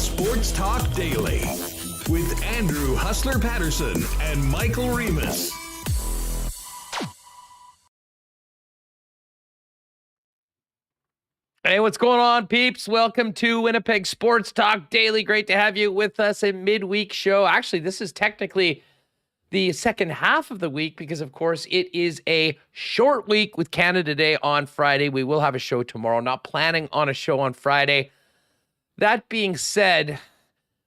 Sports Talk Daily with Andrew Hustler Paterson and Michael Remis. Hey, what's going on, peeps? Welcome to Winnipeg Sports Talk Daily. Great to have you with us. A midweek show. Actually, this is technically the second half of the week because, of course, it is a short week with Canada Day on Friday. We will have a show tomorrow. Not planning on a show on Friday. That being said,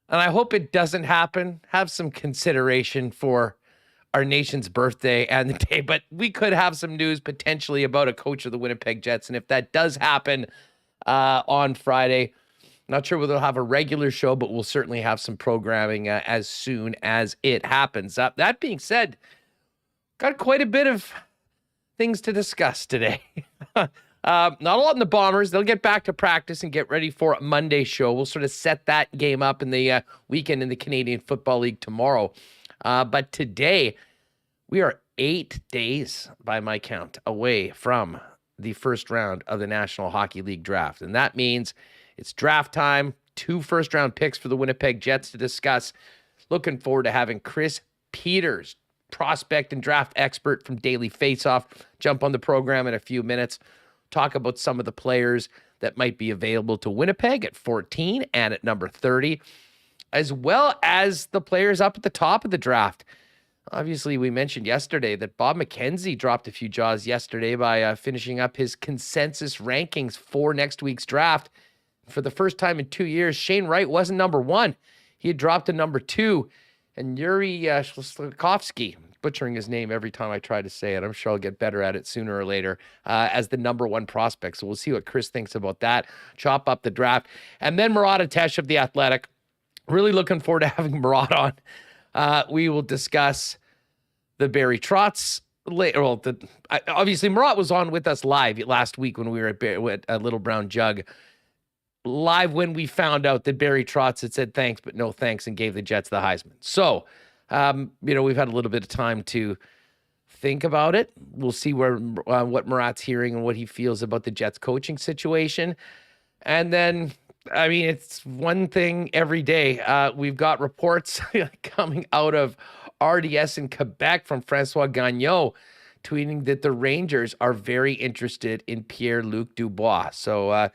and I hope it doesn't happen, have some consideration for our nation's birthday and the day, but we could have some news potentially about a coach of the Winnipeg Jets. And if that does happen on Friday, not sure whether we'll have a regular show, but we'll certainly have some programming as soon as it happens. That being said, got quite a bit of things to discuss today. Not a lot in the Bombers. They'll get back to practice and get ready for a Monday show. We'll sort of set that game up in the weekend in the Canadian Football League tomorrow. But today, we are 8 days, by my count, away from the first round of the National Hockey League draft. And that means it's draft time, 2 first-round picks for the Winnipeg Jets to discuss. Looking forward to having Chris Peters, prospect and draft expert from Daily Faceoff, jump on the program in a few minutes, talk about some of the players that might be available to Winnipeg at 14 and at number 30, as well as the players up at the top of the draft. Obviously, we mentioned yesterday that Bob McKenzie dropped a few jaws yesterday by finishing up his consensus rankings for next week's draft. For the first time in 2 years, Shane Wright wasn't number 1. He had dropped to number 2. And Yuri Slafkovsky, butchering his name every time I try to say it, I'm sure I'll get better at it sooner or later, as the number 1 prospect. So we'll see what Chris thinks about that. Chop up the draft. And then Murat of The Athletic. Really looking forward to having Murat on. We will discuss the Barry Trotz later. Well, obviously, Murat was on with us live last week when we were at Little Brown Jug. Live when we found out that Barry Trotz had said thanks, but no thanks, and gave the Jets the Heisman. So, we've had a little bit of time to think about it. We'll see what Murat's hearing and what he feels about the Jets coaching situation. And then, it's one thing every day. We've got reports coming out of RDS in Quebec from Francois Gagnon, tweeting that the Rangers are very interested in Pierre-Luc Dubois. So,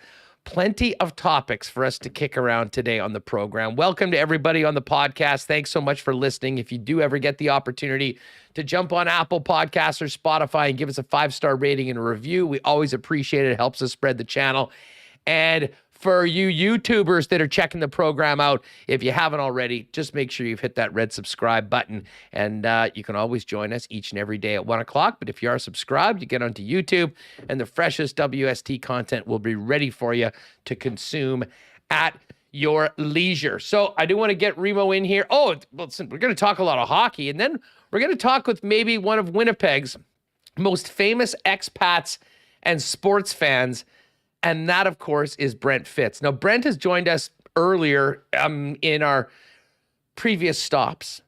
plenty of topics for us to kick around today on the program. Welcome to everybody on the podcast. Thanks so much for listening. If you do ever get the opportunity to jump on Apple Podcasts or Spotify and give us a 5-star rating and a review, we always appreciate it. It helps us spread the channel. And for you YouTubers that are checking the program out, if you haven't already, just make sure you've hit that red subscribe button. And you can always join us each and every day at 1 o'clock. But if you are subscribed, you get onto YouTube, and the freshest WST content will be ready for you to consume at your leisure. So I do want to get Remo in here. Oh, listen, we're going to talk a lot of hockey, and then we're going to talk with maybe one of Winnipeg's most famous expats and sports fans. And that, of course, is Brent Fitz. Now, Brent has joined us earlier in our previous stops.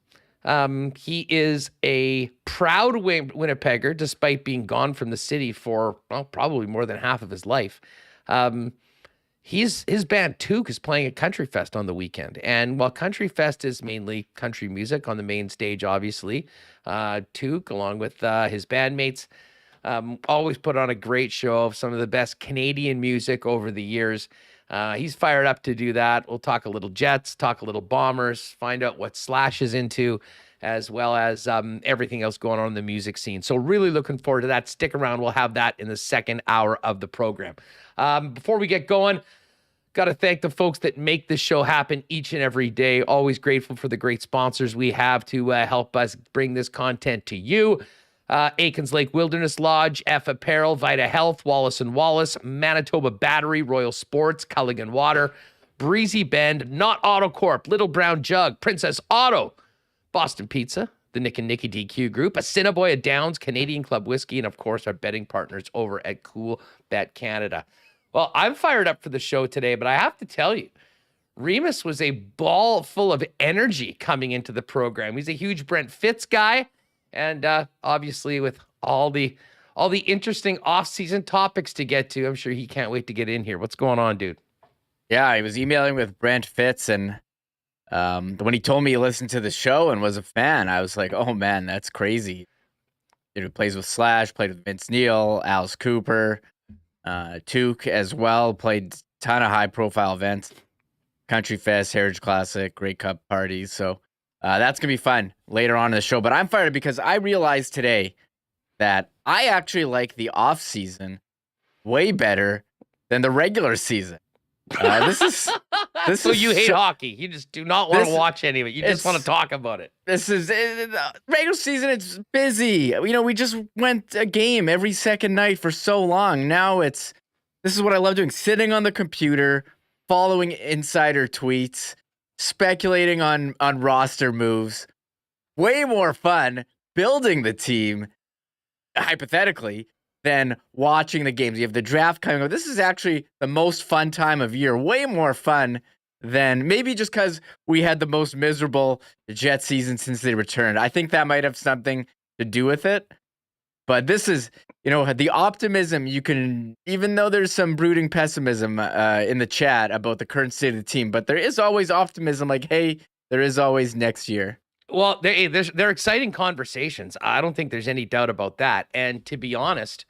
He is a proud Winnipegger, despite being gone from the city for, probably more than half of his life. His band, Took, is playing at Country Fest on the weekend. And while Country Fest is mainly country music on the main stage, obviously, Took, along with his bandmates, always put on a great show of some of the best Canadian music over the years. He's fired up to do that. We'll talk a little Jets, talk a little Bombers, find out what Slash is into, as well as everything else going on in the music scene. So really looking forward to that. Stick around. We'll have that in the second hour of the program. Before we get going, got to thank the folks that make this show happen each and every day. Always grateful for the great sponsors we have to help us bring this content to you. Aikens Lake Wilderness Lodge, F Apparel, Vita Health, Wallace & Wallace, Manitoba Battery, Royal Sports, Culligan Water, Breezy Bend, Not Auto Corp, Little Brown Jug, Princess Auto, Boston Pizza, the Nick and Nicky DQ Group, Assiniboia Downs, Canadian Club Whiskey, and of course our betting partners over at Coolbet Canada. Well, I'm fired up for the show today, but I have to tell you, Remis was a ball full of energy coming into the program. He's a huge Brent Fitz guy. And obviously, with all the interesting off-season topics to get to, I'm sure he can't wait to get in here. What's going on, dude? Yeah, I was emailing with Brent Fitz, and when he told me he listened to the show and was a fan, I was like, oh man, that's crazy. He plays with Slash, played with Vince Neil, Alice Cooper, Took as well, played a ton of high-profile events, Country Fest, Heritage Classic, Grey Cup parties. So that's going to be fun later on in the show. But I'm fired because I realized today that I actually like the off-season way better than the regular season. So you hate hockey. You just do not want to watch any of it. You just want to talk about it. This is regular season. It's busy. We just went a game every second night for so long. Now this is what I love doing. Sitting on the computer, following insider tweets, speculating on roster moves. Way more fun building the team, hypothetically, than watching the games. You have the draft coming up. This is actually the most fun time of year. Way more fun than maybe just because we had the most miserable Jet season since they returned. I think that might have something to do with it. But this is, the optimism you can, even though there's some brooding pessimism in the chat about the current state of the team, but there is always optimism like, hey, there is always next year. Well, they're exciting conversations. I don't think there's any doubt about that. And to be honest,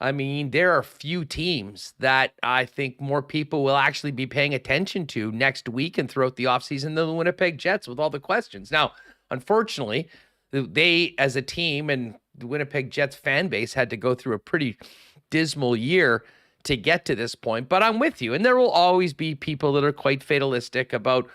I mean, there are few teams that I think more people will actually be paying attention to next week and throughout the offseason than the Winnipeg Jets with all the questions. Now, unfortunately, they as a team and the Winnipeg Jets fan base had to go through a pretty dismal year to get to this point. But I'm with you. And there will always be people that are quite fatalistic about,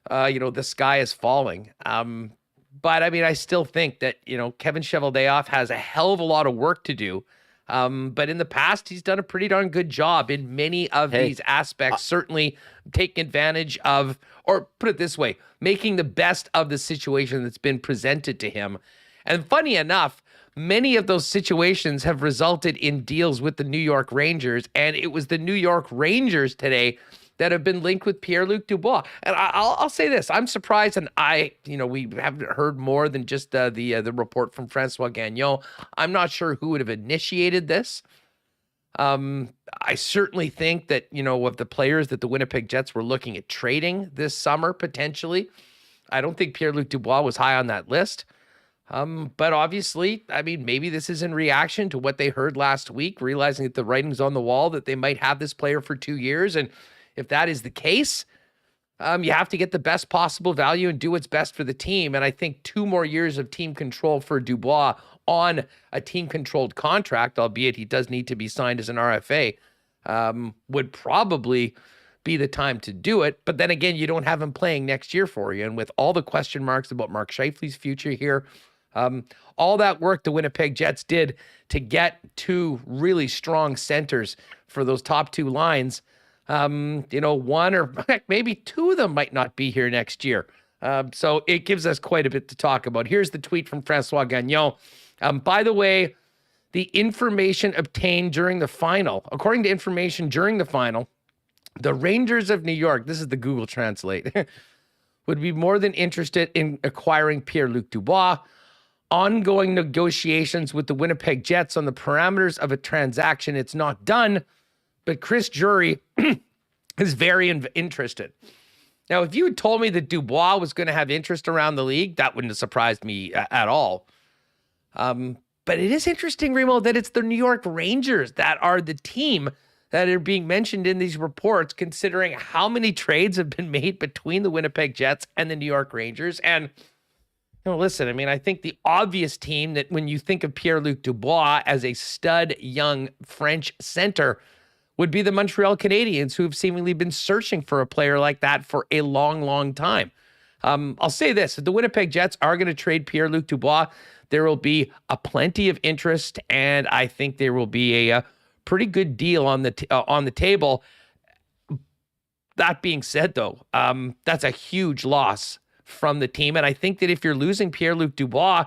the sky is falling. But I mean, I still think that, Kevin Cheveldayoff has a hell of a lot of work to do. But in the past, he's done a pretty darn good job in many of these aspects, certainly taking advantage of, or put it this way, making the best of the situation that's been presented to him. And funny enough, many of those situations have resulted in deals with the New York Rangers, and it was the New York Rangers today that have been linked with Pierre-Luc Dubois. And I'll say this, I'm surprised, and we haven't heard more than just the report from Francois Gagnon. I'm not sure who would have initiated this. I certainly think that, of the players that the Winnipeg Jets were looking at trading this summer, potentially, I don't think Pierre-Luc Dubois was high on that list. But obviously, I mean, maybe this is in reaction to what they heard last week, realizing that the writing's on the wall, that they might have this player for 2 years. And if that is the case, you have to get the best possible value and do what's best for the team. And I think 2 more years of team control for Dubois on a team-controlled contract, albeit he does need to be signed as an RFA, would probably be the time to do it. But then again, you don't have him playing next year for you. And with all the question marks about Mark Scheifele's future here, all that work the Winnipeg Jets did to get 2 really strong centers for those top 2 lines, 1 or heck, maybe 2 of them might not be here next year. So it gives us quite a bit to talk about. Here's the tweet from Francois Gagnon. By the way, the information obtained during the final, according to information during the final, the Rangers of New York, this is the Google Translate, would be more than interested in acquiring Pierre-Luc Dubois. Ongoing negotiations with the Winnipeg Jets on the parameters of a transaction. It's not done, but Chris Jury is very interested. Now, if you had told me that Dubois was going to have interest around the league, that wouldn't have surprised me at all. But it is interesting, Remo, that it's the New York Rangers that are the team that are being mentioned in these reports, considering how many trades have been made between the Winnipeg Jets and the New York Rangers. And listen, I mean, I think the obvious team that when you think of Pierre-Luc Dubois as a stud young French center would be the Montreal Canadiens, who have seemingly been searching for a player like that for a long, long time. I'll say this, if the Winnipeg Jets are going to trade Pierre-Luc Dubois, there will be a plenty of interest, and I think there will be a pretty good deal on the table. That being said, though, that's a huge loss from the team. And I think that if you're losing Pierre-Luc Dubois,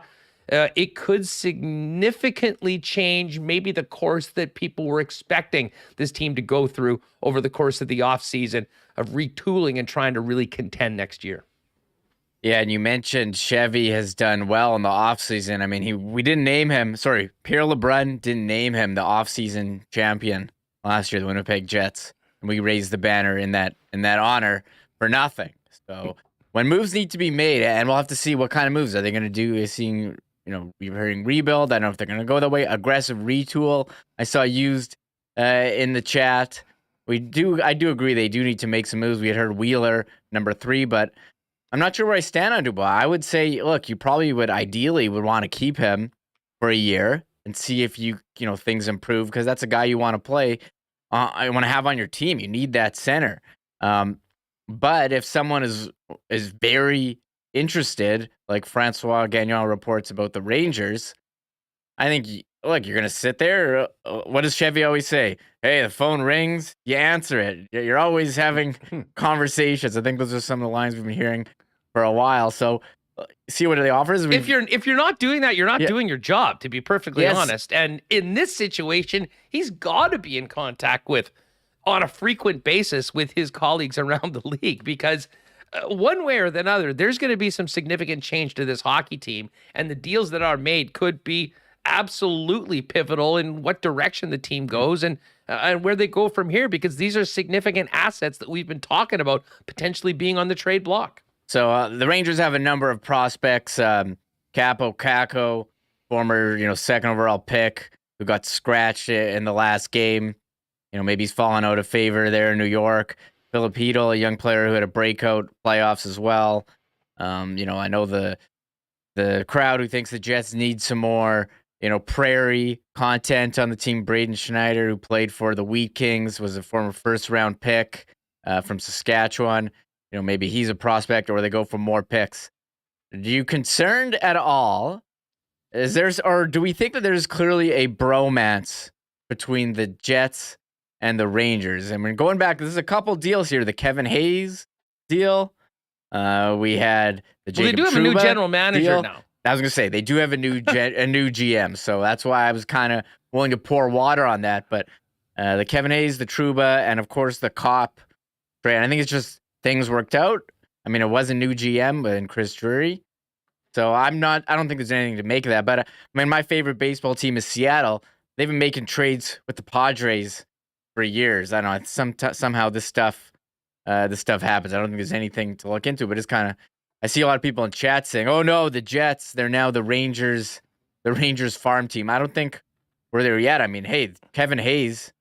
it could significantly change maybe the course that people were expecting this team to go through over the course of the offseason of retooling and trying to really contend next year. Yeah, and you mentioned Chevy has done well in the offseason. I mean, Pierre LeBrun didn't name him the offseason champion last year, the Winnipeg Jets. and we raised the banner in that honor for nothing. So when moves need to be made, and we'll have to see what kind of moves are they going to do. Seeing, we're hearing rebuild. I don't know if they're going to go that way. Aggressive retool I saw used in the chat. I do agree they do need to make some moves. We had heard Wheeler number 3, but I'm not sure where I stand on Dubois. I would say, look, you probably would ideally want to keep him for a year and see if things improve, because that's a guy you want to play. I want to have on your team. You need that center. But if someone is very interested, like Francois Gagnon reports about the Rangers, I think, look, you're going to sit there. What does Chevy always say? Hey, the phone rings, you answer it. You're always having conversations. I think those are some of the lines we've been hearing for a while. So see what they offer. If you're not doing that, you're not doing your job, to be perfectly honest. And in this situation, he's got to be in contact on a frequent basis with his colleagues around the league, because one way or another, there's going to be some significant change to this hockey team, and the deals that are made could be absolutely pivotal in what direction the team goes and where they go from here, because these are significant assets that we've been talking about potentially being on the trade block. So the Rangers have a number of prospects. Capo Caco, former second overall pick, who got scratched in the last game. Maybe he's fallen out of favor there in New York. Philip Hedl, a young player who had a breakout playoffs as well. I know the crowd who thinks the Jets need some more Prairie content on the team. Braden Schneider, who played for the Wheat Kings, was a former first-round pick from Saskatchewan. Maybe he's a prospect, or they go for more picks. Are you concerned at all? Or do we think that there's clearly a bromance between the Jets and the Rangers? I mean, going back, there's a couple deals here. The Kevin Hayes deal. We had the Jacob they do have Trouba a new general manager deal. now. I was gonna say they do have a new GM, so that's why I was kind of willing to pour water on that. But the Kevin Hayes, the Trouba, and of course the Cop trade. I think it's just things worked out. I mean, it was a new GM, but in Chris Drury. So I don't think there's anything to make of that. But I mean, my favorite baseball team is Seattle. They've been making trades with the Padres for years. I don't know. Somehow this stuff happens. I don't think there's anything to look into, but it's kind of. I see a lot of people in chat saying, "Oh no, the Jets, they're now the Rangers farm team." I don't think we're there yet. I mean, hey, Kevin Hayes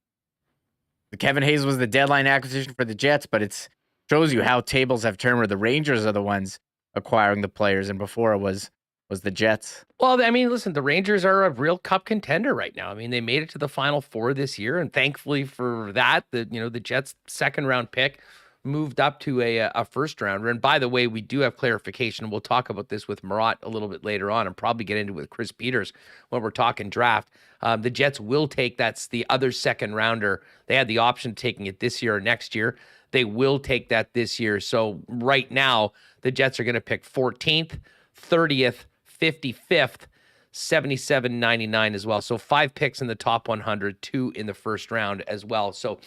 was the deadline acquisition for the Jets, but it shows you how tables have turned, where the Rangers are the ones acquiring the players, and before it was the Jets. Well, I mean, listen, the Rangers are a real cup contender right now. I mean, they made it to the Final Four this year, and thankfully for that, the Jets' second round pick moved up to a first rounder. And by the way, we do have clarification. We'll talk about this with Murat a little bit later on, and probably get into it with Chris Peters when we're talking draft. The Jets will take, that's the other second rounder. They had the option of taking it this year or next year. They will take that this year. So right now, the Jets are going to pick 14th, 30th, 55th, 77, 99 as well. So 5 picks in the top 100, 2 in the first round as well. So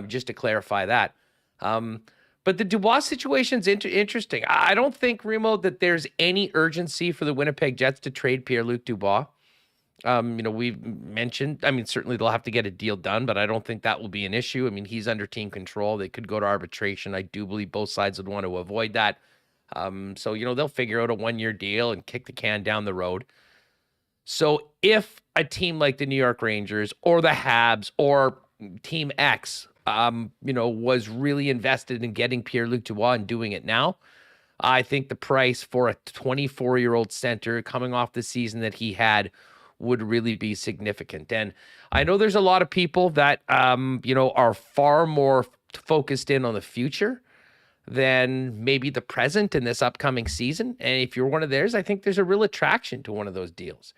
just to clarify that. But the Dubois situation's interesting. I don't think, Remo, that there's any urgency for the Winnipeg Jets to trade Pierre-Luc Dubois. We've mentioned, certainly they'll have to get a deal done, but I don't think that will be an issue. I mean, he's under team control. They could go to arbitration. I do believe both sides would want to avoid that. So they'll figure out a 1-year deal and kick the can down the road. So if a team like the New York Rangers or the Habs or Team X, was really invested in getting Pierre-Luc Dubois and doing it now, I think the price for a 24-year-old center coming off the season that he had would really be significant. And I know there's a lot of people that, are far more focused in on the future than maybe the present in this upcoming season. And if you're one of theirs, I think there's a real attraction to one of those deals.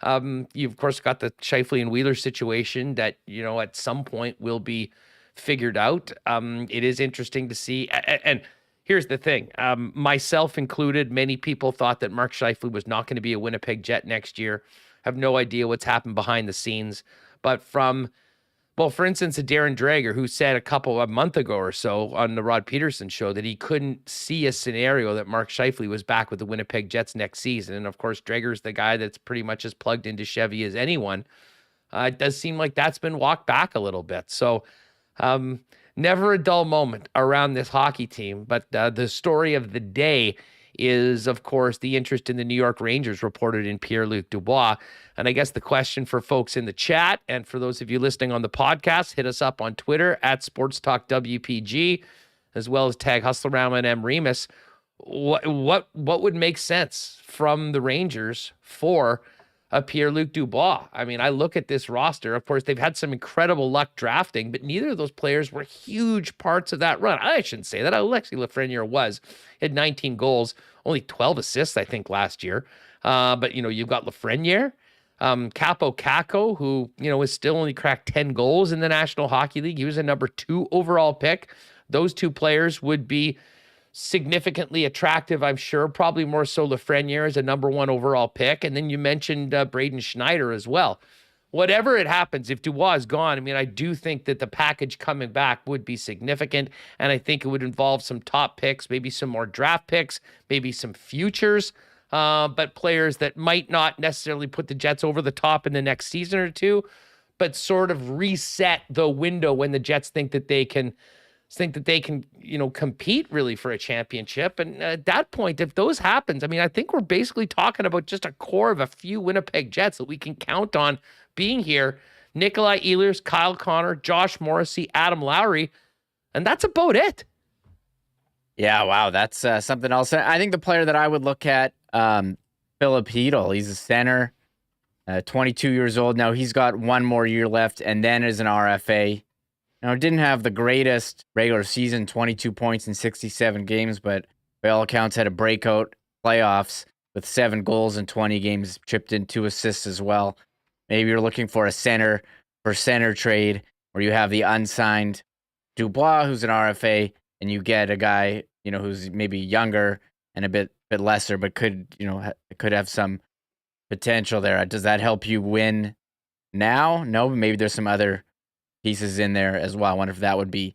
You've, of course, got the Scheifele and Wheeler situation that, at some point will be figured out. It is interesting to see. And here's the thing. Myself included, many people thought that Mark Scheifele was not going to be a Winnipeg Jet next year. Have no idea what's happened behind the scenes. But for instance, a Darren Dreger, who said a month ago or so on the Rod Peterson show that he couldn't see a scenario that Mark Scheifele was back with the Winnipeg Jets next season. And of course, Dreger's the guy that's pretty much as plugged into Chevy as anyone. It does seem like that's been walked back a little bit. So never a dull moment around this hockey team. But the story of the day is, of course, the interest in the New York Rangers reported in Pierre-Luc Dubois. And I guess the question for folks in the chat and for those of you listening on the podcast, hit us up on Twitter at SportsTalkWPG, as well as tag Hustlerama and M. Remis. What would make sense from the Rangers for a Pierre-Luc Dubois? I mean, I look at this roster. Of course, they've had some incredible luck drafting, but neither of those players were huge parts of that run. I shouldn't say that. Alexis Lafreniere was. He had 19 goals, only 12 assists, I think, last year. But, you've got Lafreniere, Capo Caco, who, has still only cracked 10 goals in the National Hockey League. He was a number 2 overall pick. Those two players would be significantly attractive, I'm sure. Probably more so Lafreniere as a number 1 overall pick. And then you mentioned Braden Schneider as well. Whatever it happens, if Dubois is gone, I mean, I do think that the package coming back would be significant. And I think it would involve some top picks, maybe some more draft picks, maybe some futures, but players that might not necessarily put the Jets over the top in the next season or two, but sort of reset the window when the Jets think that they can compete really for a championship. And at that point, if those happens, I mean, I think we're basically talking about just a core of a few Winnipeg Jets that we can count on being here. Nikolai Ehlers, Kyle Connor, Josh Morrissey, Adam Lowry, and that's about it. Yeah, wow, that's something else. I think the player that I would look at, Filip Chytil. He's a center, 22 years old. Now he's got one more year left and then is an RFA. Now, it didn't have the greatest regular season, 22 points in 67 games, but by all accounts had a breakout playoffs with 7 goals in 20 games, chipped in 2 assists as well. Maybe you're looking for a center for center trade where you have the unsigned Dubois, who's an RFA, and you get a guy, who's maybe younger and a bit lesser, but could have some potential there. Does that help you win now? No, maybe there's some other pieces in there as well. I wonder if that would be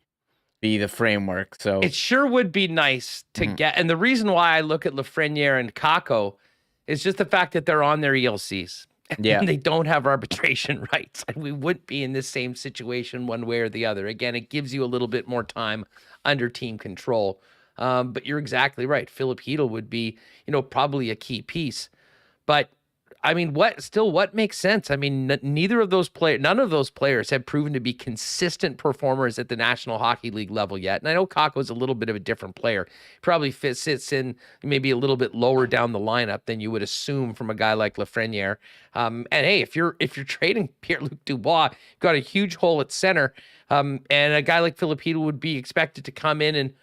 the framework. So it sure would be nice to get. And the reason why I look at Lafreniere and Kako is just the fact that they're on their ELCs. Yeah. And they don't have arbitration rights. And we wouldn't be in this same situation one way or the other. Again, it gives you a little bit more time under team control. But you're exactly right. Filip Chytil would be, probably a key piece. But I mean, what makes sense? I mean, none of those players have proven to be consistent performers at the National Hockey League level yet. And I know Kako's a little bit of a different player. Probably sits in maybe a little bit lower down the lineup than you would assume from a guy like Lafreniere. And hey, if you're trading Pierre-Luc Dubois, you've got a huge hole at center. And a guy like Filip Chytil would be expected to come in and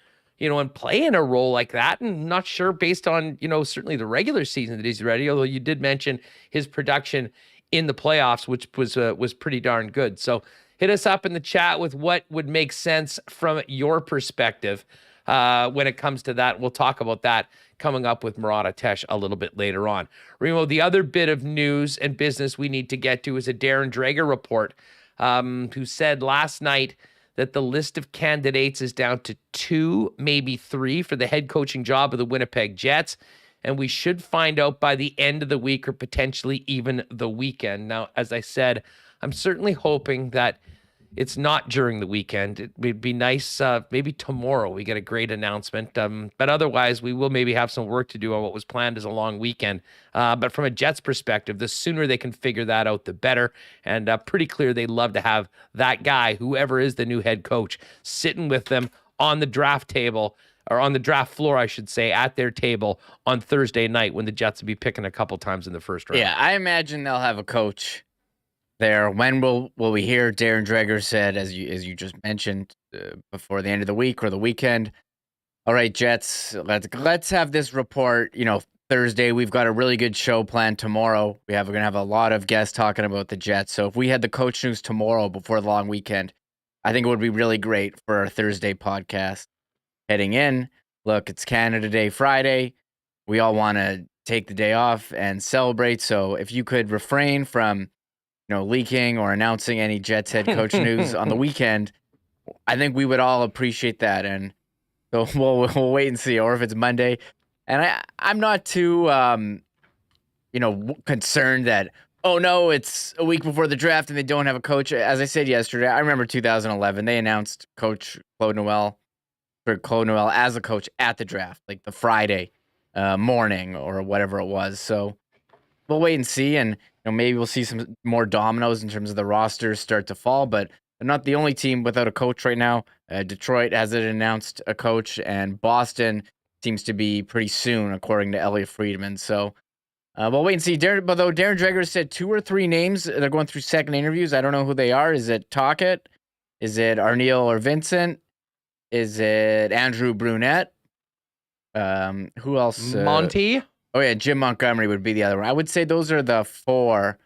play in a role like that. And not sure based on, certainly the regular season that he's ready, although you did mention his production in the playoffs, which was pretty darn good. So hit us up in the chat with what would make sense from your perspective when it comes to that. We'll talk about that coming up with Murat a little bit later on. Remo, the other bit of news and business we need to get to is a Darren Dreger report, who said last night that the list of candidates is down to 2, maybe 3 for the head coaching job of the Winnipeg Jets. And we should find out by the end of the week or potentially even the weekend. Now, as I said, I'm certainly hoping that it's not during the weekend. It would be nice, maybe tomorrow we get a great announcement. But otherwise, we will maybe have some work to do on what was planned as a long weekend. But from a Jets perspective, the sooner they can figure that out, the better. And pretty clear they'd love to have that guy, whoever is the new head coach, sitting with them on the draft table, or on the draft floor, I should say, at their table on Thursday night when the Jets will be picking a couple times in the first round. Yeah, I imagine they'll have a coach there. When will we hear? Darren Dreger said, as you just mentioned, before the end of the week or the weekend. All right, Jets, let's have this report. Thursday we've got a really good show planned tomorrow. We're gonna have a lot of guests talking about the Jets. So if we had the coach news tomorrow before the long weekend, I think it would be really great for our Thursday podcast. Heading in, look, it's Canada Day Friday. We all want to take the day off and celebrate. So if you could refrain from leaking or announcing any Jets head coach news on the weekend, I think we would all appreciate that. And so we'll wait and see. Or if it's Monday, and I'm not too concerned that oh no, it's a week before the draft and they don't have a coach. As I said yesterday, I remember 2011. They announced Coach Claude Noel as a coach at the draft, like the Friday morning or whatever it was. So we'll wait and see, and maybe we'll see some more dominoes in terms of the rosters start to fall. But they're not the only team without a coach right now. Detroit hasn't announced a coach, and Boston seems to be pretty soon, according to Elliot Friedman. So we'll wait and see. But though Darren Dreger said 2 or 3 names, they're going through second interviews. I don't know who they are. Is it Tocchet? Is it Arniel or Vincent? Is it Andrew Brunette? Who else? Monty? Oh, yeah, Jim Montgomery would be the other one. I would say those are the 4,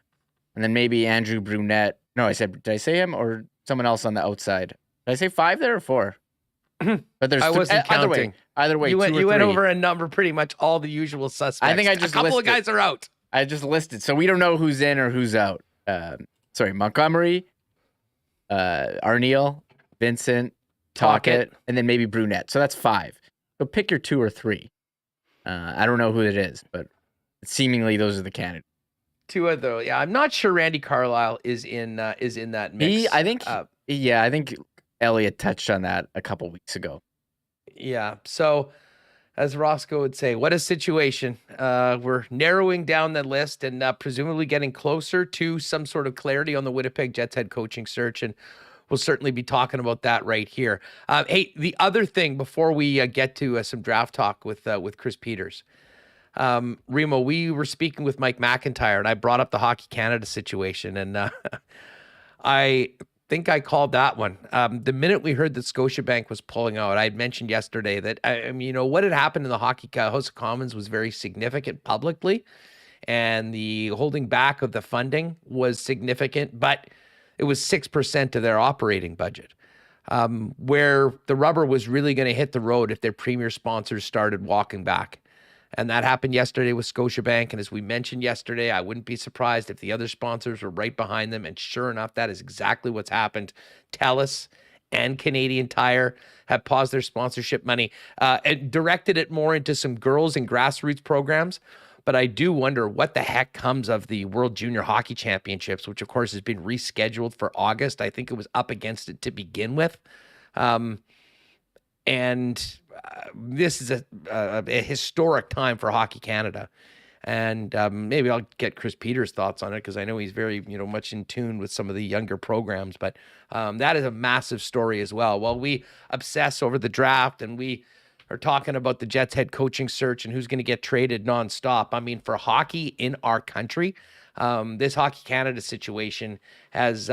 and then maybe Andrew Brunette. No, did I say him or someone else on the outside? Did I say 5 there or 4? But there's I wasn't counting. Either way, you 2 or 3. went over a number, pretty much all the usual suspects. I think I just a couple listed. of guys are out. I just listed, so we don't know who's in or who's out. Montgomery, Arniel, Vincent, Tocchet, and then maybe Brunette. So that's 5. So pick your 2 or 3. I don't know who it is, but seemingly those are the candidates. 2 of those. Yeah, I'm not sure Randy Carlyle is in that mix. I think Elliot touched on that a couple weeks ago. Yeah. So, as Roscoe would say, what a situation. We're narrowing down the list and presumably getting closer to some sort of clarity on the Winnipeg Jets head coaching search, and we'll certainly be talking about that right here. Hey, the other thing before we get to some draft talk with Chris Peters, Remo, we were speaking with Mike McIntyre, and I brought up the Hockey Canada situation, and I think I called that one. The minute we heard that Scotiabank was pulling out, I had mentioned yesterday that what had happened in the House of Commons was very significant publicly, and the holding back of the funding was significant, but it was 6% of their operating budget, where the rubber was really going to hit the road if their premier sponsors started walking back. And that happened yesterday with Scotiabank. And as we mentioned yesterday, I wouldn't be surprised if the other sponsors were right behind them. And sure enough, that is exactly what's happened. TELUS and Canadian Tire have paused their sponsorship money and directed it more into some girls and grassroots programs. But I do wonder what the heck comes of the World Junior Hockey Championships, which, of course, has been rescheduled for August. I think it was up against it to begin with. This is a historic time for Hockey Canada. And maybe I'll get Chris Peters' thoughts on it, because I know he's very, much in tune with some of the younger programs. But that is a massive story as well. While we obsess over the draft and we are talking about the Jets head coaching search and who's going to get traded nonstop, I mean, for hockey in our country, this Hockey Canada situation has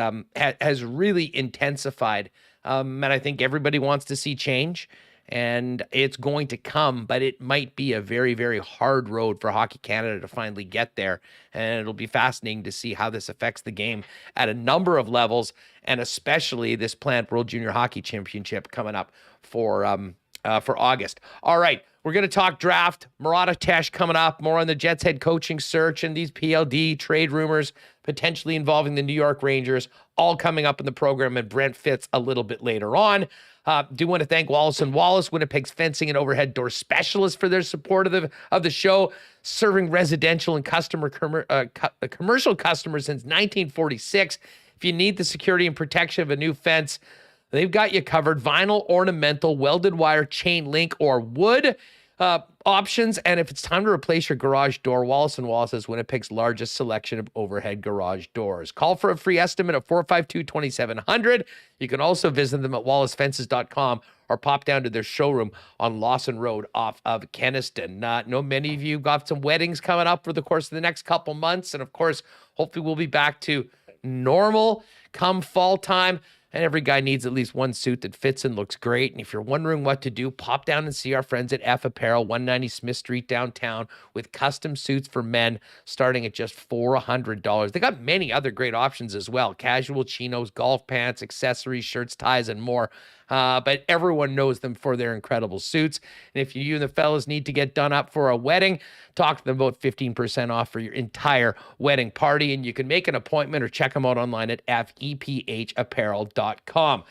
really intensified. And I think everybody wants to see change, and it's going to come, but it might be a very, very hard road for Hockey Canada to finally get there. And it'll be fascinating to see how this affects the game at a number of levels, and especially this planned World Junior Hockey Championship coming up for August. All right, we're going to talk draft. Murat coming up, more on the Jets head coaching search and these PLD trade rumors potentially involving the New York Rangers, all coming up in the program, and Brent Fitz a little bit later on. Do want to thank Wallace & Wallace, Winnipeg's fencing and overhead door specialists, for their support of the show, serving residential and commercial customers since 1946. If you need the security and protection of a new fence, they've got you covered. Vinyl, ornamental, welded wire, chain link, or wood options. And if it's time to replace your garage door, Wallace & Wallace has Winnipeg's largest selection of overhead garage doors. Call for a free estimate of 452-2700. You can also visit them at wallacefences.com or pop down to their showroom on Lawson Road off of Kenniston. Know many of you got some weddings coming up for the course of the next couple months. And of course, hopefully we'll be back to normal come fall time. And every guy needs at least one suit that fits and looks great. And if you're wondering what to do, pop down and see our friends at F Apparel, 190 Smith Street downtown, with custom suits for men starting at just $400. They got many other great options as well: casual chinos, golf pants, accessories, shirts, ties, and more. But everyone knows them for their incredible suits. And if you and the fellas need to get done up for a wedding, talk to them about 15% off for your entire wedding party. And you can make an appointment or check them out online at fephapparel.com.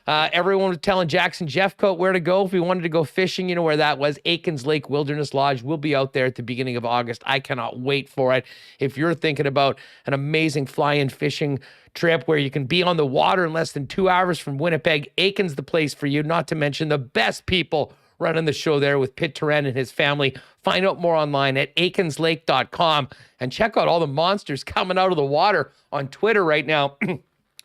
Everyone was telling Jackson Jeffcoat where to go if we wanted to go fishing. You know where that was. Aikens Lake Wilderness Lodge. We'll be out there at the beginning of August. I cannot wait for it. If you're thinking about an amazing fly-in fishing trip where you can be on the water in less than 2 hours from Winnipeg, Aikens the place for you, not to mention the best people running the show there with Pitt Turan and his family. Find out more online at aikenslake.com and check out all the monsters coming out of the water on Twitter right now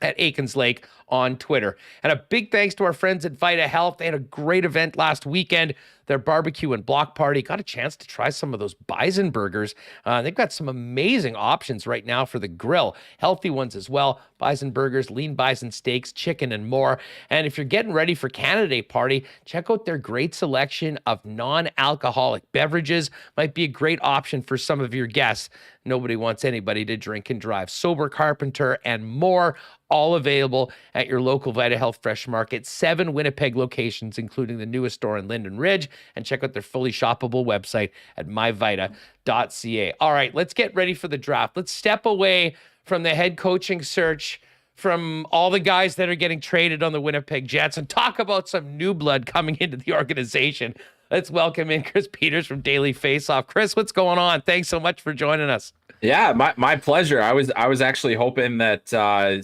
at Aikens Lake on Twitter. And a big thanks to our friends at Vita Health. They had a great event last weekend. Their barbecue and block party. Got a chance to try some of those bison burgers. They've got some amazing options right now for the grill. Healthy ones as well. Bison burgers, lean bison steaks, chicken, and more. And if you're getting ready for Canada Day party, check out their great selection of non-alcoholic beverages. Might be a great option for some of your guests. Nobody wants anybody to drink and drive. Sober Carpenter and more, all available at your local Vita Health Fresh Market. 7 Winnipeg locations, including the newest store in Linden Ridge. And check out their fully shoppable website at myvita.ca. All right, let's get ready for the draft. Let's step away from the head coaching search, from all the guys that are getting traded on the Winnipeg Jets, and talk about some new blood coming into the organization. Let's welcome in Chris Peters from Daily Faceoff. Chris, what's going on? Thanks so much for joining us. Yeah, my pleasure. I was actually hoping that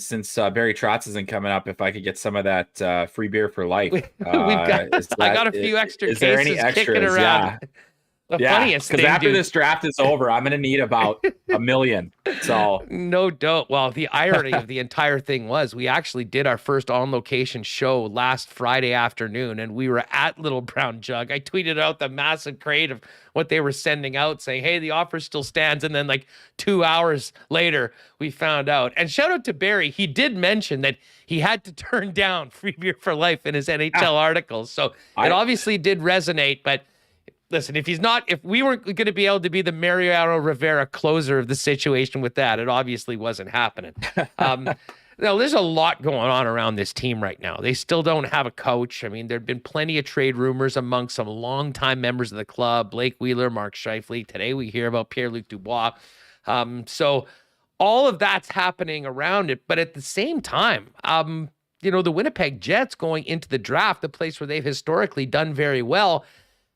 since Barry Trotz isn't coming up, if I could get some of that free beer for life. I got a few extra cases there any extras? Kicking around. Yeah. The funniest thing, because after dude, this draft is over, I'm going to need about $1 million. So no doubt. Well, the irony of the entire thing was we actually did our first on-location show last Friday afternoon, and we were at Little Brown Jug. I tweeted out the massive crate of what they were sending out, saying, hey, the offer still stands. And then like 2 hours later, we found out. And shout out to Barry. He did mention that he had to turn down free beer for life in his NHL articles. So it obviously did resonate, but listen, if we weren't going to be able to be the Mariano Rivera closer of the situation with that, it obviously wasn't happening. Now, there's a lot going on around this team right now. They still don't have a coach. I mean, there've been plenty of trade rumors among some longtime members of the club, Blake Wheeler, Mark Scheifele. Today we hear about Pierre-Luc Dubois. So all of that's happening around it. But at the same time, the Winnipeg Jets going into the draft, the place where they've historically done very well,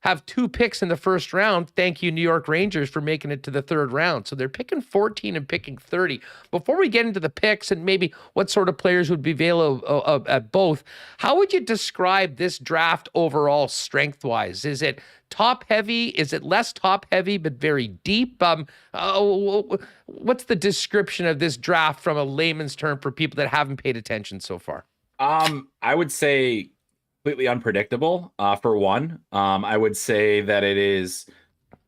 have 2 picks in the first round. Thank you, New York Rangers, for making it to the 3rd round. So they're picking 14 and picking 30. Before we get into the picks and maybe what sort of players would be available at both, how would you describe this draft overall strength-wise? Is it top-heavy? Is it less top-heavy but very deep? What's the description of this draft from a layman's term for people that haven't paid attention so far? I would say completely unpredictable, for one. I would say that it is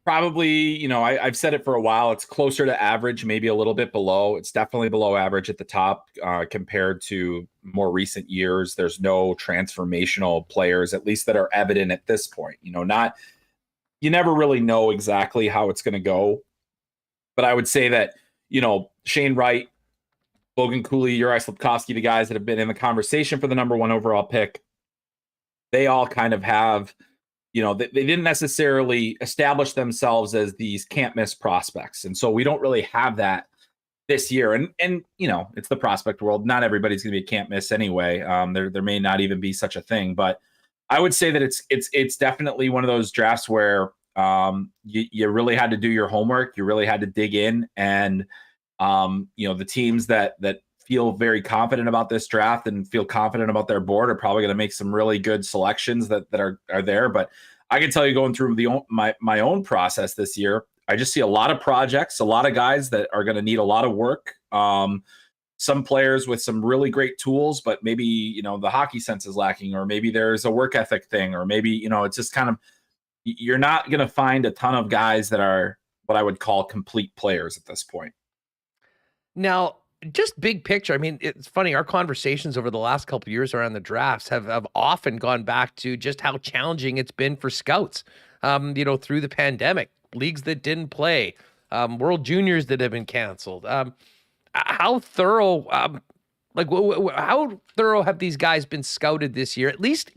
probably, I've said it for a while, it's closer to average, maybe a little bit below. It's definitely below average at the top compared to more recent years. There's no transformational players, at least that are evident at this point. You never really know exactly how it's going to go. But I would say that, Shane Wright, Logan Cooley, Uri Slupkowski, the guys that have been in the conversation for the number 1 overall pick, they all kind of have, they didn't necessarily establish themselves as these can't miss prospects. And so we don't really have that this year. And it's the prospect world. Not everybody's going to be a can't miss anyway. There may not even be such a thing, but I would say that it's definitely one of those drafts where you really had to do your homework. You really had to dig in, and the teams that feel very confident about this draft and feel confident about their board are probably going to make some really good selections that are there. But I can tell you, going through my own process this year, I just see a lot of projects, a lot of guys that are going to need a lot of work. Some players with some really great tools, but maybe, the hockey sense is lacking, or maybe there's a work ethic thing, or maybe, it's just kind of, you're not going to find a ton of guys that are what I would call complete players at this point. Now, just big picture. I mean, it's funny. Our conversations over the last couple of years around the drafts have often gone back to just how challenging it's been for scouts, through the pandemic, leagues that didn't play, World Juniors that have been canceled. How thorough, how thorough have these guys been scouted this year, at least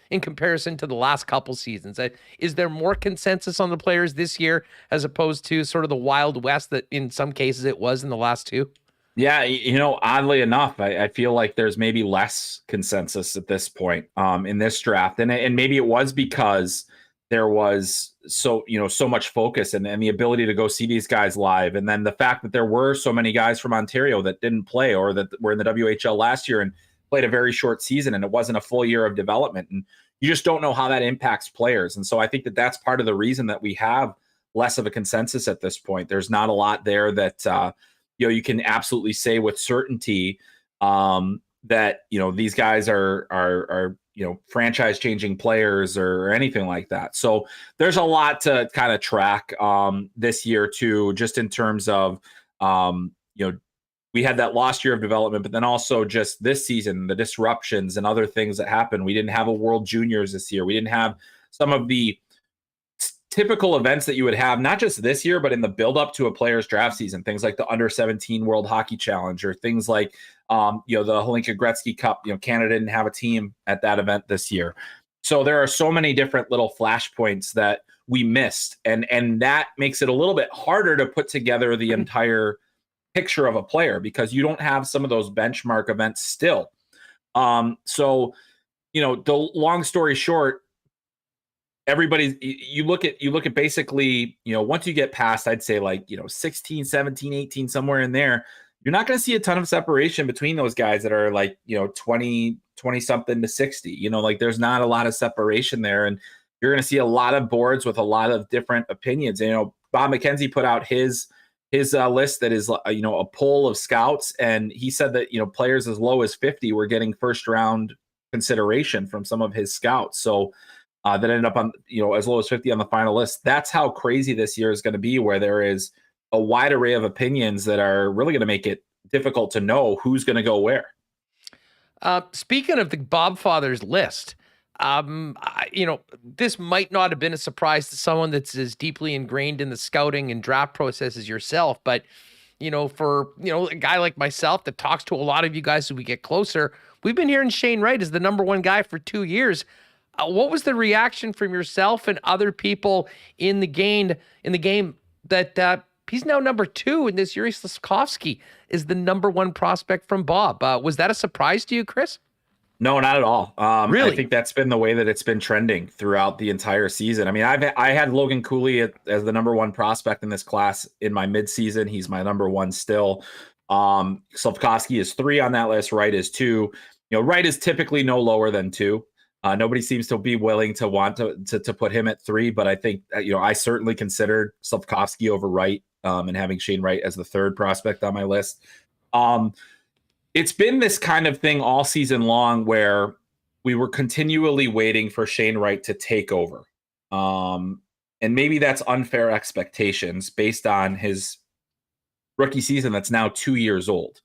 in comparison to the last couple seasons? Is there more consensus on the players this year as opposed to sort of the Wild West that in some cases it was in the last 2? Yeah, oddly enough, I feel like there's maybe less consensus at this point in this draft, and maybe it was because there was so much focus and the ability to go see these guys live, and then the fact that there were so many guys from Ontario that didn't play or that were in the WHL last year and played a very short season, and it wasn't a full year of development, and you just don't know how that impacts players, and so I think that that's part of the reason that we have less of a consensus at this point. There's not a lot there that you can absolutely say with certainty that these guys are franchise changing players or anything like that. So there's a lot to kind of track this year too, just in terms of we had that lost year of development, but then also just this season, the disruptions and other things that happened. We didn't have a World Juniors this year. We didn't have some of the typical events that you would have, not just this year, but in the build up to a player's draft season, things like the under 17 World Hockey Challenge or things like, the Hlinka Gretzky Cup. Canada didn't have a team at that event this year. So there are so many different little flashpoints that we missed. And that makes it a little bit harder to put together the entire picture of a player because you don't have some of those benchmark events still. So, the long story short, you look at basically, once you get past, I'd say 16, 17, 18, somewhere in there, you're not going to see a ton of separation between those guys that are 20 something to 60, there's not a lot of separation there. And you're going to see a lot of boards with a lot of different opinions. Bob McKenzie put out his list that is, a poll of scouts. And he said that, players as low as 50 were getting first round consideration from some of his scouts. So, that ended up on, as low as 50 on the final list. That's how crazy this year is going to be, where there is a wide array of opinions that are really going to make it difficult to know who's going to go where. Speaking of the Bob Fathers list, this might not have been a surprise to someone that's as deeply ingrained in the scouting and draft process as yourself, but for a guy like myself that talks to a lot of you guys as we get closer, we've been hearing Shane Wright as the number one guy for 2 years. What was the reaction from yourself and other people in the game that he's now number 2 and this Yuri Slafkovsky is the number 1 prospect from Bob? Was that a surprise to you, Chris? No, not at all. Really? I think that's been the way that it's been trending throughout the entire season. I mean, I had Logan Cooley as the number 1 prospect in this class in my midseason. He's my number 1 still. Slafkovsky is 3 on that list. Wright is 2. Wright is typically no lower than 2. Nobody seems to be willing to want to put him at 3, but I think I certainly considered Slafkovsky over Wright and having Shane Wright as the 3rd prospect on my list. It's been this kind of thing all season long where we were continually waiting for Shane Wright to take over, and maybe that's unfair expectations based on his rookie season that's now 2 years old.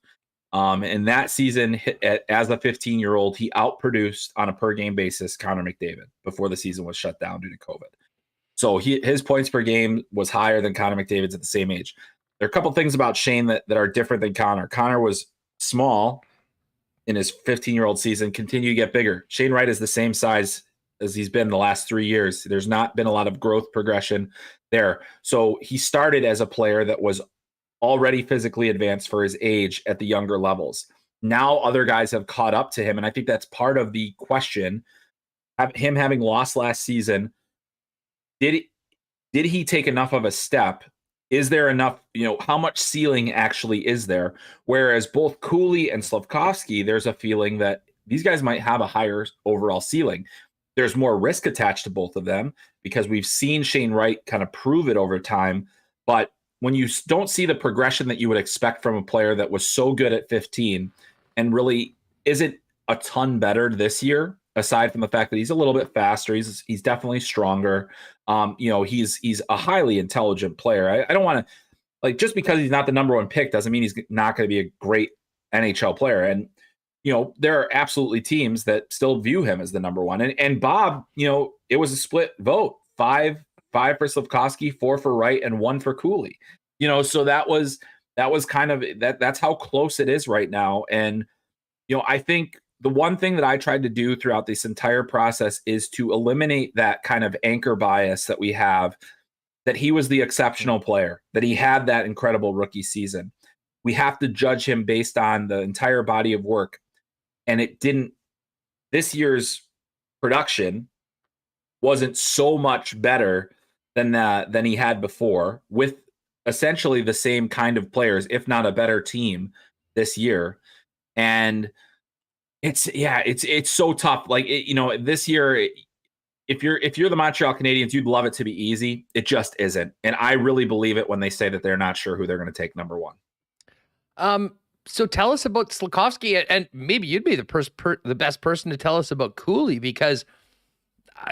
And that season, as a 15-year-old, he outproduced on a per-game basis Connor McDavid before the season was shut down due to COVID. So his points per game was higher than Connor McDavid's at the same age. There are a couple things about Shane that are different than Connor. Connor was small in his 15-year-old season, continue to get bigger. Shane Wright is the same size as he's been the last 3 years. There's not been a lot of growth progression there. So he started as a player that was already physically advanced for his age at the younger levels. Now other guys have caught up to him, and I think that's part of the question. Him having lost last season, did he take enough of a step? Is there enough, how much ceiling actually is there? Whereas both Cooley and Slafkovsky, there's a feeling that these guys might have a higher overall ceiling. There's more risk attached to both of them because we've seen Shane Wright kind of prove it over time, but when you don't see the progression that you would expect from a player that was so good at 15 and really isn't a ton better this year, aside from the fact that he's a little bit faster, he's definitely stronger. He's a highly intelligent player. I don't want to just because he's not the number 1 pick doesn't mean he's not going to be a great NHL player. And there are absolutely teams that still view him as the number 1. And Bob, it was a split vote. 5 for Slafkovsky, 4 for Wright, and 1 for Cooley. So that was kind of that's how close it is right now. And I think the one thing that I tried to do throughout this entire process is to eliminate that kind of anchor bias that we have, that he was the exceptional player, that he had that incredible rookie season. we have to judge him based on the entire body of work. And this year's production wasn't so much better than he had before, with essentially the same kind of players, if not a better team this year. And it's so tough. Like, this year, if you're the Montreal Canadiens, you'd love it to be easy. It just isn't. And I really believe it when they say that they're not sure who they're going to take number one. So tell us about Slafkovsky, and maybe you'd be the best person to tell us about Cooley, because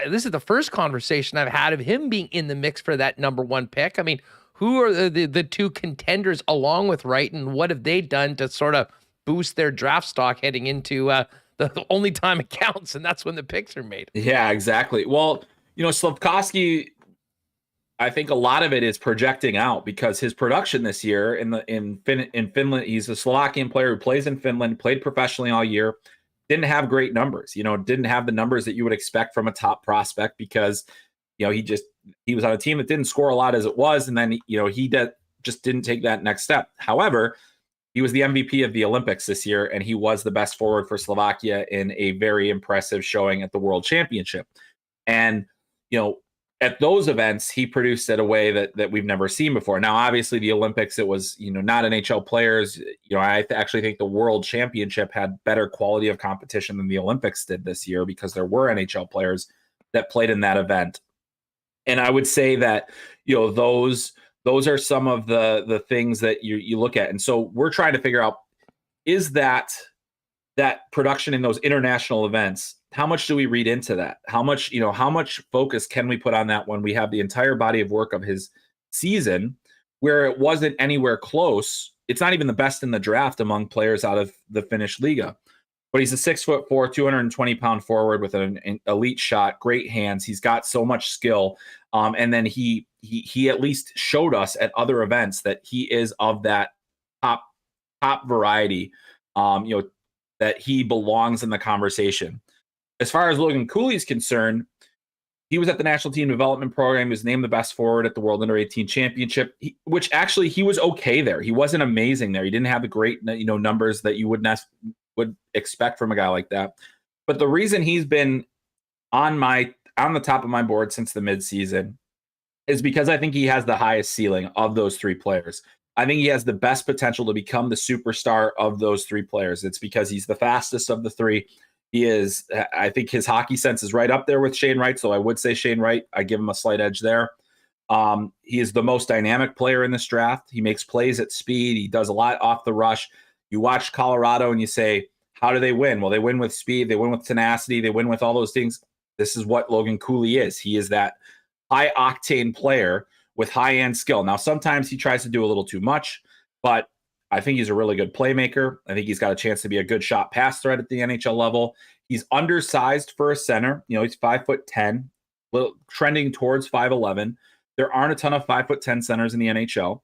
this is the first conversation I've had of him being in the mix for that number one pick. I mean, who are the two contenders along with Wright, and what have they done to sort of boost their draft stock heading into the only time it counts, and that's when the picks are made? Yeah, exactly. Well, Slafkovsky, I think a lot of it is projecting out, because his production this year in Finland, he's a Slovakian player who plays in Finland, played professionally all year, didn't have great numbers, didn't have the numbers that you would expect from a top prospect, because, he was on a team that didn't score a lot as it was. And then, he just didn't take that next step. However, he was the MVP of the Olympics this year, and he was the best forward for Slovakia in a very impressive showing at the World Championship. And, at those events, he produced at a way that we've never seen before. Now, obviously, the Olympics, it was, not NHL players. I actually think the World Championship had better quality of competition than the Olympics did this year, because there were NHL players that played in that event. And I would say that, those are some of the things that you look at. And so we're trying to figure out, is that production in those international events, how much do we read into that? How much focus can we put on that when we have the entire body of work of his season, where it wasn't anywhere close? It's not even the best in the draft among players out of the Finnish Liga, but he's a 6'4", 220-pound forward with an elite shot, great hands. He's got so much skill. And then he at least showed us at other events that he is of that top variety, that he belongs in the conversation. As far as Logan Cooley's concerned, he was at the national team development program. He was named the best forward at the World Under-18 Championship, which actually he was okay there. He wasn't amazing there. He didn't have the great numbers that you would expect from a guy like that. But the reason he's been on the top of my board since the midseason is because I think he has the highest ceiling of those three players. I think he has the best potential to become the superstar of those three players. It's because he's the fastest of the three. I think his hockey sense is right up there with Shane Wright. So I would say Shane Wright. I give him a slight edge there. He is the most dynamic player in this draft. He makes plays at speed. He does a lot off the rush. You watch Colorado and you say, how do they win? Well, they win with speed. They win with tenacity. They win with all those things. This is what Logan Cooley is. He is that high octane player with high end skill. Now, sometimes he tries to do a little too much, but I think he's a really good playmaker. I think he's got a chance to be a good shot pass threat at the NHL level. He's undersized for a center. He's 5'10", trending towards 5'11". There aren't a ton of 5'10" centers in the NHL.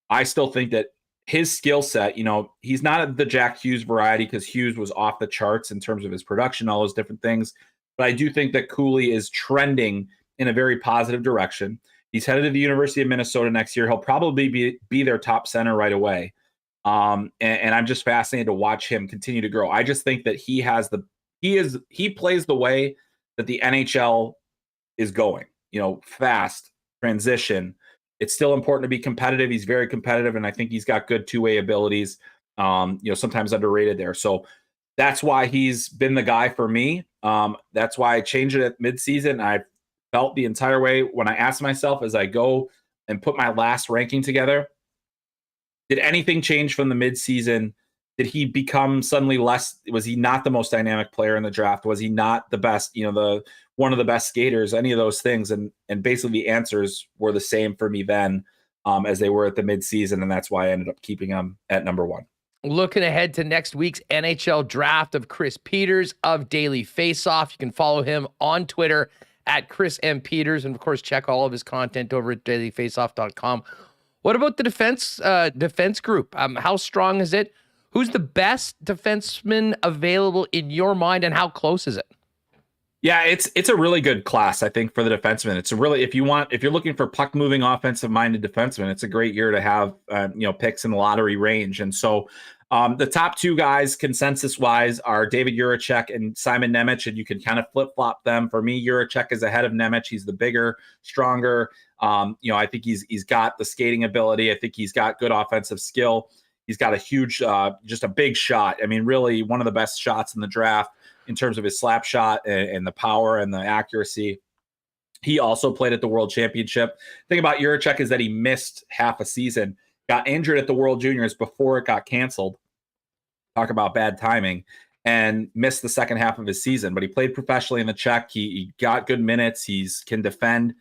I still think that his skill set, he's not the Jack Hughes variety, because Hughes was off the charts in terms of his production, all those different things. But I do think that Cooley is trending in a very positive direction. He's headed to the University of Minnesota next year. He'll probably be their top center right away. And I'm just fascinated to watch him continue to grow. I just think that he plays the way that the NHL is going, fast transition. It's still important to be competitive. He's very competitive, and I think he's got good two-way abilities, sometimes underrated there. So that's why he's been the guy for me. That's why I changed it at midseason. I felt the entire way when I asked myself as I go and put my last ranking together, did anything change from the midseason? Did he become suddenly less? Was he not the most dynamic player in the draft? Was he not the best, one of the best skaters, any of those things? And basically the answers were the same for me then as they were at the midseason. And that's why I ended up keeping him at number one. Looking ahead to next week's NHL draft of Chris Peters of Daily Faceoff. You can follow him on Twitter at Chris M. Peters. And of course, check all of his content over at dailyfaceoff.com. What about the defense group? How strong is it? Who's the best defenseman available in your mind, and how close is it? Yeah, it's a really good class, I think, for the defenseman. It's a really, if you're looking for puck moving offensive minded defenseman, it's a great year to have picks in the lottery range. And so the top two guys consensus wise are David Jiricek and Simon Nemec, and you can kind of flip flop them. For me, Jiricek is ahead of Nemec. He's the bigger, stronger. I think he's got the skating ability. I think he's got good offensive skill. He's got a huge, just a big shot. I mean, really one of the best shots in the draft in terms of his slap shot and the power and the accuracy. He also played at the World Championship. The thing about Jiricek is that he missed half a season, got injured at the World Juniors before it got canceled. Talk about bad timing, and missed the second half of his season. But he played professionally in the Czech. He got good minutes. He can defend,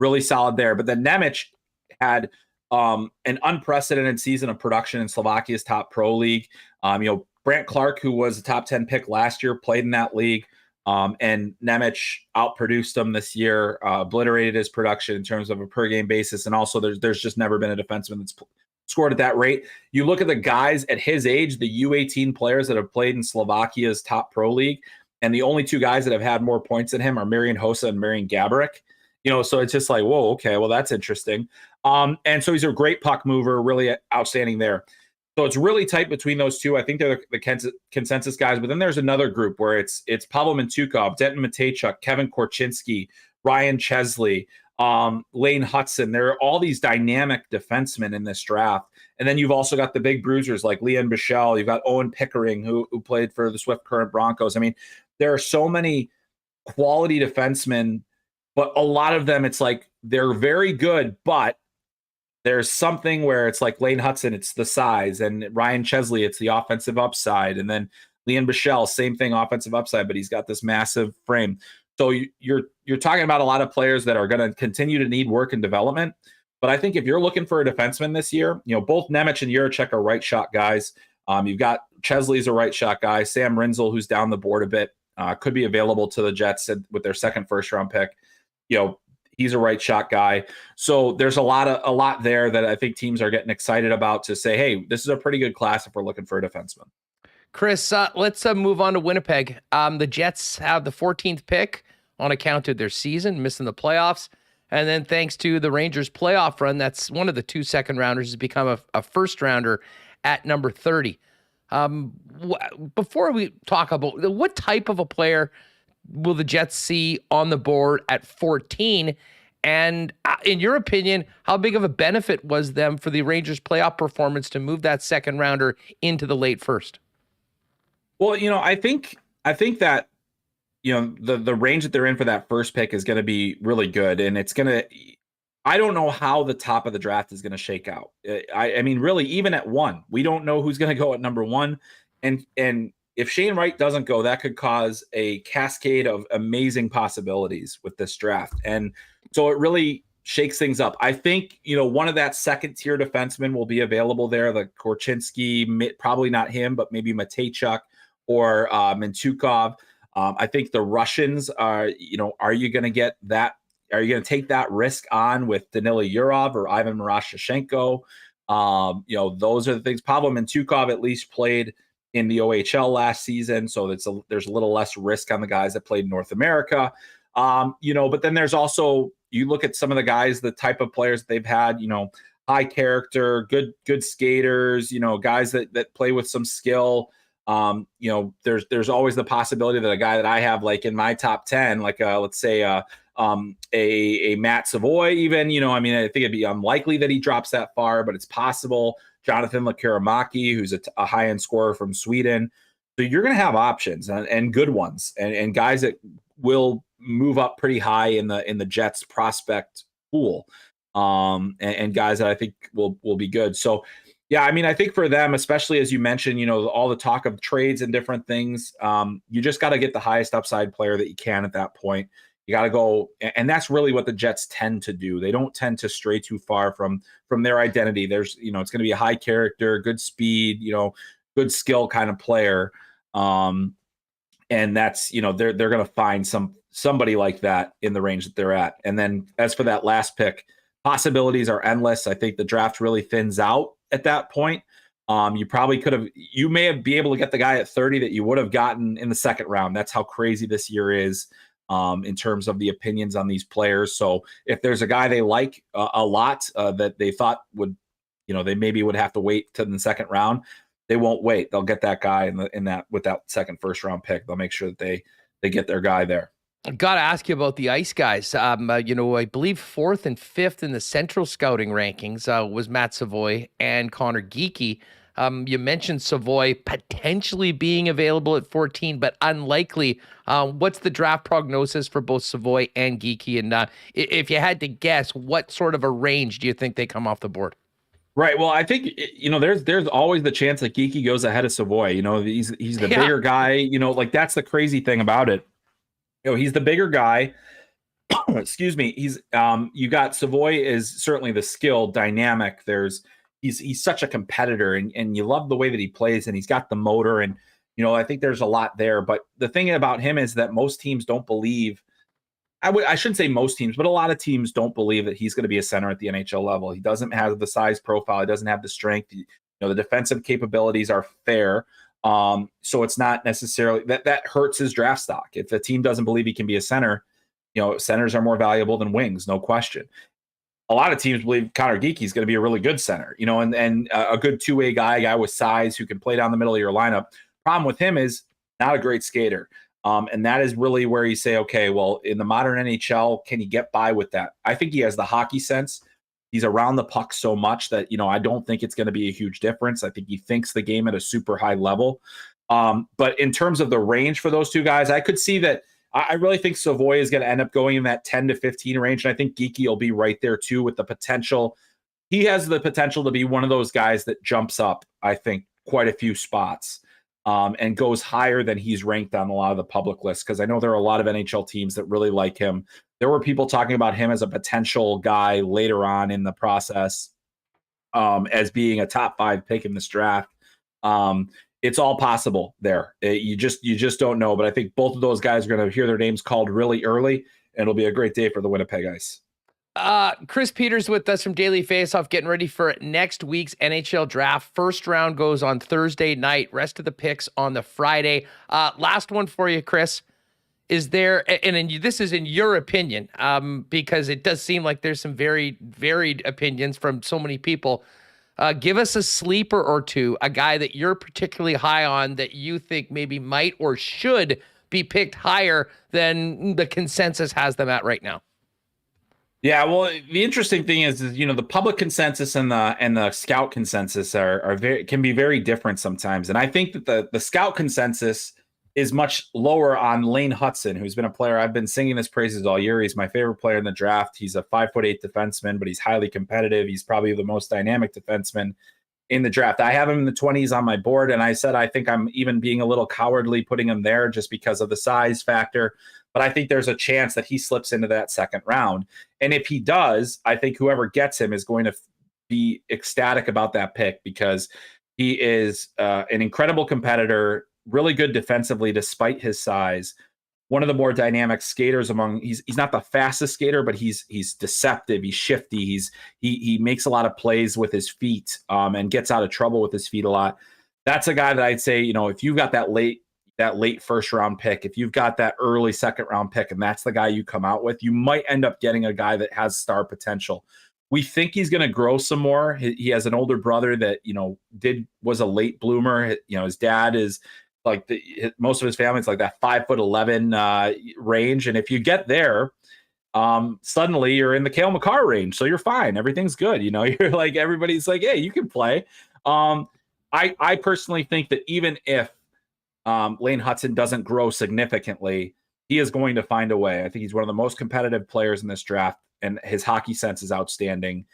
really solid there. But then Nemec had an unprecedented season of production in Slovakia's top pro league. Brant Clark, who was a top 10 pick last year, played in that league. And Nemec outproduced him this year, obliterated his production in terms of a per game basis. And also there's just never been a defenseman that's scored at that rate. You look at the guys at his age, the U18 players that have played in Slovakia's top pro league, and the only two guys that have had more points than him are Marian Hossa and Marian Gaborik. So it's just like, whoa, okay, well, that's interesting. And so he's a great puck mover, really outstanding there. So it's really tight between those two. I think they're the consensus guys. But then there's another group where it's Pavel Mintyukov, Denton Mateychuk, Kevin Korchinski, Ryan Chesley, Lane Hudson. There are all these dynamic defensemen in this draft. And then you've also got the big bruisers like Leon Bichelle. You've got Owen Pickering, who played for the Swift Current Broncos. I mean, there are so many quality defensemen, but a lot of them, it's like they're very good, but there's something where it's like Lane Hudson, it's the size, and Ryan Chesley, it's the offensive upside. And then Leon Bichelle, same thing, offensive upside, but he's got this massive frame. So you're talking about a lot of players that are going to continue to need work and development. But I think if you're looking for a defenseman this year, both Nemec and Jiricek are right shot guys. You've got Chesley's a right shot guy. Sam Rinzel, who's down the board a bit, could be available to the Jets with their second first round pick. He's a right shot guy. So there's a lot there that I think teams are getting excited about to say, hey, this is a pretty good class if we're looking for a defenseman. Chris, let's move on to Winnipeg. The Jets have the 14th pick on account of their season, missing the playoffs. And then thanks to the Rangers playoff run, that's one of the 2 second rounders has become a first rounder at number 30. Before we talk about what type of a player will the Jets see on the board at 14? And in your opinion, how big of a benefit was them for the Rangers playoff performance to move that second rounder into the late first? Well, I think that, the range that they're in for that first pick is going to be really good. And I don't know how the top of the draft is going to shake out. I mean, really, even at 1, we don't know who's going to go at number 1. And if Shane Wright doesn't go, that could cause a cascade of amazing possibilities with this draft. And so it really shakes things up. I think, one of that second tier defensemen will be available there. The Korchinski, probably not him, but maybe Mateychuk or Mintyukov. I think the Russians are, are you going to get that? Are you going to take that risk on with Danila Yurov or Ivan Marashchenko? Those are the things. Pavel Mintyukov at least played in the OHL last season, so there's a little less risk on the guys that played in North America. But then there's also, you look at some of the guys, the type of players that they've had, high character, good skaters, guys that play with some skill. There's always the possibility that a guy that I have like in my top 10, like let's say a Matt Savoy even, I think it'd be unlikely that he drops that far, but it's possible. Jonathan Lekkerimäki, who's a high-end scorer from Sweden. So you're going to have options and good ones and guys that will move up pretty high in the Jets prospect pool, and guys that I think will be good. So, yeah, I think for them, especially as you mentioned, all the talk of trades and different things, you just got to get the highest upside player that you can at that point. You got to go, and that's really what the Jets tend to do. They don't tend to stray too far from their identity. There's, it's going to be a high character, good speed, good skill kind of player. And that's, they're going to find somebody like that in the range that they're at. And then as for that last pick, possibilities are endless. I think the draft really thins out at that point. You may be able to get the guy at 30 that you would have gotten in the second round. That's how crazy this year is. in terms of the opinions on these players. So if there's a guy they like a lot that they thought would, they maybe would have to wait to the second round, they won't wait. They'll get that guy in that with that second first round pick. They'll make sure that they get their guy there. I got to ask you about the ice guys. I believe 4th and 5th in the central scouting rankings was Matt Savoy and Connor Geekie. You mentioned Savoy potentially being available at 14, but unlikely. What's the draft prognosis for both Savoy and Geekie? And if you had to guess, what sort of a range do you think they come off the board? Right. Well, I think, there's always the chance that Geekie goes ahead of Savoy. He's the bigger guy, that's the crazy thing about it. He's the bigger guy. Excuse me. He's you got Savoy is certainly the skill dynamic. He's such a competitor and you love the way that he plays and he's got the motor and I think there's a lot there. But the thing about him is that most teams don't believe. I shouldn't say most teams, but a lot of teams don't believe that he's going to be a center at the NHL level. He doesn't have the size profile. He doesn't have the strength. The defensive capabilities are fair. So it's not necessarily that hurts his draft stock. If the team doesn't believe he can be a center, centers are more valuable than wings, no question. A lot of teams believe Connor Geekie is going to be a really good center, and a good two-way guy with size who can play down the middle of your lineup. Problem with him is not a great skater. And that is really where you say, okay, well, in the modern NHL, can he get by with that? I think he has the hockey sense. He's around the puck so much that, I don't think it's going to be a huge difference. I think he thinks the game at a super high level. But in terms of the range for those two guys, I could see that. I really think Savoy is going to end up going in that 10 to 15 range. And I think Geekie will be right there too with the potential. He has the potential to be one of those guys that jumps up, I think, quite a few spots. And goes higher than he's ranked on a lot of the public lists, because I know there are a lot of NHL teams that really like him. There were people talking about him as a potential guy later on in the process as being a top 5 pick in this draft. It's all possible there. You just don't know. But I think both of those guys are going to hear their names called really early, and it'll be a great day for the Winnipeg Ice. Chris Peters with us from Daily Faceoff, getting ready for next week's NHL Draft. First round goes on Thursday night. Rest of the picks on the Friday. Last one for you, Chris. Is there, and this is in your opinion, because it does seem like there's some very varied opinions from so many people. Give us a sleeper or two, a guy that you're particularly high on that you think maybe might or should be picked higher than the consensus has them at right now. Yeah, well, the interesting thing is the public consensus and the scout consensus can be very different sometimes. And I think that the scout consensus is much lower on Lane Hutson, who's been a player I've been singing his praises all year. He's my favorite player in the draft. He's a 5'8" defenseman, but he's highly competitive. He's probably the most dynamic defenseman in the draft. I have him in the 20s on my board, and I said I think I'm even being a little cowardly putting him there just because of the size factor. But I think there's a chance that he slips into that second round. And if he does, I think whoever gets him is going to be ecstatic about that pick, because he is an incredible competitor, really good defensively despite his size. One of the more dynamic skaters he's not the fastest skater, but he's deceptive, he's shifty, he makes a lot of plays with his feet and gets out of trouble with his feet a lot. That's a guy that I'd say, if you've got that late first round pick, if you've got that early second round pick, and that's the guy you come out with, you might end up getting a guy that has star potential. We think he's going to grow some more. He has an older brother that, was a late bloomer. His dad is like most of his family's like that 5'11" range. And if you get there, suddenly you're in the Cale Makar range. So you're fine. Everything's good. You're like, everybody's like, hey, you can play. I personally think that even if Lane Hutson doesn't grow significantly, he is going to find a way. I think he's one of the most competitive players in this draft, and his hockey sense is outstanding.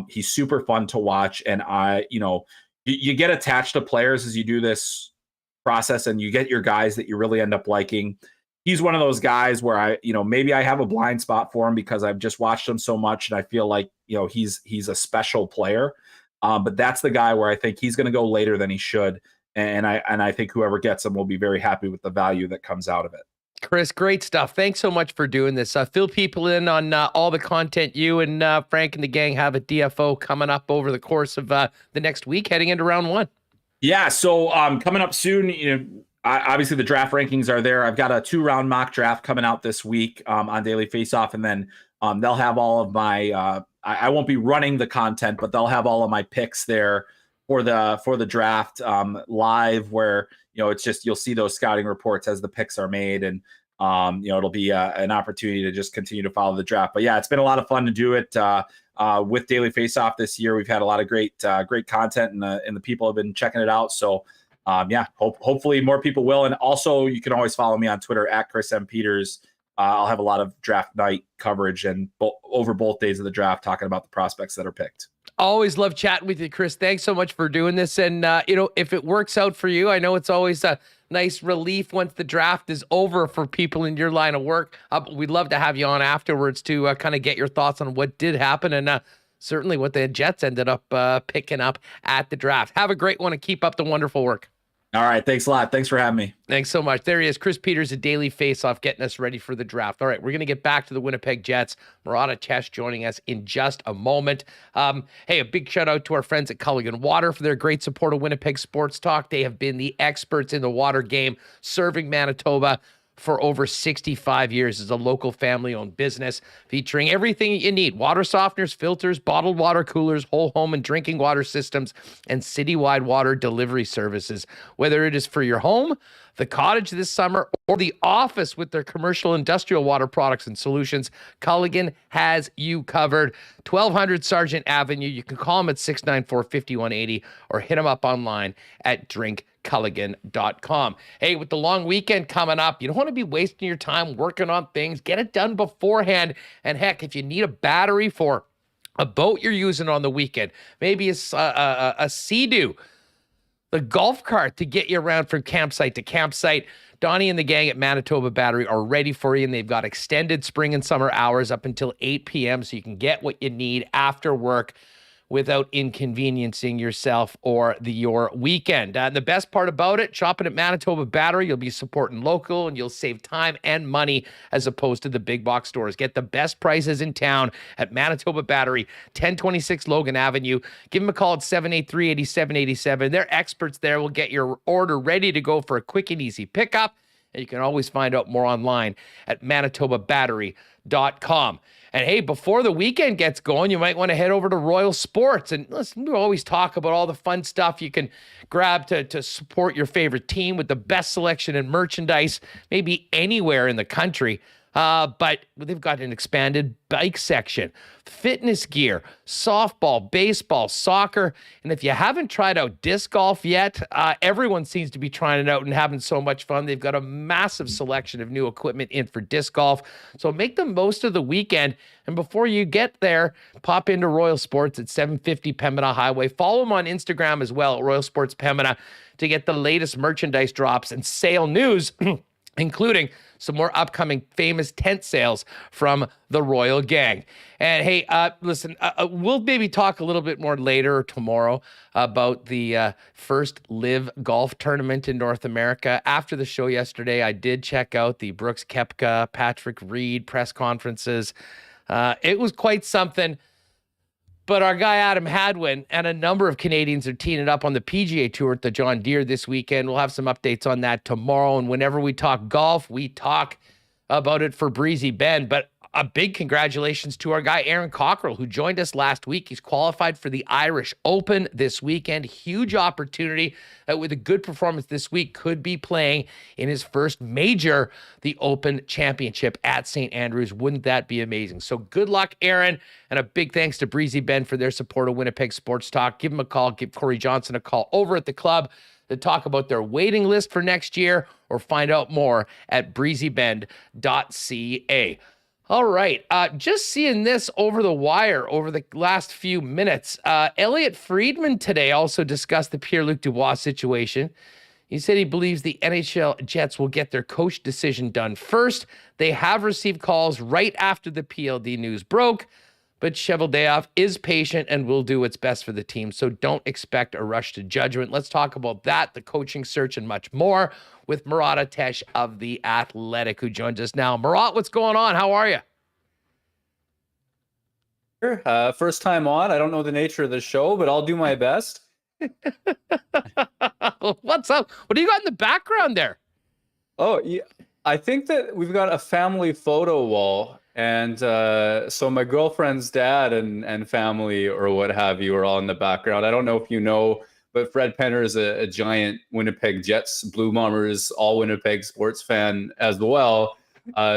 He's super fun to watch. And you get attached to players as you do this process, and you get your guys that you really end up liking. He's one of those guys where maybe I have a blind spot for him because I've just watched him so much and I feel like, he's a special player. But that's the guy where I think he's going to go later than he should. And I think whoever gets him will be very happy with the value that comes out of it. Chris, great stuff. Thanks so much for doing this. Fill people in on all the content you and Frank and the gang have at DFO coming up over the course of the next week, heading into round 1. Yeah, so coming up soon, obviously the draft rankings are there. I've got a 2-round mock draft coming out this week on Daily Faceoff, and then they'll have all of my. I won't be running the content, but they'll have all of my picks there for the draft live, where it's just you'll see those scouting reports as the picks are made, and it'll be an opportunity to just continue to follow the draft. But yeah, it's been a lot of fun to do it with Daily Faceoff this year. We've had a lot of great content, and the people have been checking it out. So hopefully more people will. And also, you can always follow me on Twitter at Chris M. Peters. I'll have a lot of draft night coverage and over both days of the draft talking about the prospects that are picked. Always love chatting with you, Chris. Thanks so much for doing this. And, if it works out for you, I know it's always a nice relief once the draft is over for people in your line of work. We'd love to have you on afterwards to kind of get your thoughts on what did happen and certainly what the Jets ended up picking up at the draft. Have a great one and keep up the wonderful work. All right. Thanks a lot. Thanks for having me. Thanks so much. There he is, Chris Peters of Daily Faceoff, getting us ready for the draft. All right, we're going to get back to the Winnipeg Jets. Murat joining us in just a moment. Hey, a big shout out to our friends at Culligan Water for their great support of Winnipeg Sports Talk. They have been the experts in the water game, serving Manitoba for over 65 years as a local family-owned business, featuring everything you need: water softeners, filters, bottled water coolers, whole home and drinking water systems, and citywide water delivery services. Whether it is for your home, the cottage this summer, or the office with their commercial industrial water products and solutions, Culligan has you covered. 1200 Sargent Avenue. You can call them at 694-5180 or hit them up online at drinkculligan.com. Hey, with the long weekend coming up, you don't want to be wasting your time working on things. Get it done beforehand. And heck, if you need a battery for a boat you're using on the weekend, maybe a Sea-Doo, the golf cart to get you around from campsite to campsite, Donnie and the gang at Manitoba Battery are ready for you, and they've got extended spring and summer hours up until 8 p.m. so you can get what you need after work without inconveniencing yourself or your weekend. And the best part about it, shopping at Manitoba Battery, you'll be supporting local and you'll save time and money as opposed to the big box stores. Get the best prices in town at Manitoba Battery, 1026 Logan Avenue. Give them a call at 783-8787. They're experts there. Will get your order ready to go for a quick and easy pickup. And you can always find out more online at manitobabattery.com. And hey, before the weekend gets going, you might want to head over to Royal Sports. And listen, we always talk about all the fun stuff you can grab to support your favorite team with the best selection in merchandise, maybe anywhere in the country. But they've got an expanded bike section, fitness gear, softball, baseball, soccer. And if you haven't tried out disc golf yet, everyone seems to be trying it out and having so much fun. They've got a massive selection of new equipment in for disc golf. So make the most of the weekend. And before you get there, pop into Royal Sports at 750 Pembina Highway. Follow them on Instagram as well at Royal Sports Pembina to get the latest merchandise drops and sale news, including some more upcoming famous tent sales from the Royal Gang. And hey, listen, we'll maybe talk a little bit more later or tomorrow about the first live golf tournament in North America. After the show yesterday, I did check out the Brooks Koepka, Patrick Reed press conferences. It was quite something. But our guy Adam Hadwin and a number of Canadians are teeing it up on the PGA Tour at the John Deere this weekend. We'll have some updates on that tomorrow. And whenever we talk golf, we talk about it for Breezy Bend. But a big congratulations to our guy Aaron Cockrell, who joined us last week. He's qualified for the Irish Open this weekend. Huge opportunity with a good performance this week could be playing in his first major, the Open Championship at St. Andrews. Wouldn't that be amazing? So good luck, Aaron, and a big thanks to Breezy Bend for their support of Winnipeg Sports Talk. Give him a call. Give Corey Johnson a call over at the club to talk about their waiting list for next year or find out more at breezybend.ca. All right. Just seeing this over the wire over the last few minutes. Elliot Friedman today also discussed the Pierre-Luc Dubois situation. He said he believes the NHL Jets will get their coach decision done first. They have received calls right after the PLD news broke, but Cheveldayoff is patient and will do what's best for the team. So don't expect a rush to judgment. Let's talk about that, the coaching search, and much more with Murat of The Athletic, who joins us now. Murat, what's going on? How are you? First time on. I don't know the nature of the show, but I'll do my best. What's up? What do you got in the background there? Oh, yeah. I think that we've got a family photo wall. And so my girlfriend's dad and family or what have you are all in the background. I don't know if you know, but Fred Penner is a giant Winnipeg Jets, Blue Bombers, all Winnipeg sports fan as well.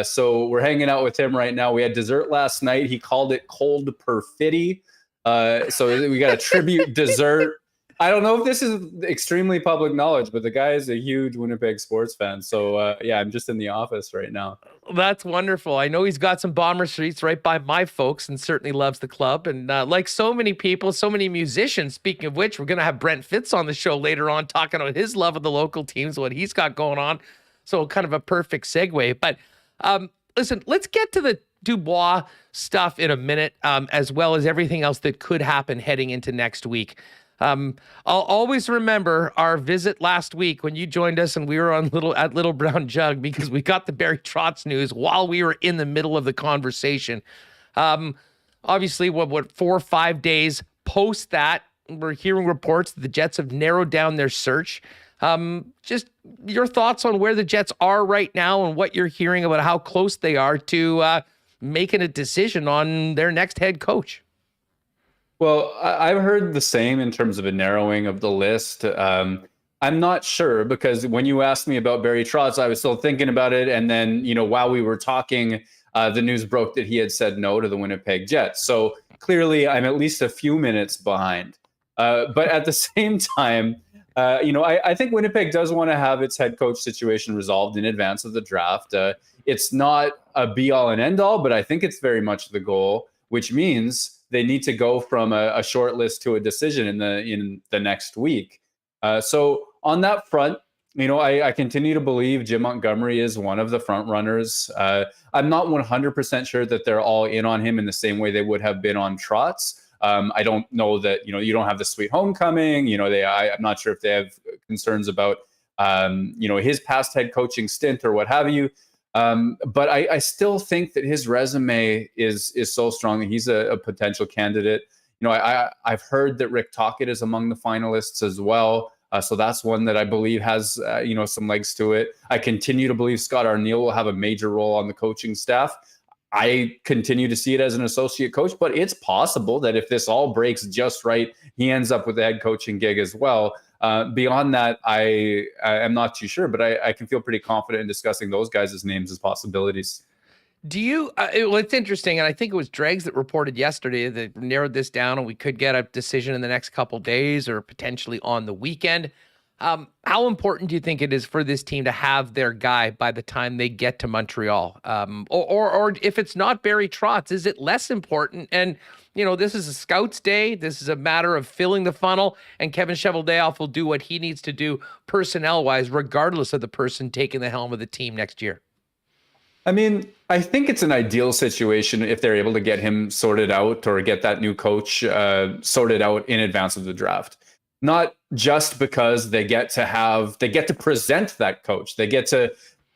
So we're hanging out with him right now. We had dessert last night. He called it cold perfidy. So we got a tribute dessert. I don't know if this is extremely public knowledge, but the guy is a huge Winnipeg sports fan. So, yeah, I'm just in the office right now. That's wonderful. I know he's got some Bomber Streets right by my folks and certainly loves the club. And like so many people, so many musicians, speaking of which, we're going to have Brent Fitz on the show later on talking about his love of the local teams, what he's got going on. So kind of a perfect segue. But listen, let's get to the Dubois stuff in a minute, as well as everything else that could happen heading into next week. I'll always remember our visit last week when you joined us and we were on Little Brown Jug because we got the Barry Trotz news while we were in the middle of the conversation. Obviously, what 4 or 5 days post that, we're hearing reports that the Jets have narrowed down their search. Just your thoughts on where the Jets are right now and what you're hearing about how close they are to making a decision on their next head coach. Well, I've heard the same in terms of a narrowing of the list. I'm not sure because when you asked me about Barry Trotz, I was still thinking about it. And then, while we were talking, the news broke that he had said no to the Winnipeg Jets. So clearly I'm at least a few minutes behind. But at the same time, I think Winnipeg does want to have its head coach situation resolved in advance of the draft. It's not a be all and end all, but I think it's very much the goal, which means they need to go from a short list to a decision in the next week. So on that front, I continue to believe Jim Montgomery is one of the front runners. I'm not 100% sure that they're all in on him in the same way they would have been on Trotz. I don't know that, you don't have the sweet homecoming. I'm not sure if they have concerns about, his past head coaching stint or what have you. But I still think that his resume is so strong that he's a potential candidate. I've heard that Rick Tocchet is among the finalists as well. So that's one that I believe has, some legs to it. I continue to believe Scott Arniel will have a major role on the coaching staff. I continue to see it as an associate coach, but it's possible that if this all breaks just right, he ends up with the head coaching gig as well. Beyond that, I am not too sure, but I can feel pretty confident in discussing those guys' names as possibilities. Do you, it's interesting, and I think it was Dregs that reported yesterday that narrowed this down and we could get a decision in the next couple days or potentially on the weekend. How important do you think it is for this team to have their guy by the time they get to Montreal? Or if it's not Barry Trotz, is it less important? And, this is a scouts day. This is a matter of filling the funnel, and Kevin Cheveldayoff will do what he needs to do personnel-wise, regardless of the person taking the helm of the team next year. I mean, I think it's an ideal situation if they're able to get him sorted out or get that new coach sorted out in advance of the draft. Not just because they get to present that coach. They get to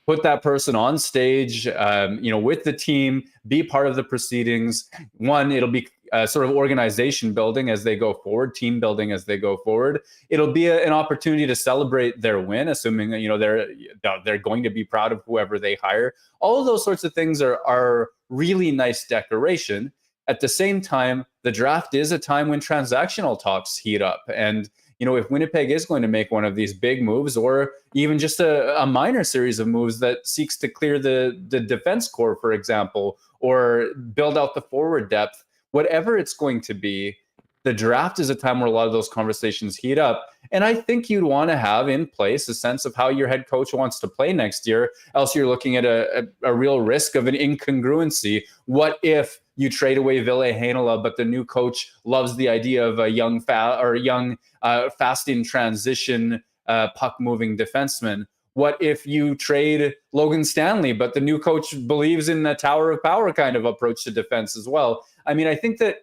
put that person on stage, with the team, be part of the proceedings. One, it'll be sort of organization building as they go forward, team building as they go forward. It'll be an opportunity to celebrate their win, assuming that, they're going to be proud of whoever they hire. All of those sorts of things are really nice decoration. At the same time, the draft is a time when transactional talks heat up. And, if Winnipeg is going to make one of these big moves or even just a minor series of moves that seeks to clear the defense core, for example, or build out the forward depth, whatever it's going to be, the draft is a time where a lot of those conversations heat up. And I think you'd want to have in place a sense of how your head coach wants to play next year. Else you're looking at a real risk of an incongruency. What if you trade away Ville Heinola, but the new coach loves the idea of a young fast in transition, puck-moving defenseman? What if you trade Logan Stanley, but the new coach believes in the Tower of Power kind of approach to defense as well? I mean, I think that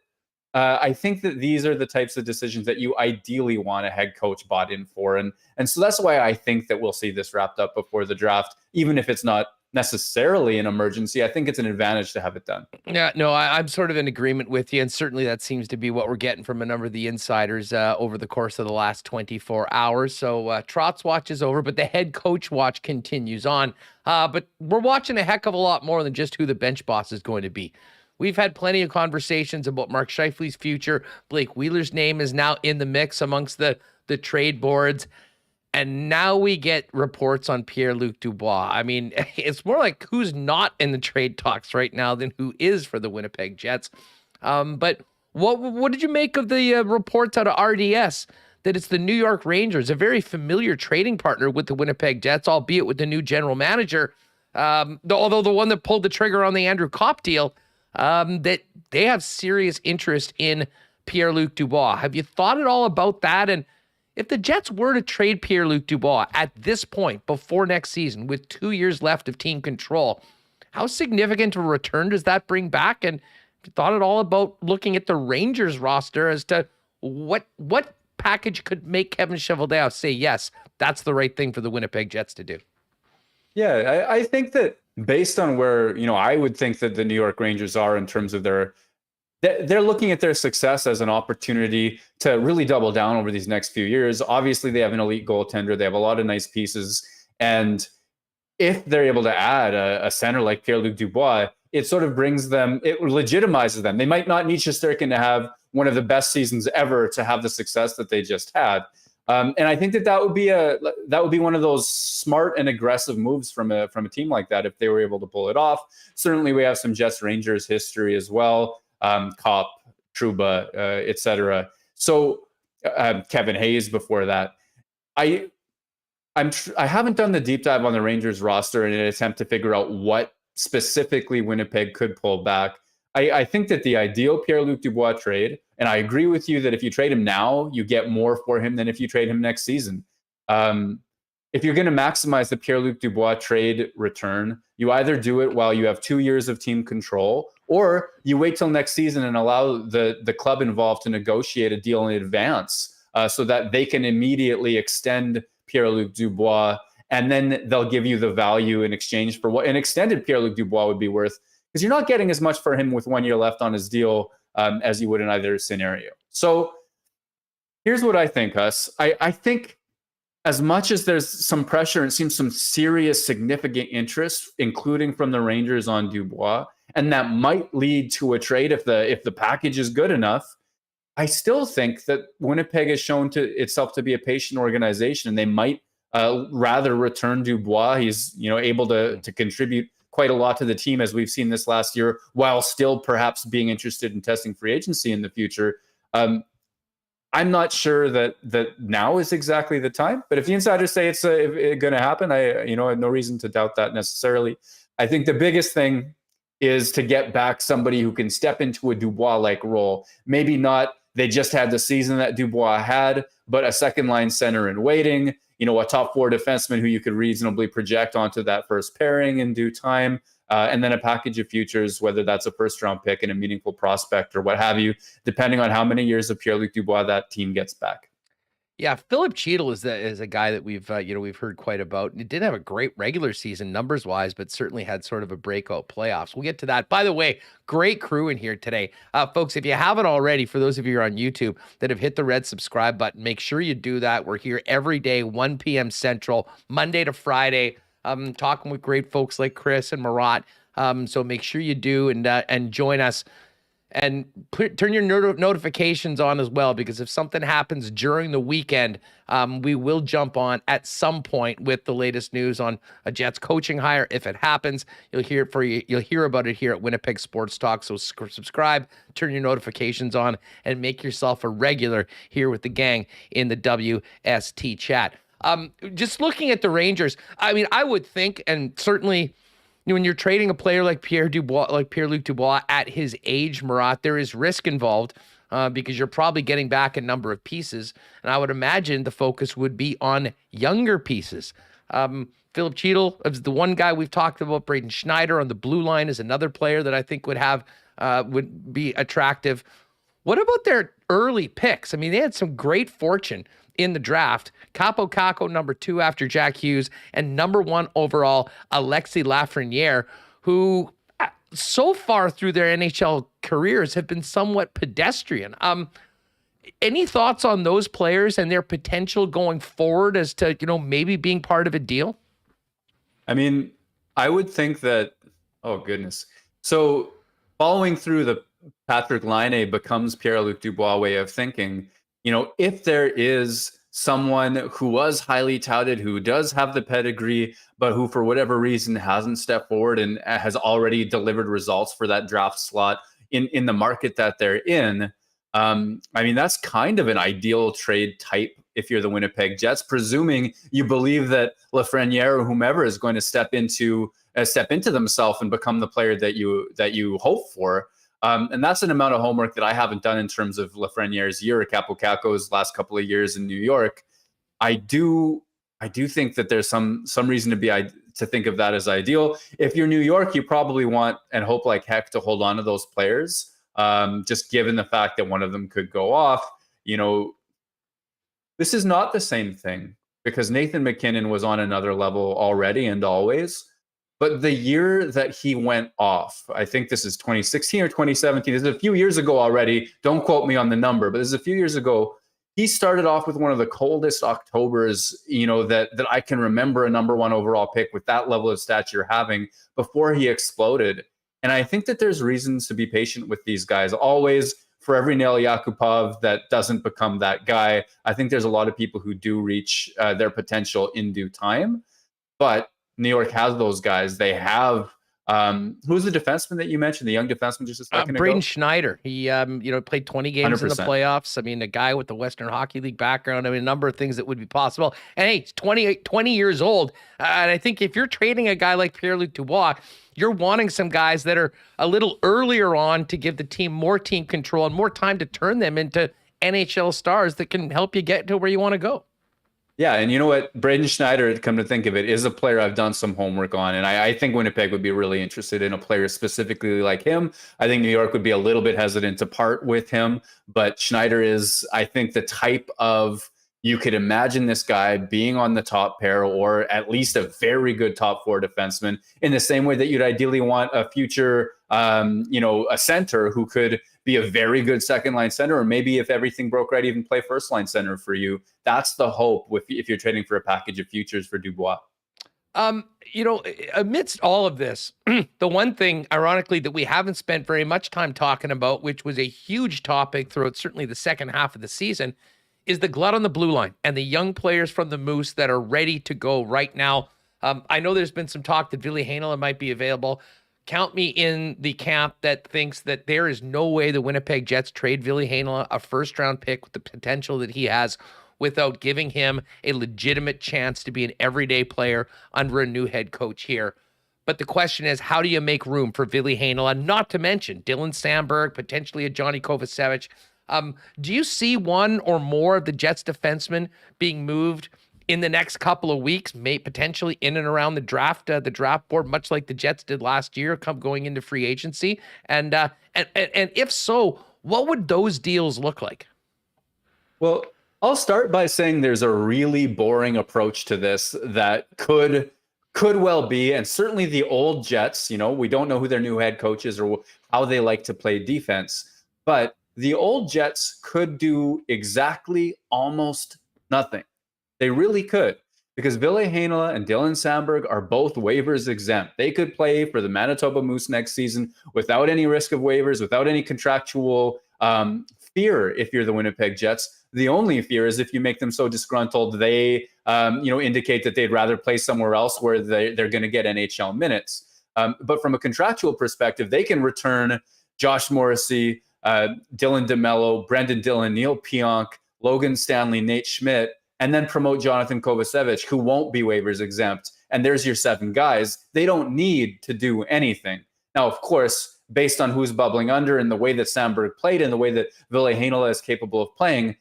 these are the types of decisions that you ideally want a head coach bought in for. And so that's why I think that we'll see this wrapped up before the draft, even if it's not necessarily an emergency, I think it's an advantage to have it done. Yeah, no, I'm sort of in agreement with you, and certainly that seems to be what we're getting from a number of the insiders over the course of the last 24 hours. So Trotz watch is over, but the head coach watch continues on. But we're watching a heck of a lot more than just who the bench boss is going to be. We've had plenty of conversations about Mark Scheifele's future. Blake Wheeler's name is now in the mix amongst the trade boards. And now we get reports on Pierre-Luc Dubois. I mean, it's more like who's not in the trade talks right now than who is for the Winnipeg Jets. But what did you make of the reports out of RDS that it's the New York Rangers, a very familiar trading partner with the Winnipeg Jets, albeit with the new general manager, although the one that pulled the trigger on the Andrew Kopp deal, that they have serious interest in Pierre-Luc Dubois. Have you thought at all about that? And if the Jets were to trade Pierre-Luc Dubois at this point before next season with 2 years left of team control, how significant a return does that bring back? And have you thought at all about looking at the Rangers roster as to what package could make Kevin Cheveldayoff say, yes, that's the right thing for the Winnipeg Jets to do? Yeah, I think that based on where, I would think that the New York Rangers are in terms of they're looking at their success as an opportunity to really double down over these next few years. Obviously, they have an elite goaltender. They have a lot of nice pieces. And if they're able to add a center like Pierre-Luc Dubois, it sort of brings them, it legitimizes them. They might not need Shesterkin to have one of the best seasons ever to have the success that they just had. And I think that would be one of those smart and aggressive moves from a team like that if they were able to pull it off. Certainly, we have some Jets Rangers history as well. Kopp, Trouba, etc. So Kevin Hayes before that. I haven't done the deep dive on the Rangers roster in an attempt to figure out what specifically Winnipeg could pull back. I think that the ideal Pierre-Luc Dubois trade, and I agree with you that if you trade him now, you get more for him than if you trade him next season. If you're going to maximize the Pierre-Luc Dubois trade return, you either do it while you have 2 years of team control, or you wait till next season and allow the club involved to negotiate a deal in advance so that they can immediately extend Pierre-Luc Dubois, and then they'll give you the value in exchange for what an extended Pierre-Luc Dubois would be worth, because you're not getting as much for him with 1 year left on his deal as you would in either scenario. So here's what I think, Huss. I think as much as there's some pressure, it seems some serious, significant interest, including from the Rangers on Dubois, and that might lead to a trade if the package is good enough. I still think that Winnipeg has shown to itself to be a patient organization, and they might rather return Dubois. He's able to contribute quite a lot to the team, as we've seen this last year, while still perhaps being interested in testing free agency in the future. I'm not sure that now is exactly the time, but if the insiders say it's going to happen, I have no reason to doubt that necessarily. I think the biggest thing is to get back somebody who can step into a Dubois-like role. Maybe not, they just had the season that Dubois had, but a second line center in waiting, a top four defenseman who you could reasonably project onto that first pairing in due time. And then a package of futures, whether that's a first-round pick and a meaningful prospect or what have you, depending on how many years of Pierre-Luc Dubois that team gets back. Yeah, Philip Cheadle is a guy that we've heard quite about. He didn't have a great regular season numbers-wise, but certainly had sort of a breakout playoffs. We'll get to that. By the way, great crew in here today. Folks, if you haven't already, for those of you who are on YouTube that have hit the red subscribe button, make sure you do that. We're here every day, 1 p.m. Central, Monday to Friday, talking with great folks like Chris and Murat. So make sure you do and join us, and turn your notifications on as well, because if something happens during the weekend, we will jump on at some point with the latest news on a Jets coaching hire. If it happens, you'll hear about it here at Winnipeg Sports Talk. So subscribe, turn your notifications on, and make yourself a regular here with the gang in the WST chat. Just looking at the Rangers, I mean, I would think, and certainly, when you're trading a player like Pierre-Luc Dubois at his age, Murat, there is risk involved because you're probably getting back a number of pieces. And I would imagine the focus would be on younger pieces. Philip Cheadle is the one guy we've talked about. Braden Schneider on the blue line is another player that I think would be attractive. What about their early picks? I mean, they had some great fortune in the draft. Capo Caco, number 2 after Jack Hughes, and number 1 overall, Alexis Lafreniere, who so far through their NHL careers have been somewhat pedestrian. Any thoughts on those players and their potential going forward as to, maybe being part of a deal? I mean, I would think that, oh goodness. So following through the Patrick Laine becomes Pierre-Luc Dubois way of thinking, if there is someone who was highly touted, who does have the pedigree, but who for whatever reason hasn't stepped forward and has already delivered results for that draft slot in the market that they're in, I mean, that's kind of an ideal trade type if you're the Winnipeg Jets, presuming you believe that Lafreniere or whomever is going to step into themselves and become the player that you hope for. And that's an amount of homework that I haven't done in terms of Lafreniere's year or Capo Caco's last couple of years in New York. I do think that there's some reason to think of that as ideal. If you're New York, you probably want and hope like heck to hold on to those players. Just given the fact that one of them could go off, this is not the same thing because Nathan MacKinnon was on another level already and always. But the year that he went off, I think this is 2016 or 2017. This is a few years ago already. Don't quote me on the number, but this is a few years ago. He started off with one of the coldest Octobers, that I can remember a number 1 overall pick with that level of stature having before he exploded. And I think that there's reasons to be patient with these guys. Always, for every Nail Yakupov that doesn't become that guy, I think there's a lot of people who do reach their potential in due time. But New York has those guys. They have who's the defenseman that you mentioned, the young defenseman just a second ago? Braden Schneider. He played 20 games 100%. In the playoffs. I mean, a guy with the Western Hockey League background. I mean, a number of things that would be possible. And hey, he's 20 years old. And I think if you're trading a guy like Pierre-Luc Dubois, you're wanting some guys that are a little earlier on to give the team more team control and more time to turn them into NHL stars that can help you get to where you want to go. Yeah, and you know what? Braden Schneider, come to think of it, is a player I've done some homework on, and I think Winnipeg would be really interested in a player specifically like him. I think New York would be a little bit hesitant to part with him, but Schneider is, I think, the type of, you could imagine this guy being on the top pair or at least a very good top 4 defenseman in the same way that you'd ideally want a future, a center who could be a very good second line center, or maybe if everything broke right, even play first line center for you. That's the hope if you're trading for a package of futures for Dubois. Amidst all of this, the one thing, ironically, that we haven't spent very much time talking about, which was a huge topic throughout certainly the second half of the season, is the glut on the blue line and the young players from the Moose that are ready to go right now. I know there's been some talk that Ville Heinola might be available. Count me in the camp that thinks that there is no way the Winnipeg Jets trade Ville Heinola, a first-round pick with the potential that he has, without giving him a legitimate chance to be an everyday player under a new head coach here. But the question is, how do you make room for Ville Heinola, not to mention Dylan Samberg, potentially a Johnny Kovacevic? Do you see one or more of the Jets defensemen being moved in the next couple of weeks, potentially in and around the draft board, much like the Jets did last year, going into free agency? And if so, what would those deals look like? Well, I'll start by saying there's a really boring approach to this that could well be, and certainly the old Jets, we don't know who their new head coach is or how they like to play defense, but the old Jets could do exactly almost nothing. They really could, because Ville Heinola and Dylan Samberg are both waivers exempt. They could play for the Manitoba Moose next season without any risk of waivers, without any contractual fear if you're the Winnipeg Jets. The only fear is if you make them so disgruntled, they indicate that they'd rather play somewhere else where they're going to get NHL minutes. But from a contractual perspective, they can return Josh Morrissey, Dylan DeMello, Brendan Dillon, Neil Pionk, Logan Stanley, Nate Schmidt, and then promote Jonathan Kovacevic, who won't be waivers exempt. And there's your 7 guys. They don't need to do anything. Now, of course, based on who's bubbling under and the way that Samberg played and the way that Ville Heinola is capable of playing,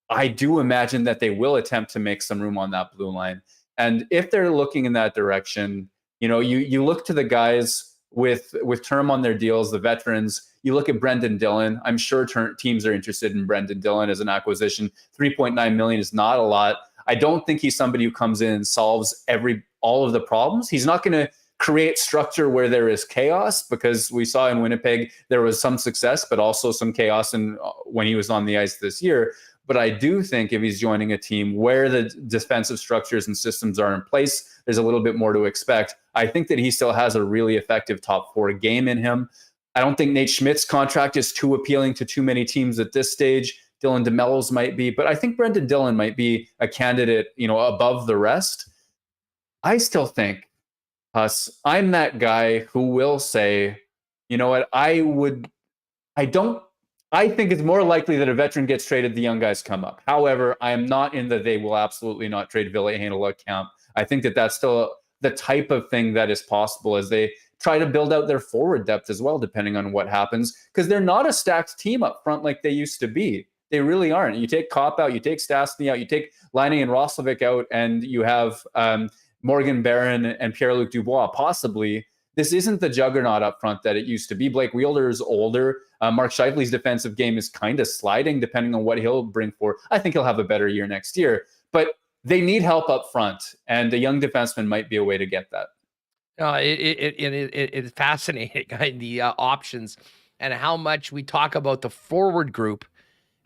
I do imagine that they will attempt to make some room on that blue line. And if they're looking in that direction, you look to the guys with term on their deals, the veterans. You look at Brendan Dillon. I'm sure teams are interested in Brendan Dillon as an acquisition. $3.9 million is not a lot. I don't think he's somebody who comes in and solves all of the problems. He's not going to create structure where there is chaos, because we saw in Winnipeg there was some success, but also some chaos when he was on the ice this year. But I do think if he's joining a team where the defensive structures and systems are in place, there's a little bit more to expect. I think that he still has a really effective top 4 game in him. I don't think Nate Schmidt's contract is too appealing to too many teams at this stage. Dylan DeMello's might be, but I think Brendan Dillon might be a candidate, above the rest. I still think, I'm that guy who will say, you know what, I think it's more likely that a veteran gets traded, the young guys come up. However, I am not in the they will absolutely not trade Ville Heinola camp. I think that that's still the type of thing that is possible as they try to build out their forward depth as well, depending on what happens, because they're not a stacked team up front like they used to be. They really aren't. You take Kopp out, you take Stastny out, you take Laine and Roslovic out, and you have Morgan Barron and Pierre-Luc Dubois, possibly. This isn't the juggernaut up front that it used to be. Blake Wheeler is older. Mark Scheifele's defensive game is kind of sliding depending on what he'll bring forward. I think he'll have a better year next year, but they need help up front, and a young defenseman might be a way to get that. It's fascinating, the options and how much we talk about the forward group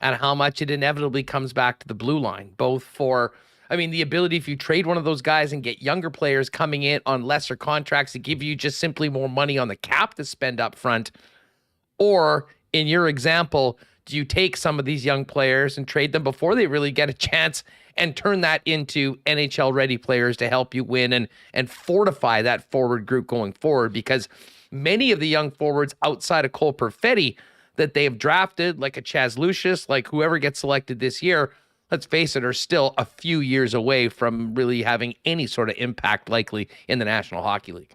and how much it inevitably comes back to the blue line, both for, the ability, if you trade one of those guys and get younger players coming in on lesser contracts to give you just simply more money on the cap to spend up front. Or in your example, do you take some of these young players and trade them before they really get a chance and turn that into NHL ready players to help you win and fortify that forward group going forward? Because many of the young forwards outside of Cole Perfetti that they have drafted, like a Chaz Lucius, like whoever gets selected this year, let's face it, are still a few years away from really having any sort of impact likely in the National Hockey League.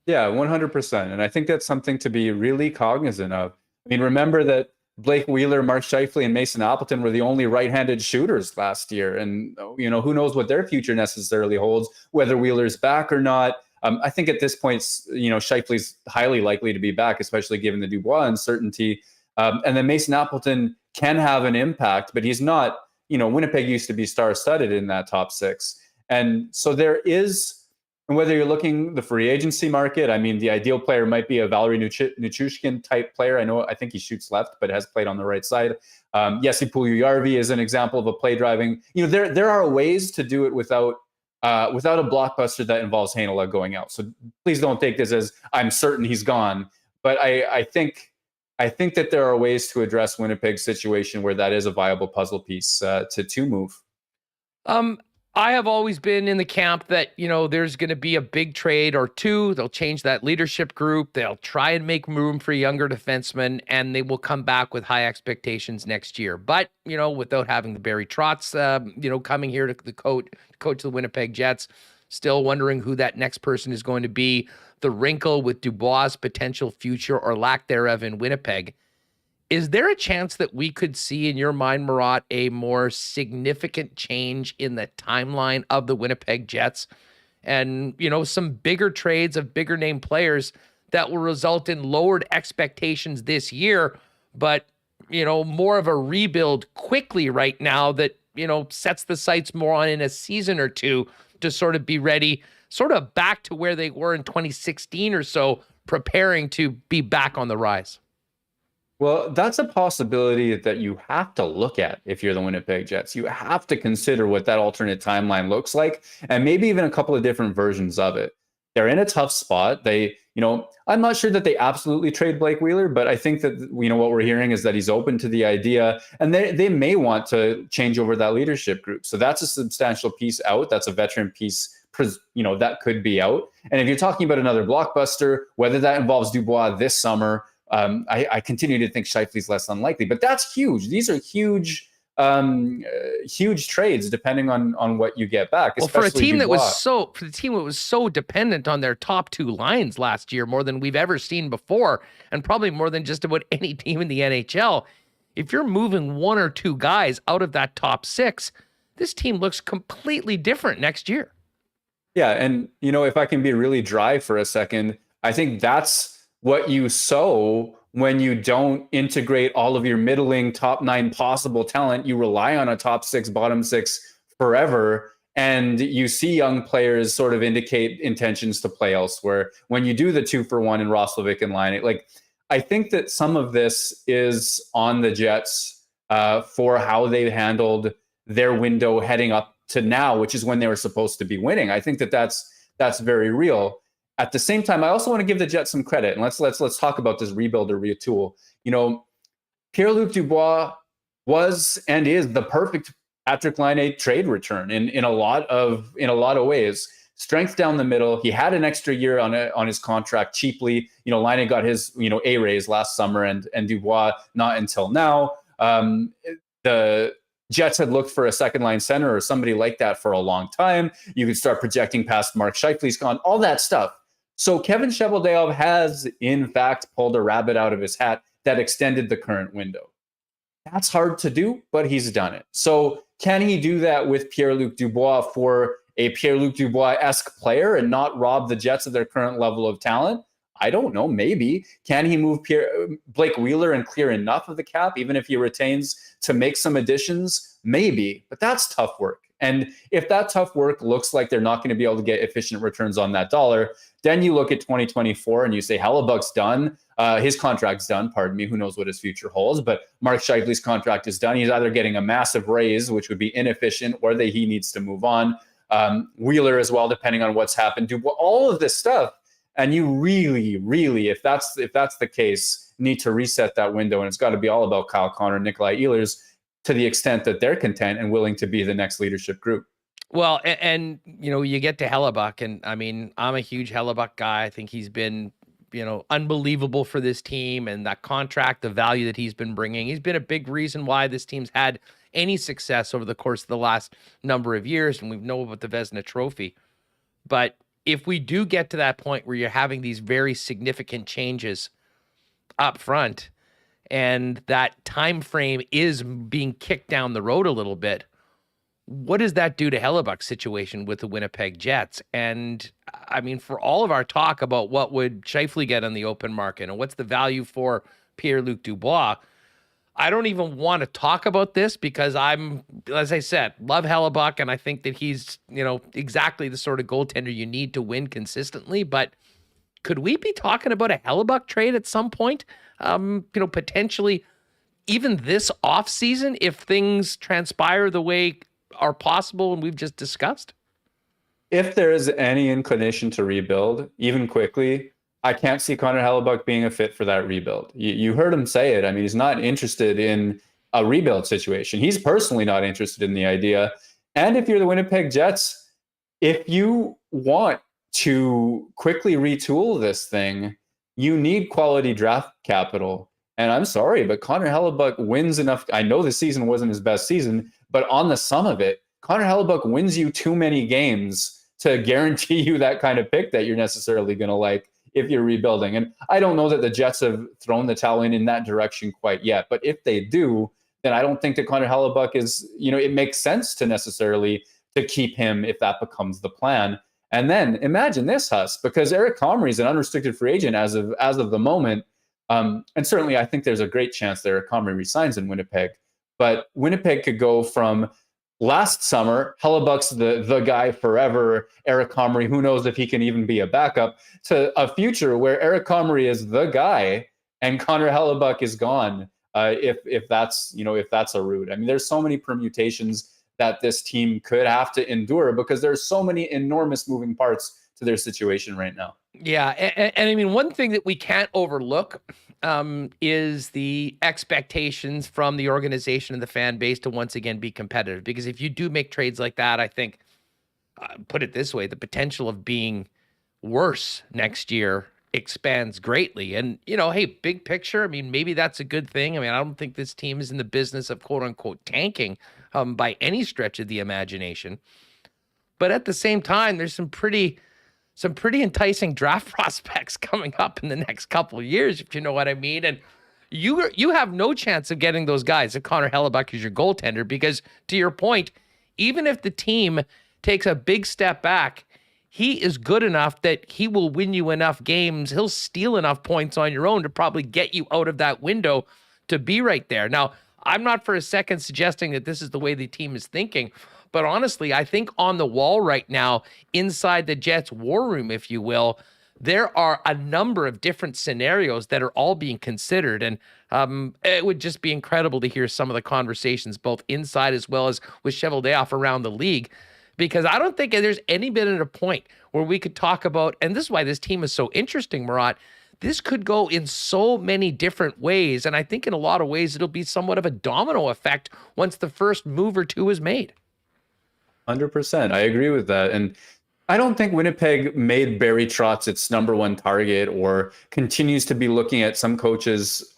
Yeah, 100%. And I think that's something to be really cognizant of. Remember that Blake Wheeler, Mark Scheifele, and Mason Appleton were the only right-handed shooters last year. And, who knows what their future necessarily holds, whether Wheeler's back or not. I think at this point, Scheifele's highly likely to be back, especially given the Dubois uncertainty. And then Mason Appleton can have an impact, but he's not, Winnipeg used to be star-studded in that top 6. And so there is, and whether you're looking the free agency market, the ideal player might be a Valery Nichushkin type player. I think he shoots left, but has played on the right side. Jesse Puljujarvi is an example of a play driving. There are ways to do it without a blockbuster that involves Heinola going out. So please don't take this as I'm certain he's gone. But I think that there are ways to address Winnipeg's situation where that is a viable puzzle piece to move. I have always been in the camp that, there's going to be a big trade or two. They'll change that leadership group. They'll try and make room for younger defensemen, and they will come back with high expectations next year. But, without having the Barry Trotz, coming here to the coach the Winnipeg Jets, still wondering who that next person is going to be. The wrinkle with Dubois' potential future or lack thereof in Winnipeg. Is there a chance that we could see, in your mind, Murat, a more significant change in the timeline of the Winnipeg Jets and, some bigger trades of bigger name players that will result in lowered expectations this year, but, more of a rebuild quickly right now that, sets the sights more on in a season or two to sort of be ready, sort of back to where they were in 2016 or so, preparing to be back on the rise? Well, that's a possibility that you have to look at if you're the Winnipeg Jets. You have to consider what that alternate timeline looks like, and maybe even a couple of different versions of it. They're in a tough spot. I'm not sure that they absolutely trade Blake Wheeler, but I think that, what we're hearing is that he's open to the idea, and they may want to change over that leadership group. So that's a substantial piece out. That's a veteran piece, that could be out. And if you're talking about another blockbuster, whether that involves Dubois this summer, I continue to think Scheifele's less unlikely, but that's huge. These are huge trades depending on what you get back. Well, for a team that was so dependent on their top 2 lines last year, more than we've ever seen before, and probably more than just about any team in the NHL. If you're moving 1 or 2 guys out of that top 6, this team looks completely different next year. Yeah, and if I can be really dry for a second, I think that's what you sow when you don't integrate all of your middling top 9 possible talent. You rely on a top 6, bottom 6 forever. And you see young players sort of indicate intentions to play elsewhere. When you do the 2-for-1 in Roslovic and Line, like, I think that some of this is on the Jets for how they handled their window heading up to now, which is when they were supposed to be winning. I think that that's very real. At the same time, I also want to give the Jets some credit, and let's talk about this rebuild or retool. You know, Pierre-Luc Dubois was and is the perfect Patrick Laine trade return in a lot of ways. Strength down the middle. He had an extra year on his contract cheaply. You know, Laine got his A raise last summer, and Dubois not until now. The Jets had looked for a second line center or somebody like that for a long time. You could start projecting past Mark Scheifele's gone, all that stuff. So Kevin Cheveldayoff has, in fact, pulled a rabbit out of his hat that extended the current window. That's hard to do, but he's done it. So can he do that with Pierre-Luc Dubois for a Pierre-Luc Dubois-esque player and not rob the Jets of their current level of talent? I don't know, maybe. Can he move Blake Wheeler and clear enough of the cap, even if he retains, to make some additions? Maybe, but that's tough work. And if that tough work looks like they're not going to be able to get efficient returns on that dollar, then you look at 2024 and you say, Hellebuck's done. His contract's done, pardon me. Who knows what his future holds, but Mark Scheifele's contract is done. He's either getting a massive raise, which would be inefficient, or that he needs to move on. Wheeler as well, depending on what's happened. All of this stuff. And you really, really, if that's the case, need to reset that window. And it's got to be all about Kyle Connor, Nikolai Ehlers, to the extent that they're content and willing to be the next leadership group. Well, and you get to Hellebuck, and I mean, I'm a huge Hellebuck guy. I think he's been, unbelievable for this team, and that contract, the value that he's been bringing. He's been a big reason why this team's had any success over the course of the last number of years, and we know about the Vezina Trophy. But if we do get to that point where you're having these very significant changes up front, and that time frame is being kicked down the road a little bit, what does that do to Hellebuck's situation with the Winnipeg Jets? And I mean, for all of our talk about what would Scheifele get on the open market and what's the value for Pierre-Luc Dubois, I don't even want to talk about this because as I said, love Hellebuck, and I think that he's, exactly the sort of goaltender you need to win consistently. But could we be talking about a Hellebuck trade at some point? Potentially even this offseason if things transpire the way are possible and we've just discussed? If there is any inclination to rebuild, even quickly, I can't see Connor Hellebuck being a fit for that rebuild. You heard him say it. I mean, he's not interested in a rebuild situation. He's personally not interested in the idea. And if you're the Winnipeg Jets, if you want to quickly retool this thing, you need quality draft capital. And I'm sorry, but Connor Hellebuck wins enough. I know the season wasn't his best season, but on the sum of it, Connor Hellebuck wins you too many games to guarantee you that kind of pick that you're necessarily going to like if you're rebuilding. And I don't know that the Jets have thrown the towel in that direction quite yet. But if they do, then I don't think that Connor Hellebuck is, it makes sense to necessarily to keep him if that becomes the plan. And then imagine this, Huss, because Eric Comrie is an unrestricted free agent as of the moment. And certainly I think there's a great chance that Eric Comrie resigns in Winnipeg. But Winnipeg could go from last summer, Hellebuck's the guy forever, Eric Comrie, who knows if he can even be a backup, to a future where Eric Comrie is the guy and Connor Hellebuck is gone. If that's a route. I mean, there's so many permutations that this team could have to endure because there's so many enormous moving parts to their situation right now. Yeah, and I mean, one thing that we can't overlook is the expectations from the organization and the fan base to once again be competitive. Because if you do make trades like that, I think, put it this way, the potential of being worse next year expands greatly. And, hey, big picture, I mean, maybe that's a good thing. I mean, I don't think this team is in the business of quote unquote tanking by any stretch of the imagination. But at the same time, there's some pretty enticing draft prospects coming up in the next couple of years, if you know what I mean. And you have no chance of getting those guys if Connor Hellebuck is your goaltender, because to your point, even if the team takes a big step back, he is good enough that he will win you enough games. He'll steal enough points on your own to probably get you out of that window to be right there. Now, I'm not for a second suggesting that this is the way the team is thinking, but honestly, I think on the wall right now, inside the Jets war room, if you will, there are a number of different scenarios that are all being considered. And it would just be incredible to hear some of the conversations, both inside as well as with Cheveldayoff around the league, because I don't think there's any bit at a point where we could talk about, and this is why this team is so interesting, Murat, this could go in so many different ways. And I think in a lot of ways, it'll be somewhat of a domino effect once the first move or two is made. 100%. I agree with that. And I don't think Winnipeg made Barry Trotz its number one target or continues to be looking at some coaches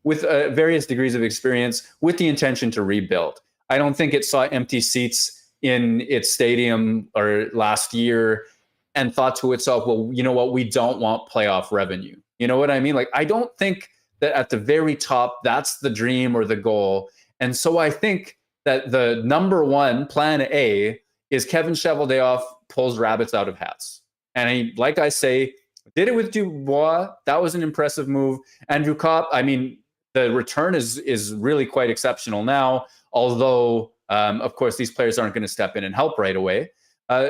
with various degrees of experience with the intention to rebuild. I don't think it saw empty seats in its stadium or last year and thought to itself, well, you know what, we don't want playoff revenue. You know what I mean? Like, I don't think that at the very top, that's the dream or the goal. And so I think that the number one plan A is Kevin Cheveldayoff pulls rabbits out of hats. And he, like I say, did it with Dubois. That was an impressive move. Andrew Kopp, I mean, the return is really quite exceptional now, although, of course, these players aren't going to step in and help right away.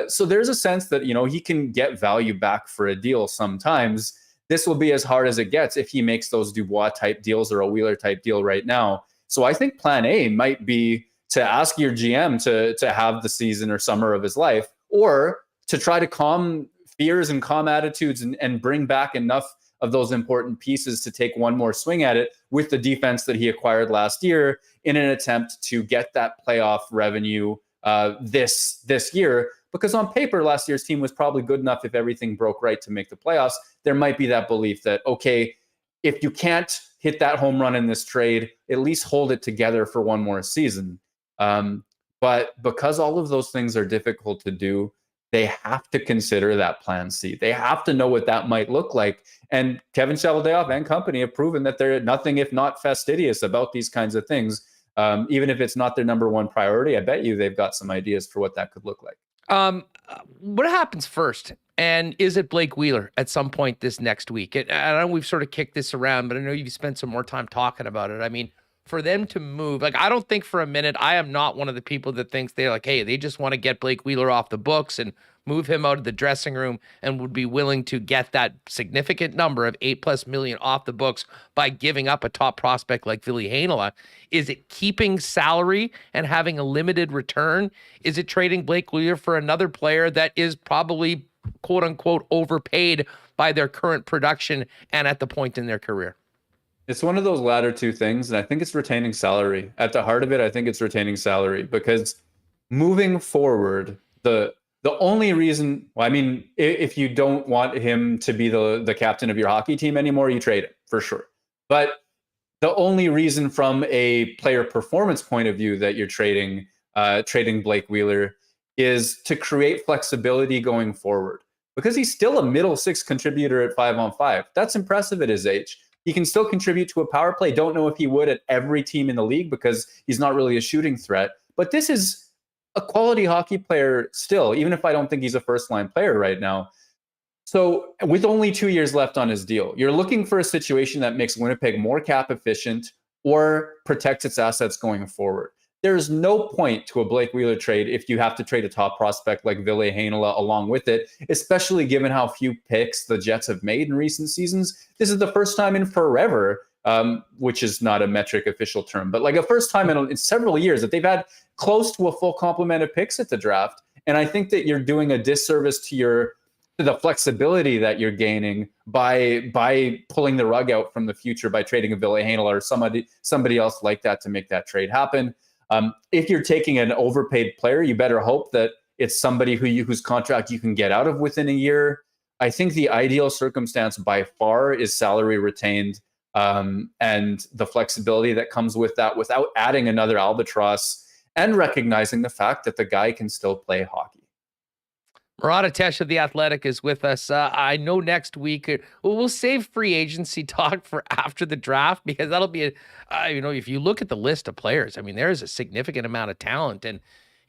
So there's a sense that, you know, he can get value back for a deal sometimes. This will be as hard as it gets if he makes those Dubois type deals or a Wheeler type deal right now. So I think plan A might be to ask your GM to have the season or summer of his life, or to try to calm fears and calm attitudes and bring back enough of those important pieces to take one more swing at it with the defense that he acquired last year in an attempt to get that playoff revenue this year. Because on paper, last year's team was probably good enough if everything broke right to make the playoffs. There might be that belief that, okay, if you can't hit that home run in this trade, at least hold it together for one more season. But because all of those things are difficult to do, they have to consider that plan C. They have to know what that might look like. And Kevin Cheveldayoff and company have proven that they're nothing if not fastidious about these kinds of things. Even if it's not their number one priority, I bet you they've got some ideas for what that could look like. What happens first? And is it Blake Wheeler at some point this next week? I know we've sort of kicked this around, but I know you've spent some more time talking about it. I mean, for them to move, like, I don't think for a minute, I am not one of the people that thinks they're like, hey, they just want to get Blake Wheeler off the books and move him out of the dressing room and would be willing to get that significant number of $8+ million off the books by giving up a top prospect like Ville Heinola. Is it keeping salary and having a limited return? Is it trading Blake Wheeler for another player that is probably quote unquote overpaid by their current production and at the point in their career? It's one of those latter two things, and I think it's retaining salary. At the heart of it, I think it's retaining salary, because moving forward, the only reason, well, I mean, if you don't want him to be the captain of your hockey team anymore, you trade him, for sure. But the only reason from a player performance point of view that you're trading Blake Wheeler is to create flexibility going forward, because he's still a middle six contributor at 5-on-5. That's impressive at his age. He can still contribute to a power play. Don't know if he would at every team in the league because he's not really a shooting threat. But this is a quality hockey player still, even if I don't think he's a first-line player right now. So with only 2 years left on his deal, you're looking for a situation that makes Winnipeg more cap efficient or protects its assets going forward. There's no point to a Blake Wheeler trade if you have to trade a top prospect like Ville Heinola along with it, especially given how few picks the Jets have made in recent seasons. This is the first time in forever, which is not a metric official term, but like a first time in several years that they've had close to a full complement of picks at the draft. And I think that you're doing a disservice to the flexibility that you're gaining by pulling the rug out from the future by trading a Ville Heinola or somebody else like that to make that trade happen. If you're taking an overpaid player, you better hope that it's somebody whose contract you can get out of within a year. I think the ideal circumstance by far is salary retained, and the flexibility that comes with that without adding another albatross, and recognizing the fact that the guy can still play hockey. Murat of The Athletic is with us. I know next week we'll save free agency talk for after the draft, because that'll be if you look at the list of players, I mean, there is a significant amount of talent. And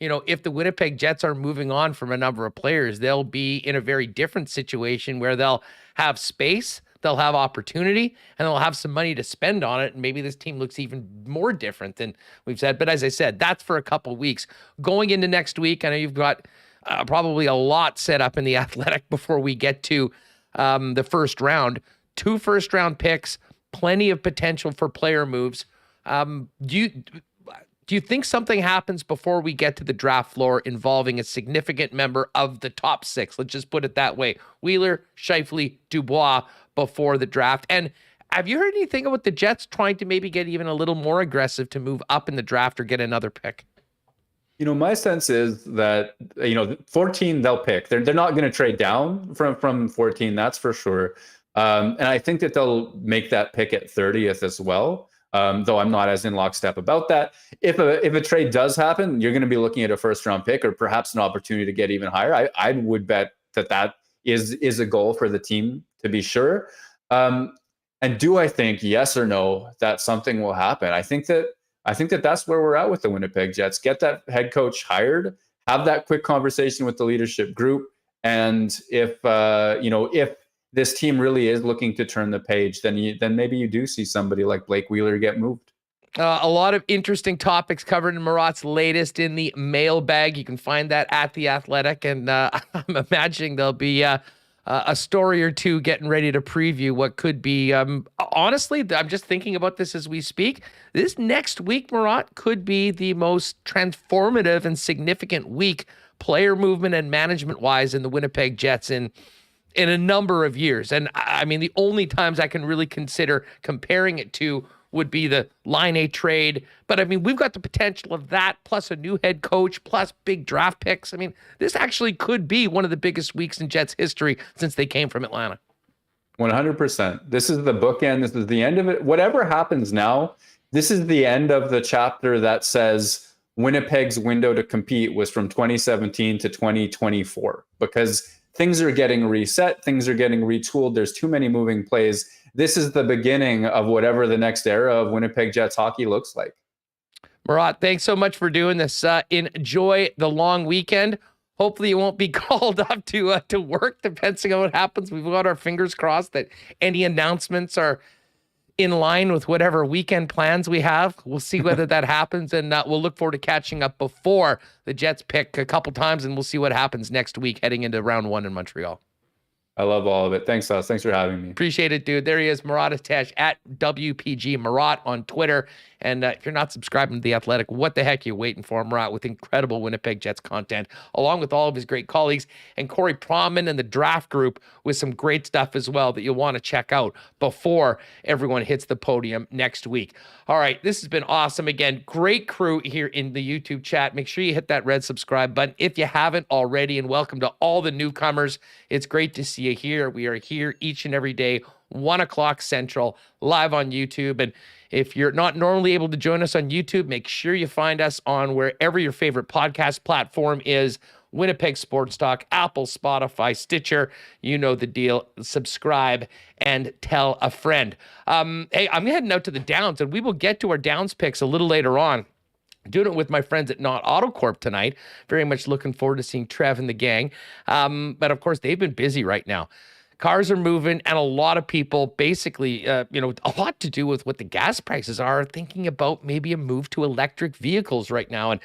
if the Winnipeg Jets are moving on from a number of players, they'll be in a very different situation where they'll have space, they'll have opportunity, and they'll have some money to spend on it. And maybe this team looks even more different than we've said. But as I said, that's for a couple weeks. Going into next week, I know you've got probably a lot set up in the Athletic before we get to the first round. 2 first-round picks, plenty of potential for player moves. Do you think something happens before we get to the draft floor involving a significant member of the top 6? Let's just put it that way. Wheeler, Scheifele, Dubois before the draft. And have you heard anything about the Jets trying to maybe get even a little more aggressive to move up in the draft or get another pick? My sense is that, 14 they'll pick. They're not going to trade down from 14, that's for sure. And I think that they'll make that pick at 30th as well. Though I'm not as in lockstep about that. If a trade does happen, you're going to be looking at a first round pick or perhaps an opportunity to get even higher. I would bet that is a goal for the team, to be sure. And do I think, yes or no, that something will happen? I think that that's where we're at with the Winnipeg Jets. Get that head coach hired, have that quick conversation with the leadership group, and if this team really is looking to turn the page, then maybe you do see somebody like Blake Wheeler get moved. A lot of interesting topics covered in Murat's latest in the mailbag. You can find that at The Athletic, and I'm imagining there'll be a story or two getting ready to preview what could be. Honestly, I'm just thinking about this as we speak. This next week, Murat, could be the most transformative and significant week, player movement and management-wise, in the Winnipeg Jets in a number of years. And I mean, the only times I can really consider comparing it to would be the Line A trade. But I mean, we've got the potential of that, plus a new head coach, plus big draft picks. I mean, this actually could be one of the biggest weeks in Jets history since they came from Atlanta. 100%. This is the bookend. This is the end of it. Whatever happens now, this is the end of the chapter that says Winnipeg's window to compete was from 2017 to 2024, because things are getting reset. Things are getting retooled. There's too many moving plays. This is the beginning of whatever the next era of Winnipeg Jets hockey looks like. Murat, thanks so much for doing this. Enjoy the long weekend. Hopefully you won't be called up to work, depending on what happens. We've got our fingers crossed that any announcements are in line with whatever weekend plans we have. We'll see whether that happens, and we'll look forward to catching up before the Jets pick a couple times, and we'll see what happens next week heading into round 1 in Montreal. I love all of it. Thanks, Gus. Thanks for having me. Appreciate it, dude. There he is, Murat Atesh at WPG Murat on Twitter. And if you're not subscribing to The Athletic, what the heck are you waiting for? Murat with incredible Winnipeg Jets content, along with all of his great colleagues, and Corey Proman and the draft group with some great stuff as well that you'll want to check out before everyone hits the podium next week. All right, this has been awesome. Again, great crew here in the YouTube chat. Make sure you hit that red subscribe button if you haven't already, and welcome to all the newcomers. It's great to see you here. We are here each and every day, 1 o'clock Central, live on YouTube. And if you're not normally able to join us on YouTube, make sure you find us on wherever your favorite podcast platform is. Winnipeg Sports Talk, Apple, Spotify, Stitcher. You know the deal. Subscribe and tell a friend. Hey, I'm heading out to the Downs, and we will get to our Downs picks a little later on. Doing it with my friends at Not AutoCorp tonight. Very much looking forward to seeing Trev and the gang. But of course, they've been busy right now. Cars are moving, and a lot of people basically, a lot to do with what the gas prices are, thinking about maybe a move to electric vehicles right now. And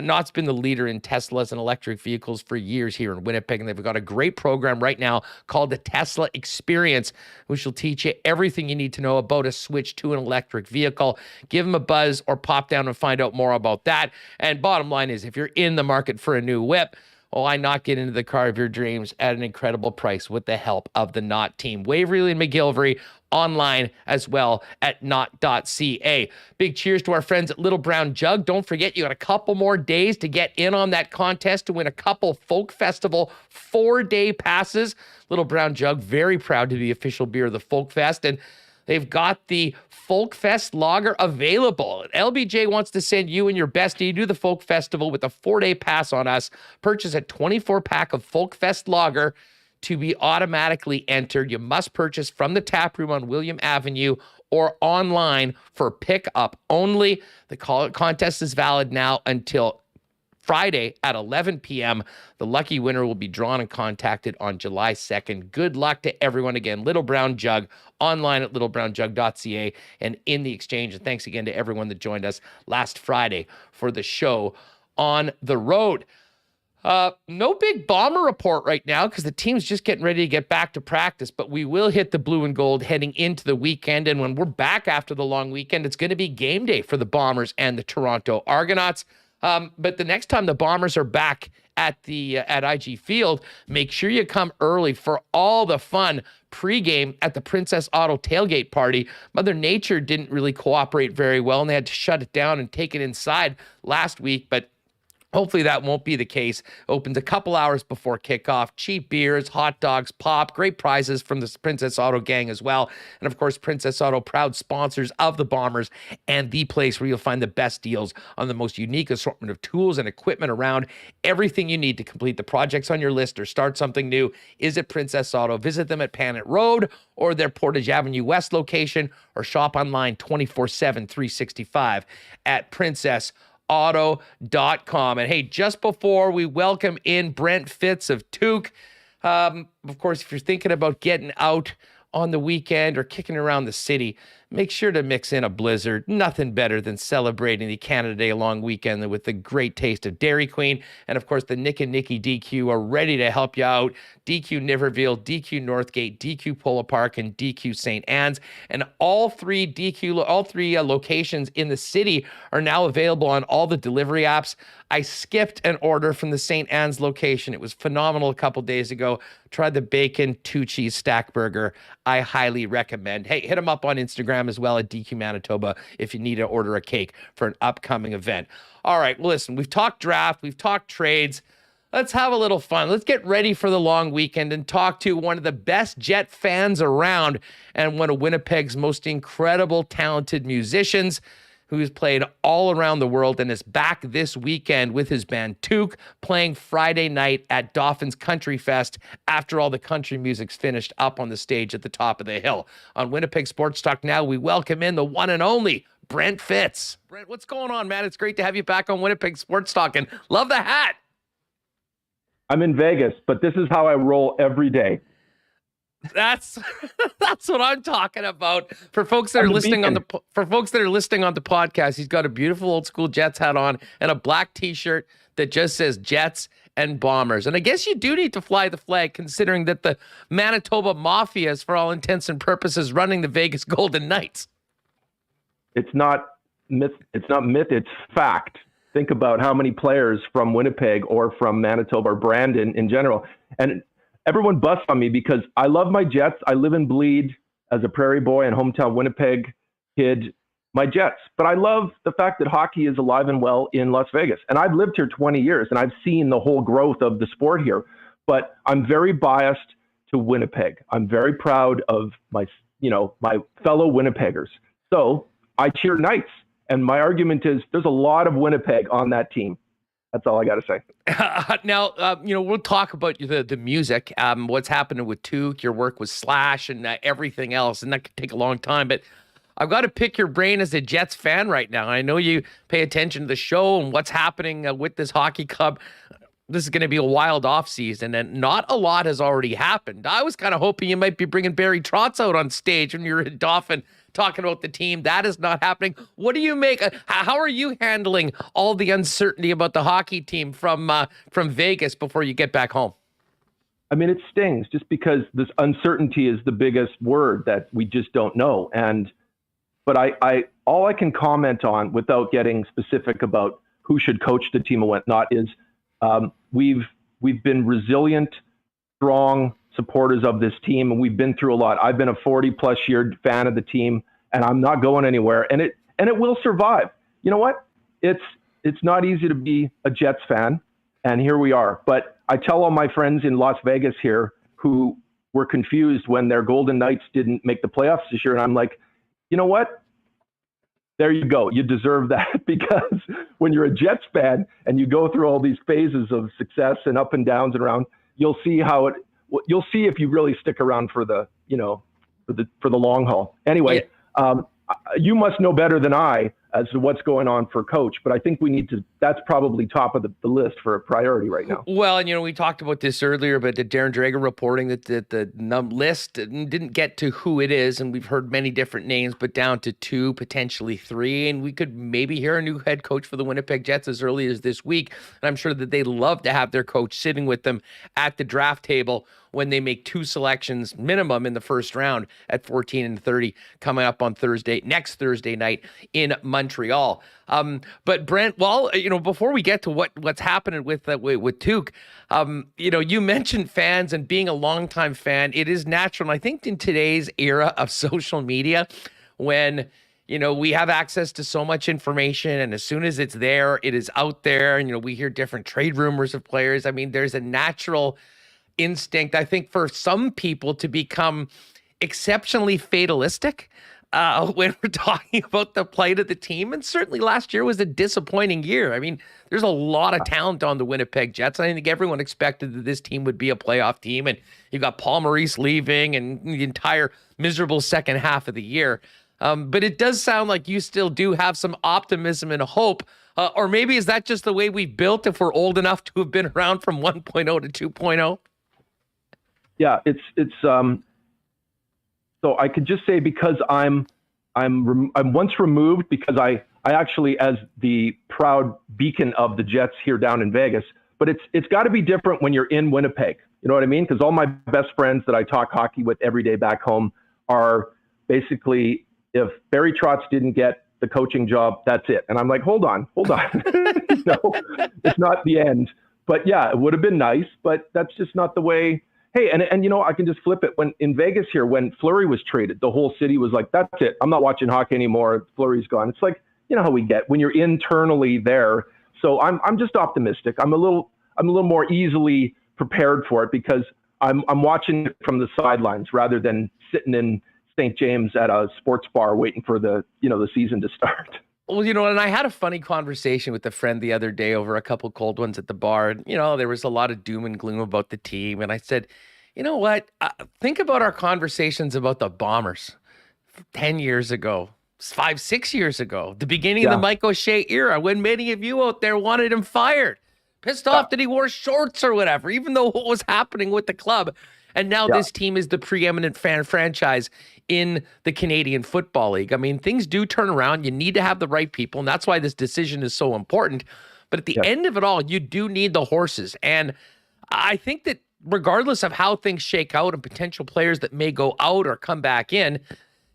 Not's been the leader in Teslas and electric vehicles for years here in Winnipeg, and they've got a great program right now called the Tesla Experience, which will teach you everything you need to know about a switch to an electric vehicle. Give them a buzz or pop down and find out more about that. And bottom line is, if you're in the market for a new whip, why not get into the car of your dreams at an incredible price with the help of the Not team? Waverly and McGillivray online as well at not.ca. Big cheers to our friends at Little Brown Jug. Don't forget, you got a couple more days to get in on that contest to win a couple Folk Festival 4-day passes. Little Brown Jug, very proud to be the official beer of the Folk Fest, and they've got the Folk Fest lager available. LBJ wants to send you and your bestie to the Folk Festival with a 4-day pass on us. Purchase a 24-pack of Folk Fest lager to be automatically entered. You must purchase from the tap room on William Avenue or online for pickup only. The contest is valid now until Friday at 11 p.m. The lucky winner will be drawn and contacted on July 2nd. Good luck to everyone. Again, Little Brown Jug, online at littlebrownjug.ca and in the exchange. And thanks again to everyone that joined us last Friday for the show on the road. No big Bomber report right now because the team's just getting ready to get back to practice, but we will hit the blue and gold heading into the weekend. And when we're back after the long weekend, it's going to be game day for the Bombers and the Toronto Argonauts. But the next time the Bombers are back at IG Field, make sure you come early for all the fun pregame at the Princess Auto tailgate party. Mother Nature didn't really cooperate very well, and they had to shut it down and take it inside last week, but hopefully that won't be the case. Opens a couple hours before kickoff. Cheap beers, hot dogs, pop, great prizes from the Princess Auto gang as well. And of course, Princess Auto, proud sponsors of the Bombers and the place where you'll find the best deals on the most unique assortment of tools and equipment around. Everything you need to complete the projects on your list or start something new is at Princess Auto. Visit them at Panet Road or their Portage Avenue West location, or shop online 24/7, 365 at princessauto.com. And hey, just before we welcome in Brent Fitz of Took, of course, if you're thinking about getting out on the weekend or kicking around the city, make sure to mix in a blizzard. Nothing better than celebrating the Canada Day long weekend with the great taste of Dairy Queen. And of course, the Nick and Nicky DQ are ready to help you out. DQ Niverville, DQ Northgate, DQ Polo Park, and DQ St. Anne's. And all three locations in the city are now available on all the delivery apps. I skipped an order from the St. Anne's location. It was phenomenal a couple days ago. Tried the bacon 2-cheese stack burger. I highly recommend. Hey, hit them up on Instagram as well at DQ Manitoba if you need to order a cake for an upcoming event. All right, well, listen, we've talked draft, we've talked trades. Let's have a little fun. Let's get ready for the long weekend and talk to one of the best Jet fans around and one of Winnipeg's most incredible, talented musicians, who's played all around the world and is back this weekend with his band Took, playing Friday night at Dauphin's Country Fest after all the country music's finished up on the stage at the top of the hill. On Winnipeg Sports Talk now, we welcome in the one and only Brent Fitz. Brent, what's going on, man? It's great to have you back on Winnipeg Sports Talk, and love the hat. I'm in Vegas, but this is how I roll every day. That's what I'm talking about. For folks that are listening on the podcast, he's got a beautiful old school Jets hat on and a black T-shirt that just says Jets and Bombers. And I guess you do need to fly the flag, considering that the Manitoba Mafia is, for all intents and purposes, running the Vegas Golden Knights. It's not myth. It's fact. Think about how many players from Winnipeg or from Manitoba or Brandon in general, and everyone busts on me because I love my Jets. I live and bleed as a prairie boy and hometown Winnipeg kid, my Jets. But I love the fact that hockey is alive and well in Las Vegas. And I've lived here 20 years and I've seen the whole growth of the sport here. But I'm very biased to Winnipeg. I'm very proud of my fellow Winnipeggers. So I cheer Knights. And my argument is there's a lot of Winnipeg on that team. That's all I got to say. Now, we'll talk about the music, what's happening with Took, your work with Slash, and everything else, and that could take a long time. But I've got to pick your brain as a Jets fan right now. I know you pay attention to the show and what's happening with this hockey club. This is going to be a wild offseason, and not a lot has already happened. I was kind of hoping you might be bringing Barry Trotz out on stage when you're in Dauphin talking about the team. That is not happening. What do you make? How are you handling all the uncertainty about the hockey team from Vegas before you get back home? I mean, it stings just because this uncertainty is the biggest word that we just don't know. But I all I can comment on without getting specific about who should coach the team and whatnot is we've been resilient, strong supporters of this team, and we've been through a lot. I've been a 40+ year fan of the team, and I'm not going anywhere. And it will survive. You know what? It's not easy to be a Jets fan, and here we are. But I tell all my friends in Las Vegas here who were confused when their Golden Knights didn't make the playoffs this year, and I'm like, you know what? There you go. You deserve that, because when you're a Jets fan and you go through all these phases of success and up and downs and around, you'll see if you really stick around for the long haul. Anyway, you must know better than I as to what's going on for coach, but I think we need to that's probably top of the list for a priority right now. Well, and we talked about this earlier, but Darren Drager reporting that the list didn't get to who it is, and we've heard many different names, but down to 2, potentially 3, and we could maybe hear a new head coach for the Winnipeg Jets as early as this week. And I'm sure that they love to have their coach sitting with them at the draft table when they make 2 selections minimum in the first round at 14 and 30 coming up on next Thursday night in Montreal. But Brent, well, before we get to what's happening with Tuuk, you mentioned fans and being a longtime fan. It is natural. And I think in today's era of social media, when we have access to so much information, and as soon as it's there, it is out there, and we hear different trade rumors of players. I mean, there's a natural instinct, I think, for some people to become exceptionally fatalistic when we're talking about the plight of the team. And certainly last year was a disappointing year. I mean, there's a lot of talent on the Winnipeg Jets. I think everyone expected that this team would be a playoff team, and you've got Paul Maurice leaving and the entire miserable second half of the year. But it does sound like you still do have some optimism and hope. Or maybe is that just the way we've built if we're old enough to have been around from 1.0 to 2.0? Yeah, it's so I could just say, because I'm once removed, because I actually, as the proud beacon of the Jets here down in Vegas, but it's got to be different when you're in Winnipeg. You know what I mean? Because all my best friends that I talk hockey with every day back home are basically, if Barry Trotz didn't get the coaching job, that's it. And I'm like, hold on. It's not the end. But yeah, it would have been nice, but that's just not the way. Hey, and I can just flip it. When in Vegas here, when Fleury was traded, the whole city was like, that's it. I'm not watching hockey anymore. Fleury's gone. It's like, how we get when you're internally there. So I'm just optimistic. I'm a little more easily prepared for it, because I'm watching it from the sidelines rather than sitting in St. James at a sports bar waiting for the season to start. Well, and I had a funny conversation with a friend the other day over a couple cold ones at the bar. And, there was a lot of doom and gloom about the team. And I said, you know what? Think about our conversations about the Bombers 10 years ago, 5-6 years ago, the beginning of the Mike O'Shea era, when many of you out there wanted him fired, pissed off that he wore shorts or whatever, even though what was happening with the club. And now this team is the preeminent franchise in the Canadian Football League. I mean, things do turn around. You need to have the right people, and that's why this decision is so important. But at the end of it all, you do need the horses. And I think that regardless of how things shake out and potential players that may go out or come back in,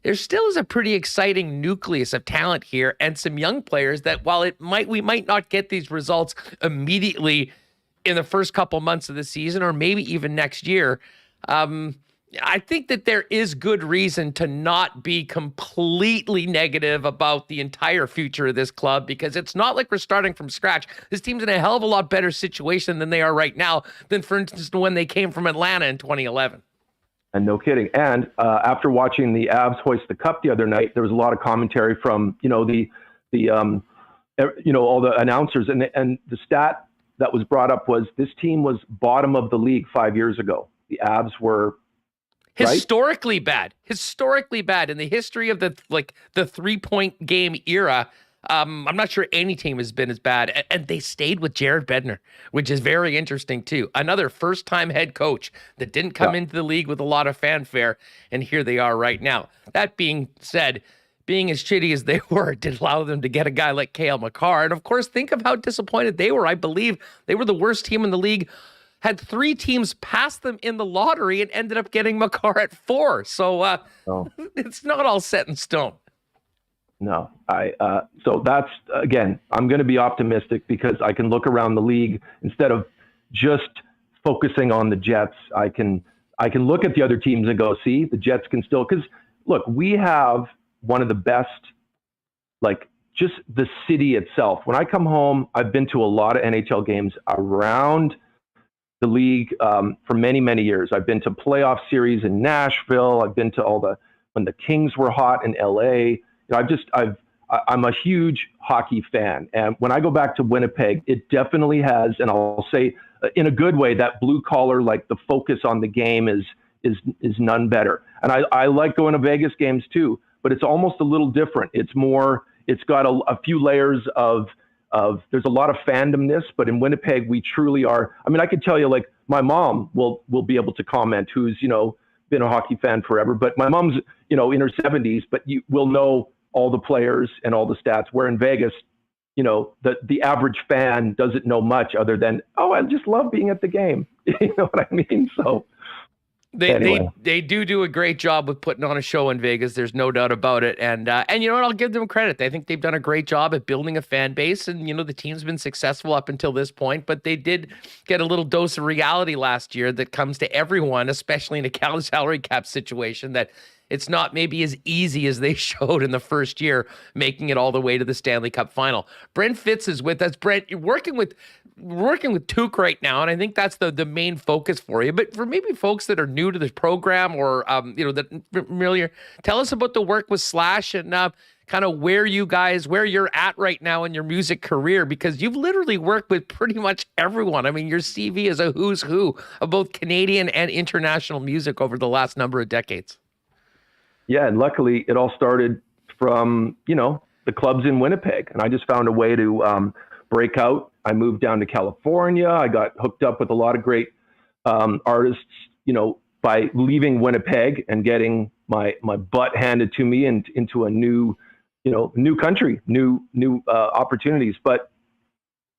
there still is a pretty exciting nucleus of talent here, and some young players that, while we might not get these results immediately in the first couple months of the season, or maybe even next year, I think that there is good reason to not be completely negative about the entire future of this club, because it's not like we're starting from scratch. This team's in a hell of a lot better situation than they are right now than, for instance, when they came from Atlanta in 2011. And no kidding. And after watching the Avs hoist the cup the other night, there was a lot of commentary from all the announcers, and the stat that was brought up was this team was bottom of the league 5 years ago. The Avs were historically bad in the history of the 3-point game era. I'm not sure any team has been as bad, and they stayed with Jared Bednar, which is very interesting too. Another first-time head coach that didn't come into the league with a lot of fanfare, and here they are right now. That being said, being as shitty as they were did allow them to get a guy like Cale Makar, and of course, think of how disappointed they were. I believe they were the worst team in the league. Had 3 teams pass them in the lottery and ended up getting Makar at 4. So it's not all set in stone. No, so that's, again, I'm going to be optimistic because I can look around the league instead of just focusing on the Jets. I can look at the other teams and go, see, the Jets can still, because look, we have one of the best, just the city itself. When I come home, I've been to a lot of NHL games around the league for many, many years. I've been to playoff series in Nashville. I've been to when the Kings were hot in LA. I'm a huge hockey fan. And when I go back to Winnipeg, it definitely has, and I'll say in a good way, that blue collar, the focus on the game is none better. And I like going to Vegas games too, but it's almost a little different. It's got a few layers of there's a lot of fandomness, but in Winnipeg, we truly are. I mean, I could tell you, like, my mom will be able to comment, who's, been a hockey fan forever, but my mom's, in her 70s, but you will know all the players and all the stats, where in Vegas, the average fan doesn't know much other than, oh, I just love being at the game. You know what I mean? So They do a great job with putting on a show in Vegas. There's no doubt about it. And you know what? I'll give them credit. I think they've done a great job at building a fan base. And, the team's been successful up until this point. But they did get a little dose of reality last year that comes to everyone, especially in a salary cap situation, that it's not maybe as easy as they showed in the first year, making it all the way to the Stanley Cup final. Brent Fitz is with us. Brent, you're working with Tuuk right now, and I think that's the main focus for you. But for maybe folks that are new to this program or that familiar, tell us about the work with Slash and kind of where you're at right now in your music career, because you've literally worked with pretty much everyone. I mean, your CV is a who's who of both Canadian and international music over the last number of decades. Yeah, and luckily it all started from, the clubs in Winnipeg. And I just found a way to break out. I moved down to California. I got hooked up with a lot of great artists, by leaving Winnipeg and getting my butt handed to me and into a new country, new opportunities. But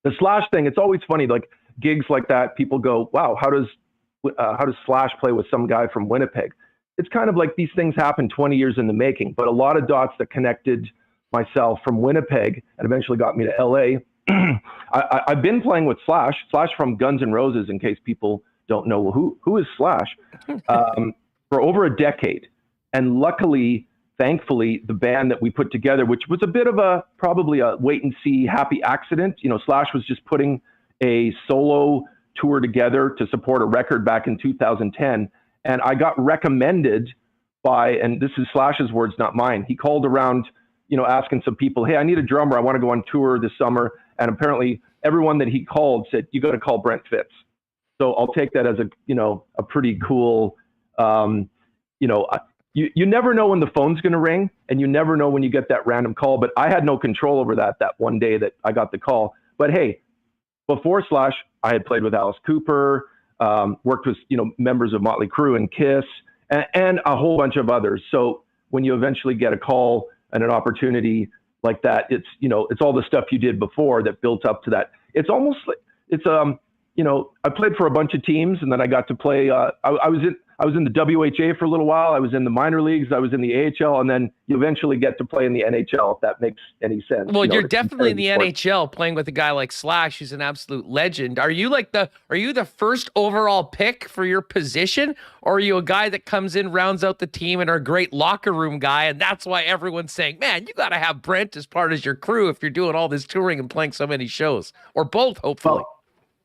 the Slash thing, it's always funny, like gigs like that, people go, wow, how does Slash play with some guy from Winnipeg? It's kind of like these things happen 20 years in the making, but a lot of dots that connected myself from Winnipeg and eventually got me to LA. I've been playing with Slash from Guns N' Roses, in case people don't know who is Slash, for over a decade. And luckily, thankfully, the band that we put together, which was a bit of probably a wait and see happy accident. Slash was just putting a solo tour together to support a record back in 2010. And I got recommended by, and this is Slash's words, not mine. He called around, asking some people, hey, I need a drummer. I want to go on tour this summer. And apparently everyone that he called said, you got to call Brent Fitz. So I'll take that as a pretty cool, you never know when the phone's going to ring, and you never know when you get that random call. But I had no control over that one day that I got the call. But hey, before Slash, I had played with Alice Cooper, worked with, members of Motley Crue and Kiss and a whole bunch of others. So when you eventually get a call and an opportunity like that, it's all the stuff you did before that built up to that. It's almost like I played for a bunch of teams, and then I got to play, I was in the WHA for a little while. I was in the minor leagues. I was in the AHL, and then you eventually get to play in the NHL, if that makes any sense. Well, you're definitely in the NHL playing with a guy like Slash, who's an absolute legend. Are you the first overall pick for your position, or are you a guy that comes in, rounds out the team, and are a great locker room guy, and that's why everyone's saying, man, you got to have Brent as part of your crew if you're doing all this touring and playing so many shows, or both, hopefully.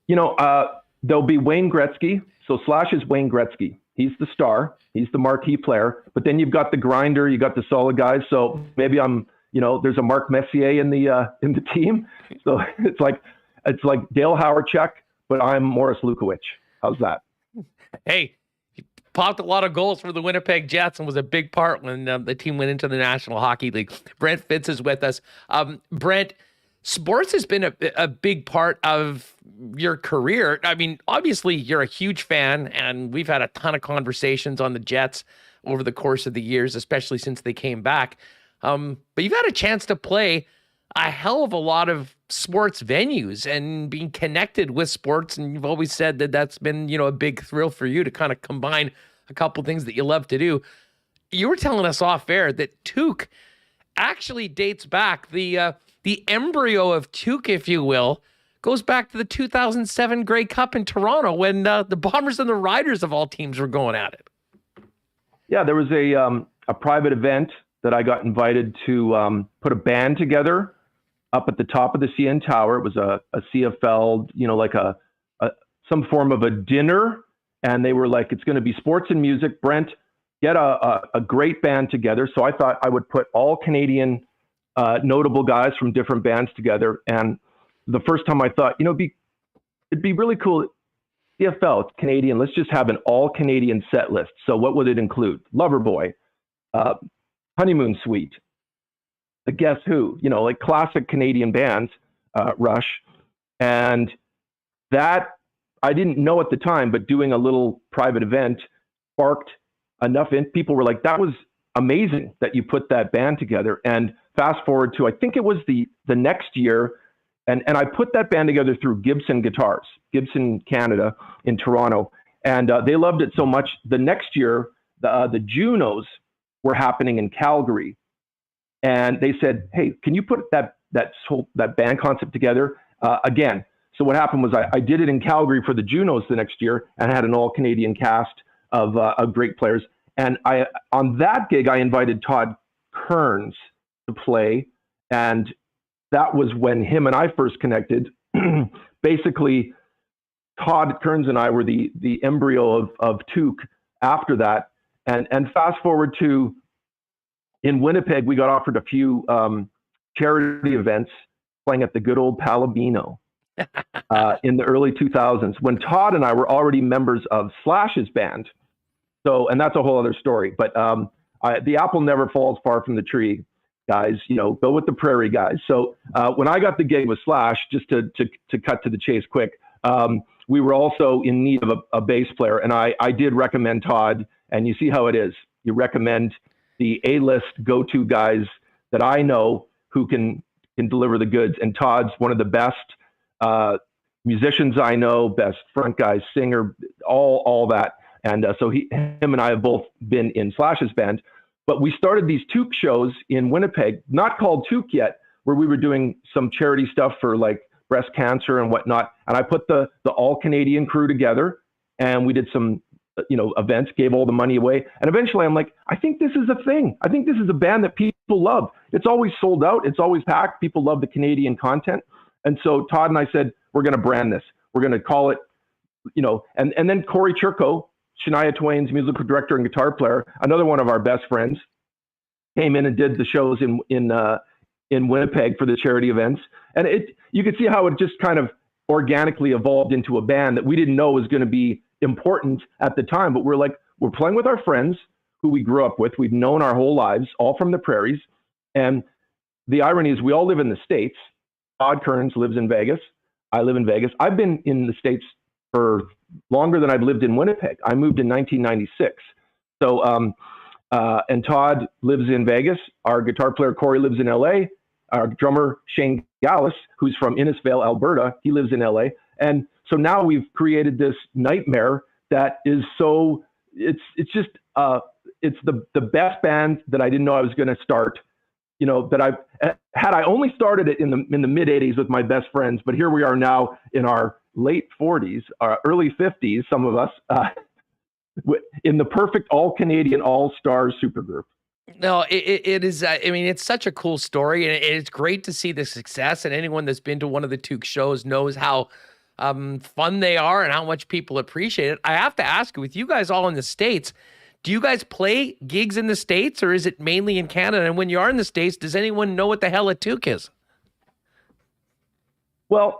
Well, there'll be Wayne Gretzky. So Slash is Wayne Gretzky. He's the star. He's the marquee player. But then you've got the grinder. You got the solid guys. So maybe there's a Mark Messier in the team. So it's like Dale Hawerchuk, but I'm Morris Lukowicz. How's that? Hey, he popped a lot of goals for the Winnipeg Jets and was a big part when the team went into the National Hockey League. Brent Fitz is with us. Brent, sports has been a big part of your career. I mean, obviously you're a huge fan, and we've had a ton of conversations on the Jets over the course of the years, especially since they came back. But you've had a chance to play a hell of a lot of sports venues and being connected with sports. And you've always said that that's been, a big thrill for you to kind of combine a couple things that you love to do. You were telling us off air that Tuuk actually dates back, the embryo of Tuuk, if you will, goes back to the 2007 Grey Cup in Toronto when the Bombers and the Riders of all teams were going at it. Yeah, there was a private event that I got invited to put a band together up at the top of the CN Tower. It was a CFL, like some form of a dinner. And they were like, it's going to be sports and music. Brent, get a great band together. So I thought I would put all Canadian notable guys from different bands together. And the first time I thought, it'd be really cool. CFL, it's Canadian. Let's just have an all Canadian set list. So what would it include? Loverboy, Honeymoon Suite, Guess Who, like classic Canadian bands. Rush. And that, I didn't know at the time, but doing a little private event sparked enough in. People were like, that was amazing that you put that band together. And fast forward to, I think it was the next year, and I put that band together through Gibson Guitars, Gibson Canada in Toronto. And they loved it so much. The next year, the Junos were happening in Calgary. And they said, hey, can you put that band concept together again? So what happened was I did it in Calgary for the Junos the next year, and I had an all-Canadian cast of great players. And on that gig, I invited Todd Kearns to play. And that was when him and I first connected. Basically, Todd Kearns and I were the embryo of Took after that. And fast forward to, in Winnipeg, we got offered a few charity events playing at the good old Palomino in the early 2000s, when Todd and I were already members of Slash's band. So, and that's a whole other story. But the apple never falls far from the tree, guys. Go with the prairie guys. So when I got the gig with Slash, just to cut to the chase quick, we were also in need of a bass player, and I did recommend Todd. And you see how it is. You recommend the A-list go-to guys that I know who can deliver the goods. And Todd's one of the best musicians I know, best front guy, singer, all that. And so him and I have both been in Slash's band. But we started these Took shows in Winnipeg, not called Took yet, where we were doing some charity stuff for like breast cancer and whatnot. And I put the all-Canadian crew together, and we did some events, gave all the money away. And eventually I'm like, I think this is a thing. I think this is a band that people love. It's always sold out. It's always packed. People love the Canadian content. And so Todd and I said, we're going to brand this. We're going to call it, and then Corey Churko, Shania Twain's musical director and guitar player, another one of our best friends, came in and did the shows in Winnipeg for the charity events. And you could see how it just kind of organically evolved into a band that we didn't know was going to be important at the time, but we're playing with our friends who we grew up with. We've known our whole lives, all from the prairies. And the irony is we all live in the States. Todd Kearns lives in Vegas. I live in Vegas. I've been in the States for longer than I've lived in Winnipeg. I moved in 1996. So, and Todd lives in Vegas. Our guitar player, Corey, lives in LA. Our drummer, Shane Gallus, who's from Innisfail, Alberta, he lives in LA. And so now we've created this nightmare that is it's the best band that I didn't know I was going to start, that I only started it in the mid 80s with my best friends, but here we are now in our late 40s, early 50s, some of us, in the perfect all-Canadian, all-star supergroup. No, it is. It's such a cool story, and it's great to see the success. And anyone that's been to one of the Took shows knows how fun they are and how much people appreciate it. I have to ask you, with you guys all in the States, do you guys play gigs in the States, or is it mainly in Canada? And when you are in the States, does anyone know what the hell a Took is? Well,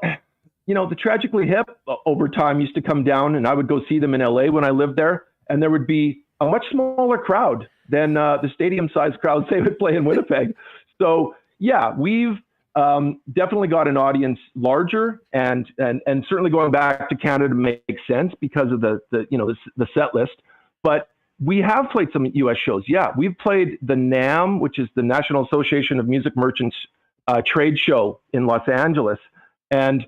the Tragically Hip over time used to come down, and I would go see them in LA when I lived there, and there would be a much smaller crowd than the stadium-sized crowds they would play in Winnipeg. So yeah, we've definitely got an audience larger, and certainly going back to Canada makes sense because of the set list. But we have played some U.S. shows. Yeah, we've played the NAM, which is the National Association of Music Merchants trade show in Los Angeles, and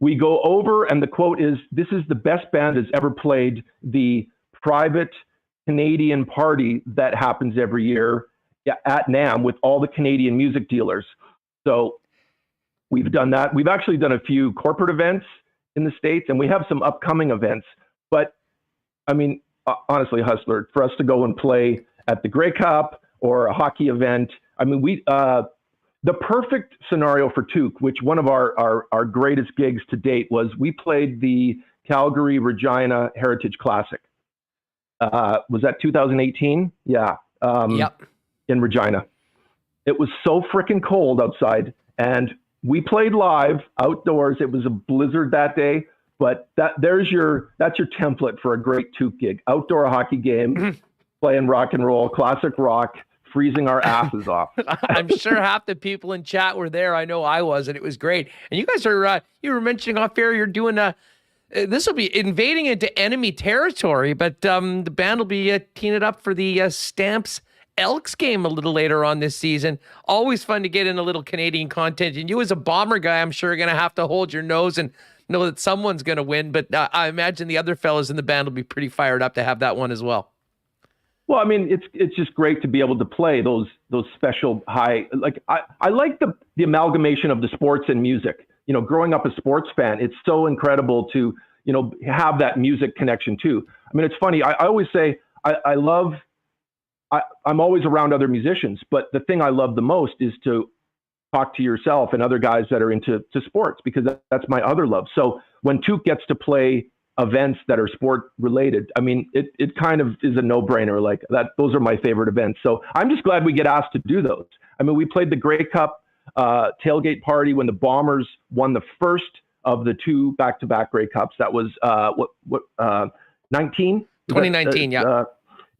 we go over, and the quote is, "This is the best band that's ever played the private Canadian party that happens every year at NAM with all the Canadian music dealers." So we've done that. We've actually done a few corporate events in the States, and we have some upcoming events. But honestly, Hustler, for us to go and play at the Grey Cup or a hockey event, the perfect scenario for Took, which one of our greatest gigs to date was, we played the Calgary Regina Heritage Classic. Was that 2018? Yeah. Yep. In Regina. It was so freaking cold outside, and we played live outdoors. It was a blizzard that day, but that's your template for a great Took gig. Outdoor hockey game, playing rock and roll, classic rock, freezing our asses off. I'm sure half the people in chat were there. I know I was, and it was great. And you guys are, you were mentioning off air, you're doing this will be invading into enemy territory, but the band will be teeing it up for the Stamps Elks game a little later on this season. Always fun to get in a little Canadian content. And you as a Bomber guy, I'm sure are going to have to hold your nose and know that someone's going to win. But I imagine the other fellas in the band will be pretty fired up to have that one as well. Well, I mean, it's just great to be able to play those special high. Like I like the amalgamation of the sports and music. You know, growing up a sports fan, it's so incredible to, you know, have that music connection too. I mean, it's funny. I always say I'm always around other musicians, but the thing I love the most is to talk to yourself and other guys that are into sports, because that's my other love. So when Took gets to play events that are sport related, I mean, it kind of is a no-brainer. Like that, those are my favorite events. So I'm just glad we get asked to do those. I mean, we played the Grey Cup tailgate party when the Bombers won the first of the two back-to-back Grey Cups. That was 19? 2019, yeah.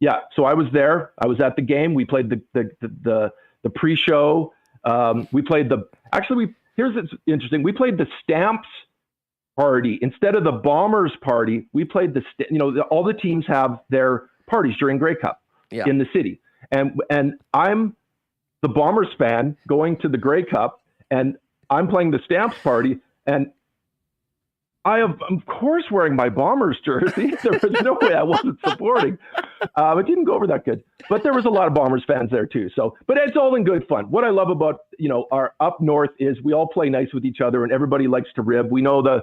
Yeah, so I was there. I was at the game. We played the pre-show. We played here's what's interesting. We played the Stamps party instead of the Bombers party. We played all the teams have their parties during Grey Cup in the city, and I'm the Bombers fan going to the Grey Cup, and I'm playing the Stamps party, and I am, of course, wearing my Bombers jersey. There was no way I wasn't supporting. It didn't go over that good, but there was a lot of Bombers fans there too. So, but it's all in good fun. What I love about, our up north is we all play nice with each other and everybody likes to rib. We know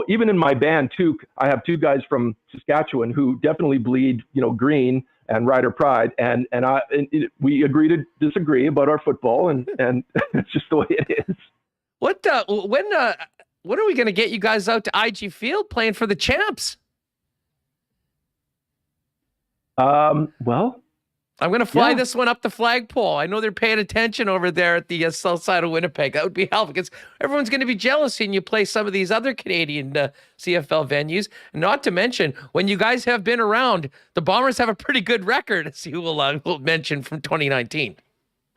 even in my band too, I have two guys from Saskatchewan who definitely bleed, green and Rider Pride. And we agree to disagree about our football and it's just the way it is. When are we going to get you guys out to IG Field playing for the Champs? Well, I'm going to fly this one up the flagpole. I know they're paying attention over there at the south side of Winnipeg. That would be helpful because everyone's going to be jealous seeing you play some of these other Canadian CFL venues. Not to mention, when you guys have been around, the Bombers have a pretty good record, as you will mention, from 2019.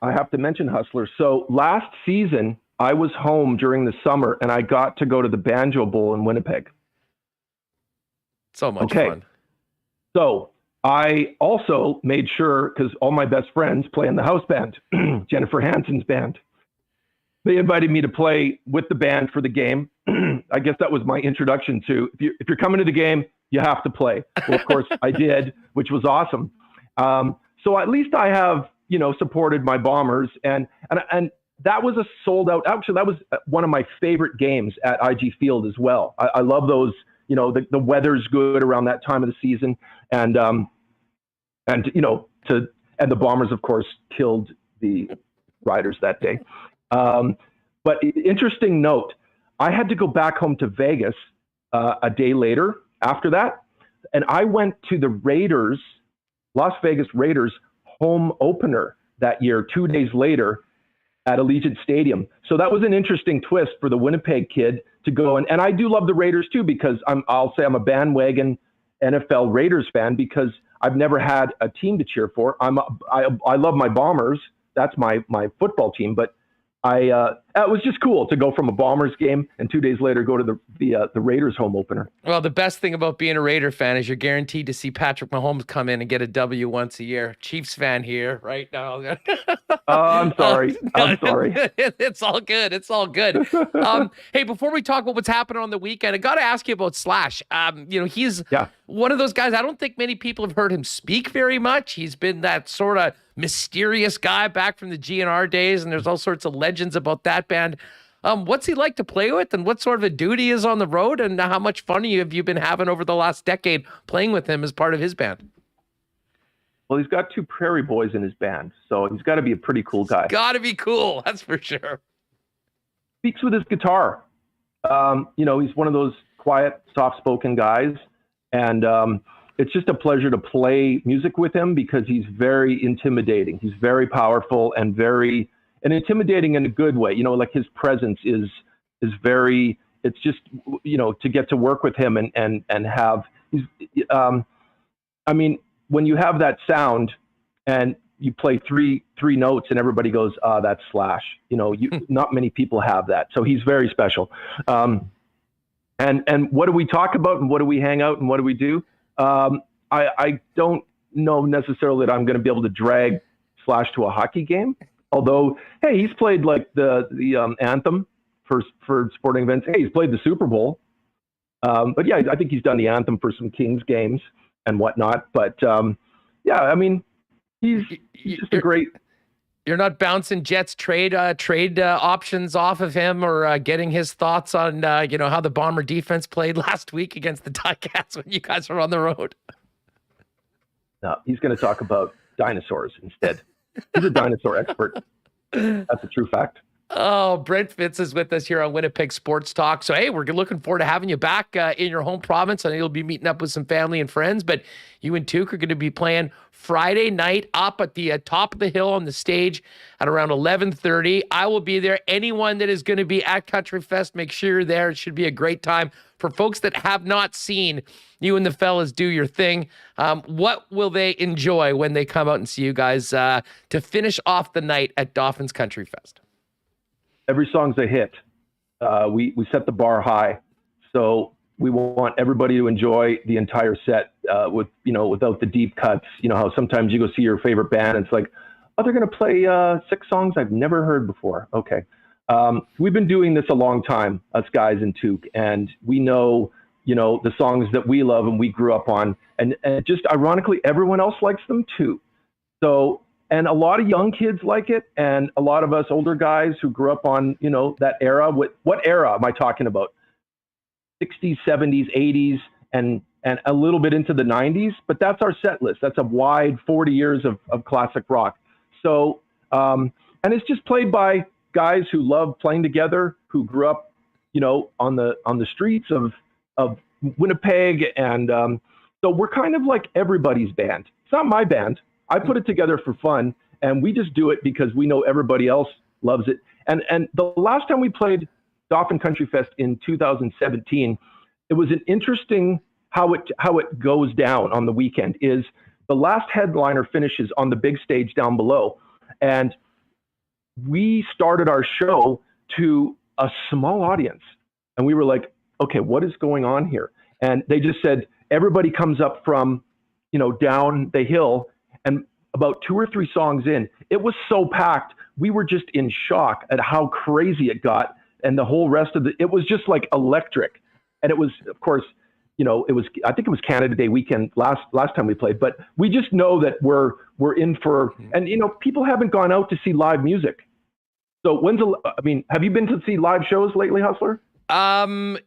I have to mention, Hustler. So last season, I was home during the summer, and I got to go to the Banjo Bowl in Winnipeg. So much fun. So I also made sure, because all my best friends play in the house band, Jennifer Hansen's band. They invited me to play with the band for the game. I guess that was my introduction to, if you're coming to the game, you have to play. Well, of course, I did, which was awesome. So at least I have, supported my Bombers, and that was a sold out. Actually, that was one of my favorite games at IG Field as well. I love those. The weather's good around that time of the season, and the Bombers, of course, killed the Riders that day. But interesting note, I had to go back home to Vegas a day later after that, and I went to the Las Vegas Raiders home opener that year 2 days later at Allegiant Stadium. So that was an interesting twist for the Winnipeg kid to go. And I do love the Raiders too, because I'll say I'm a bandwagon NFL Raiders fan because I've never had a team to cheer for. I love my Bombers. That's my football team, but it was just cool to go from a Bombers game and 2 days later go to the Raiders home opener. Well, the best thing about being a Raider fan is you're guaranteed to see Patrick Mahomes come in and get a W once a year. Chiefs fan here right now. I'm sorry. I'm sorry. It's all good. It's all good. Hey, before we talk about what's happening on the weekend, I got to ask you about Slash. He's one of those guys. I don't think many people have heard him speak very much. He's been that sort of mysterious guy back from the GNR days, and there's all sorts of legends about that band. What's he like to play with, and what sort of a dude he is on the road, and how much fun have you been having over the last decade playing with him as part of his band? Well, he's got two Prairie Boys in his band, so he's got to be a pretty cool guy. Got to be cool, that's for sure. Speaks with his guitar. He's one of those quiet, soft-spoken guys, and it's just a pleasure to play music with him because he's very intimidating. He's very powerful and intimidating in a good way. Like his presence is very. It's just to get to work with him and have. When you have that sound and you play three notes and everybody goes, that's Slash. Not many people have that. So he's very special. And what do we talk about and what do we hang out and what do we do? I don't know necessarily that I'm going to be able to drag Slash to a hockey game. Although, hey, he's played like the anthem for sporting events. Hey, he's played the Super Bowl. But yeah, I think he's done the anthem for some Kings games and whatnot. But yeah, I mean, he's just a great. You're not bouncing Jets trade options off of him or getting his thoughts on how the Bomber defense played last week against the Ticats when you guys were on the road. No, he's going to talk about dinosaurs instead. He's a dinosaur expert. That's a true fact. Oh, Brent Fitz is with us here on Winnipeg Sports Talk. So, hey, we're looking forward to having you back in your home province. I know you'll be meeting up with some family and friends, but you and Tuke are going to be playing Friday night up at the top of the hill on the stage at around 11:30. I will be there. Anyone that is going to be at Country Fest, make sure you're there. It should be a great time. For folks that have not seen you and the fellas do your thing, what will they enjoy when they come out and see you guys to finish off the night at Dauphin's Country Fest? Every song's a hit. We set the bar high, so we want everybody to enjoy the entire set without the deep cuts. You know how sometimes you go see your favorite band and it's like, oh, they're going to play 6 songs I've never heard before. Okay. We've been doing this a long time, us guys in Tuke, and we know, the songs that we love and we grew up on, and just ironically, everyone else likes them too. So, and a lot of young kids like it, and a lot of us older guys who grew up on, that era. What era am I talking about? 60s, 70s, 80s, and a little bit into the 90s, but that's our set list. That's a wide 40 years of classic rock. So, and it's just played by guys who love playing together, who grew up, on the streets of Winnipeg, and so we're kind of like everybody's band. It's not my band. I put it together for fun, and we just do it because we know everybody else loves it. And the last time we played Dauphin Country Fest in 2017, it was an interesting how it goes down on the weekend. Is the last headliner finishes on the big stage down below, and we started our show to a small audience, and we were like, okay, what is going on here? And they just said everybody comes up from down the hill. And about 2 or 3 songs in, it was so packed. We were just in shock at how crazy it got. And the whole rest of it was just like electric. And it was, of course, I think it was Canada Day weekend last time we played, but we just know that we're in for, and people haven't gone out to see live music. So have you been to see live shows lately, Hustler?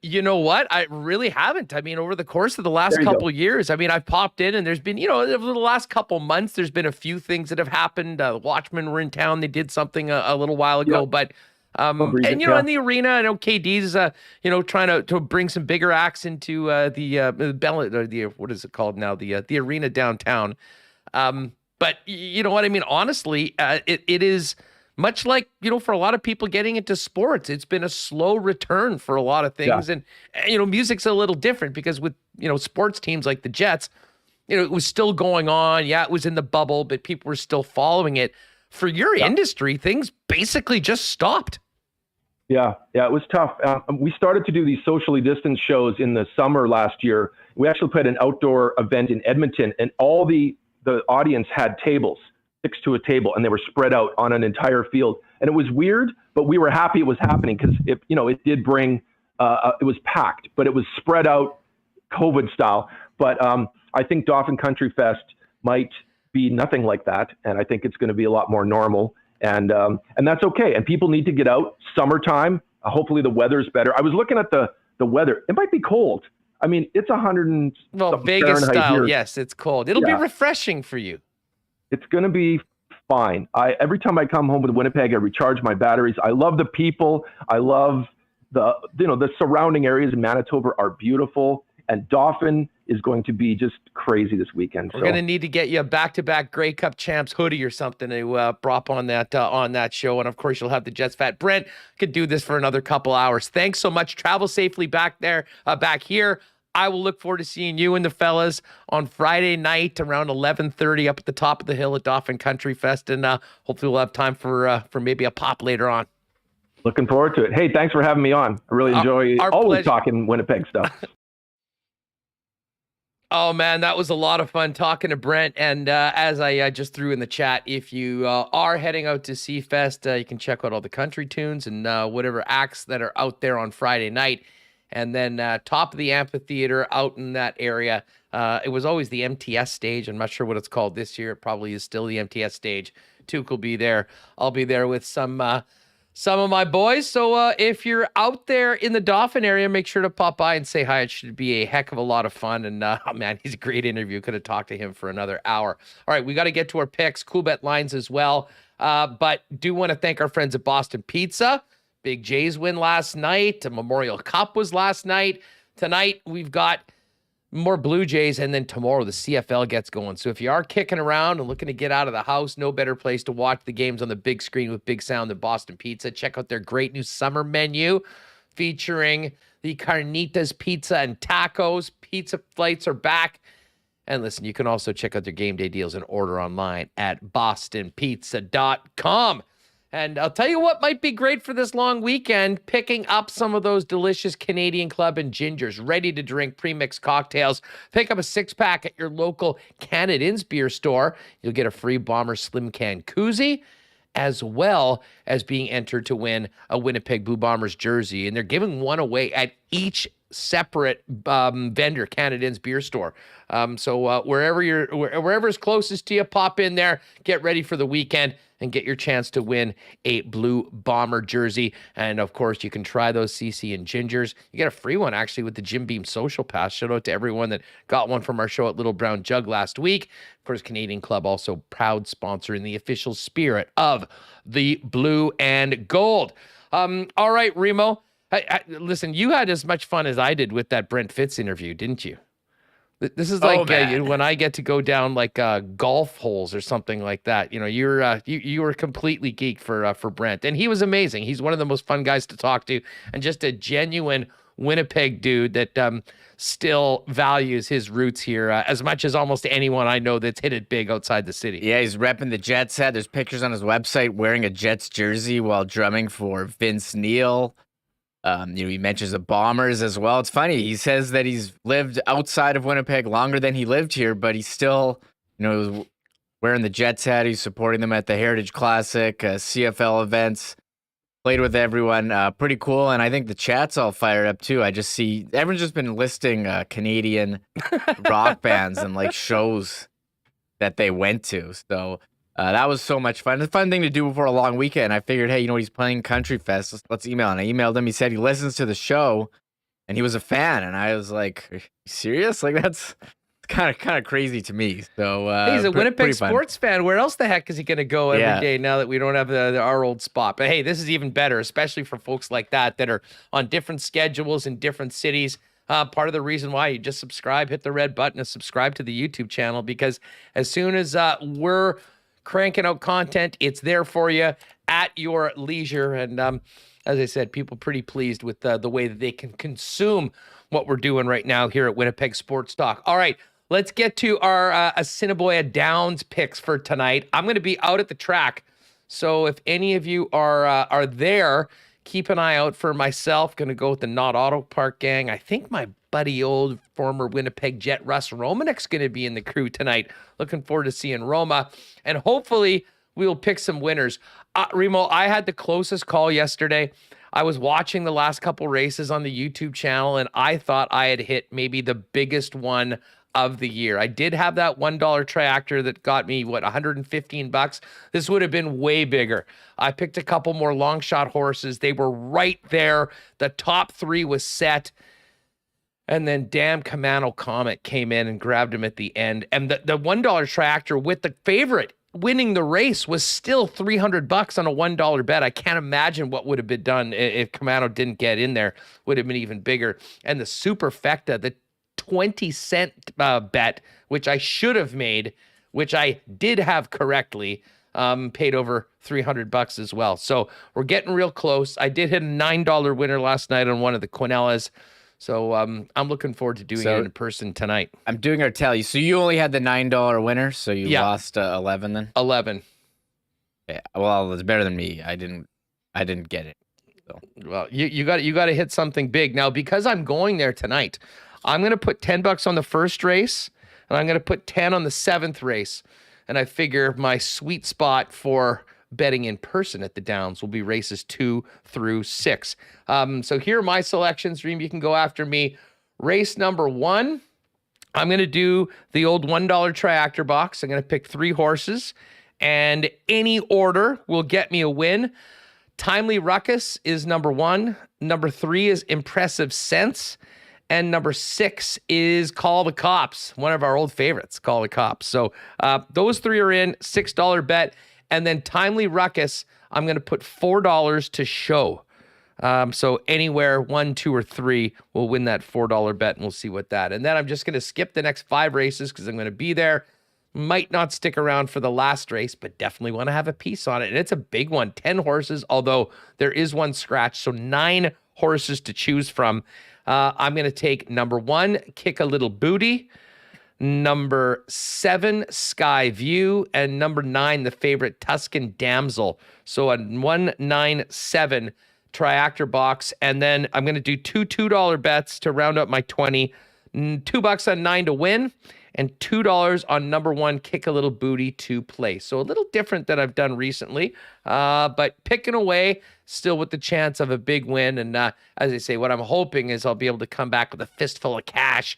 You know what? I really haven't. I mean, over the course of the last couple of years, I've popped in and there's been, over the last couple months, there's been a few things that have happened. The Watchmen were in town. They did something a little while ago, but, in the arena, I know KD's, trying to bring some bigger acts into, what is it called now? The arena downtown. But you know what I mean? Honestly, it is much like, for a lot of people getting into sports, it's been a slow return for a lot of things. Yeah. And, music's a little different because with, sports teams like the Jets, it was still going on. Yeah, it was in the bubble, but people were still following it. For your industry, things basically just stopped. Yeah, it was tough. We started to do these socially distanced shows in the summer last year. We actually played an outdoor event in Edmonton, and all the audience had tables, 6 to a table, and they were spread out on an entire field. And it was weird, but we were happy it was happening because it did bring, it was packed, but it was spread out COVID style. But I think Dauphin Country Fest might be nothing like that. And I think it's going to be a lot more normal, and that's okay. And people need to get out. Summertime, hopefully the weather's better. I was looking at the weather. It might be cold. I mean, it's 100 and Vegas Fahrenheit style. here. Yes, it's cold. It'll be refreshing for you. It's going to be fine. Every time I come home with Winnipeg, I recharge my batteries. I love the people. I love the surrounding areas in Manitoba are beautiful, and Dauphin is going to be just crazy this weekend. We're going to need to get you a back-to-back Grey Cup champs hoodie or something to prop on that show. And of course, you'll have the Jets fat. Brent could do this for another couple hours. Thanks so much. Travel safely back there, back here. I will look forward to seeing you and the fellas on Friday night around 11:30 up at the top of the hill at Dauphin Country Fest, and hopefully we'll have time for maybe a pop later on. Looking forward to it. Hey, thanks for having me on. I really enjoy always talking Winnipeg stuff. Oh, man, that was a lot of fun talking to Brent. And as I just threw in the chat, if you are heading out to Seafest, you can check out all the country tunes and whatever acts that are out there on Friday night. And then top of the amphitheater out in that area, it was always the MTS stage. I'm not sure what it's called this year. It probably is still the MTS stage. Tuke will be there. I'll be there with some of my boys. So if you're out there in the Dauphin area, make sure to pop by and say hi. It should be a heck of a lot of fun. And oh man, he's a great interview. Could have talked to him for another hour. All right, we got to get to our picks, Coolbet lines as well. But do want to thank our friends at Boston Pizza. Big Jays win last night. The Memorial Cup was last night. Tonight we've got more Blue Jays, and then tomorrow the CFL gets going. So if you are kicking around and looking to get out of the house, no better place to watch the games on the big screen with big sound than Boston Pizza. Check out their great new summer menu featuring the carnitas pizza and tacos. Pizza flights are back. And listen, you can also check out their game day deals and order online at bostonpizza.com. And I'll tell you what might be great for this long weekend, picking up some of those delicious Canadian Club and Gingers, ready to drink pre-mixed cocktails. Pick up a 6-pack at your local Canadians beer store. You'll get a free Bomber Slim Can koozie, as well as being entered to win a Winnipeg Blue Bombers jersey. And they're giving one away at each separate vendor, Canadians beer store. So wherever's closest to you, pop in there, get ready for the weekend, and get your chance to win a Blue Bomber jersey. And of course, you can try those CC and Gingers. You get a free one actually with the Jim Beam Social Pass. Shout out to everyone that got one from our show at Little Brown Jug last week. Of course, Canadian Club also proud sponsor in the official spirit of the blue and gold. All right, Remo. Listen, you had as much fun as I did with that Brent Fitz interview, didn't you? This is like when I get to go down like golf holes or something like that. You know, you were completely geeked for Brent, and he was amazing. He's one of the most fun guys to talk to, and just a genuine Winnipeg dude that still values his roots here as much as almost anyone I know that's hit it big outside the city. Yeah, he's repping the Jets hat. There's pictures on his website wearing a Jets jersey while drumming for Vince Neil. He mentions the Bombers as well. It's funny. He says that he's lived outside of Winnipeg longer than he lived here, but he's still, was wearing the Jets hat. He's supporting them at the Heritage Classic, CFL events, played with everyone. Pretty cool. And I think the chat's all fired up too. I just see everyone's just been listing Canadian rock bands and like shows that they went to. So that was so much fun. It's a fun thing to do before a long weekend. I figured, hey, he's playing Country Fest. Let's email. And I emailed him. He said he listens to the show, and he was a fan. And I was like, are you serious? Like, that's kind of crazy to me. So he's a Winnipeg sports fan. Where else the heck is he going to go every day now that we don't have our old spot? But hey, this is even better, especially for folks like that are on different schedules in different cities. Part of the reason why you just subscribe, hit the red button, and subscribe to the YouTube channel, because as soon as we're cranking out content, it's there for you at your leisure. And as I said, people pretty pleased with the way that they can consume what we're doing right now here at Winnipeg Sports Talk. All right, let's get to our Assiniboia Downs picks for tonight. I'm going to be out at the track, so if any of you are there, keep an eye out for myself. Going to go with the Not Auto Park gang. I think my buddy, old former Winnipeg Jet Russ Romanek's going to be in the crew tonight. Looking forward to seeing Roma, and hopefully we'll pick some winners. Remo, I had the closest call yesterday. I was watching the last couple races on the YouTube channel, and I thought I had hit maybe the biggest one of the year. I did have that $1 triactor that got me, $115. This would have been way bigger. I picked a couple more long shot horses. They were right there. The top three was set. And then damn Camano Comet came in and grabbed him at the end. And the $1 tractor with the favorite winning the race was still $300 on a $1 bet. I can't imagine what would have been done if Camano didn't get in there. Would have been even bigger. And the Superfecta, the 20-cent bet, which I should have made, which I did have correctly, paid over $300 as well. So we're getting real close. I did hit a $9 winner last night on one of the Quinellas. So I'm looking forward to doing it in person tonight. I'm doing our tally. So you only had the $9 winner, so you Yeah. lost 11 then? 11. Yeah. Well, it's better than me. I didn't get it. So. Well, you got to hit something big. Now, because I'm going there tonight, I'm going to put $10 on the first race, and I'm going to put 10 on the 7th race. And I figure my sweet spot for betting in person at the Downs will be races 2 through 6. So here are my selections. Reem, you can go after me. Race number 1, I'm going to do the old $1 triactor box. I'm going to pick 3 horses, and any order will get me a win. Timely Ruckus is number 1. Number 3 is Impressive Sense. And number 6 is Call the Cops, one of our old favorites, Call the Cops. So those 3 are in, $6 bet. And then Timely Ruckus, I'm going to put $4 to show. So anywhere 1, 2, or 3 will win that $4 bet, and we'll see what that. And then I'm just going to skip the next 5 races because I'm going to be there. Might not stick around for the last race, but definitely want to have a piece on it. And it's a big one, 10 horses, although there is one scratch. So 9 horses to choose from. I'm going to take number 1, Kick a Little Booty, number 7, Sky View, and number 9, the favorite Tuscan Damsel. So a 1, 9, 7 triactor box. And then I'm going to do 2 $2 bets to round up my 20, $2 on 9 to win, and $2 on number 1, Kick a Little Booty to play. So a little different than I've done recently, but picking away, still with the chance of a big win. And as I say, what I'm hoping is I'll be able to come back with a fistful of cash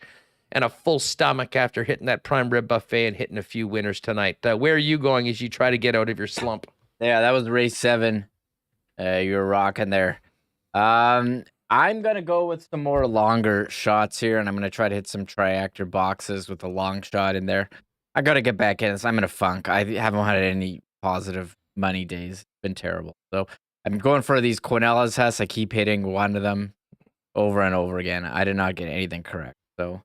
and a full stomach after hitting that prime rib buffet and hitting a few winners tonight. Where are you going as you try to get out of your slump? Yeah, that was race 7. You were rocking there. I'm going to go with some more longer shots here, and I'm going to try to hit some triactor boxes with a long shot in there. I got to get back in this. I'm in a funk. I haven't had any positive money days. It's been terrible. So I'm going for these Quinellas Hess. I keep hitting one of them over and over again. I did not get anything correct. So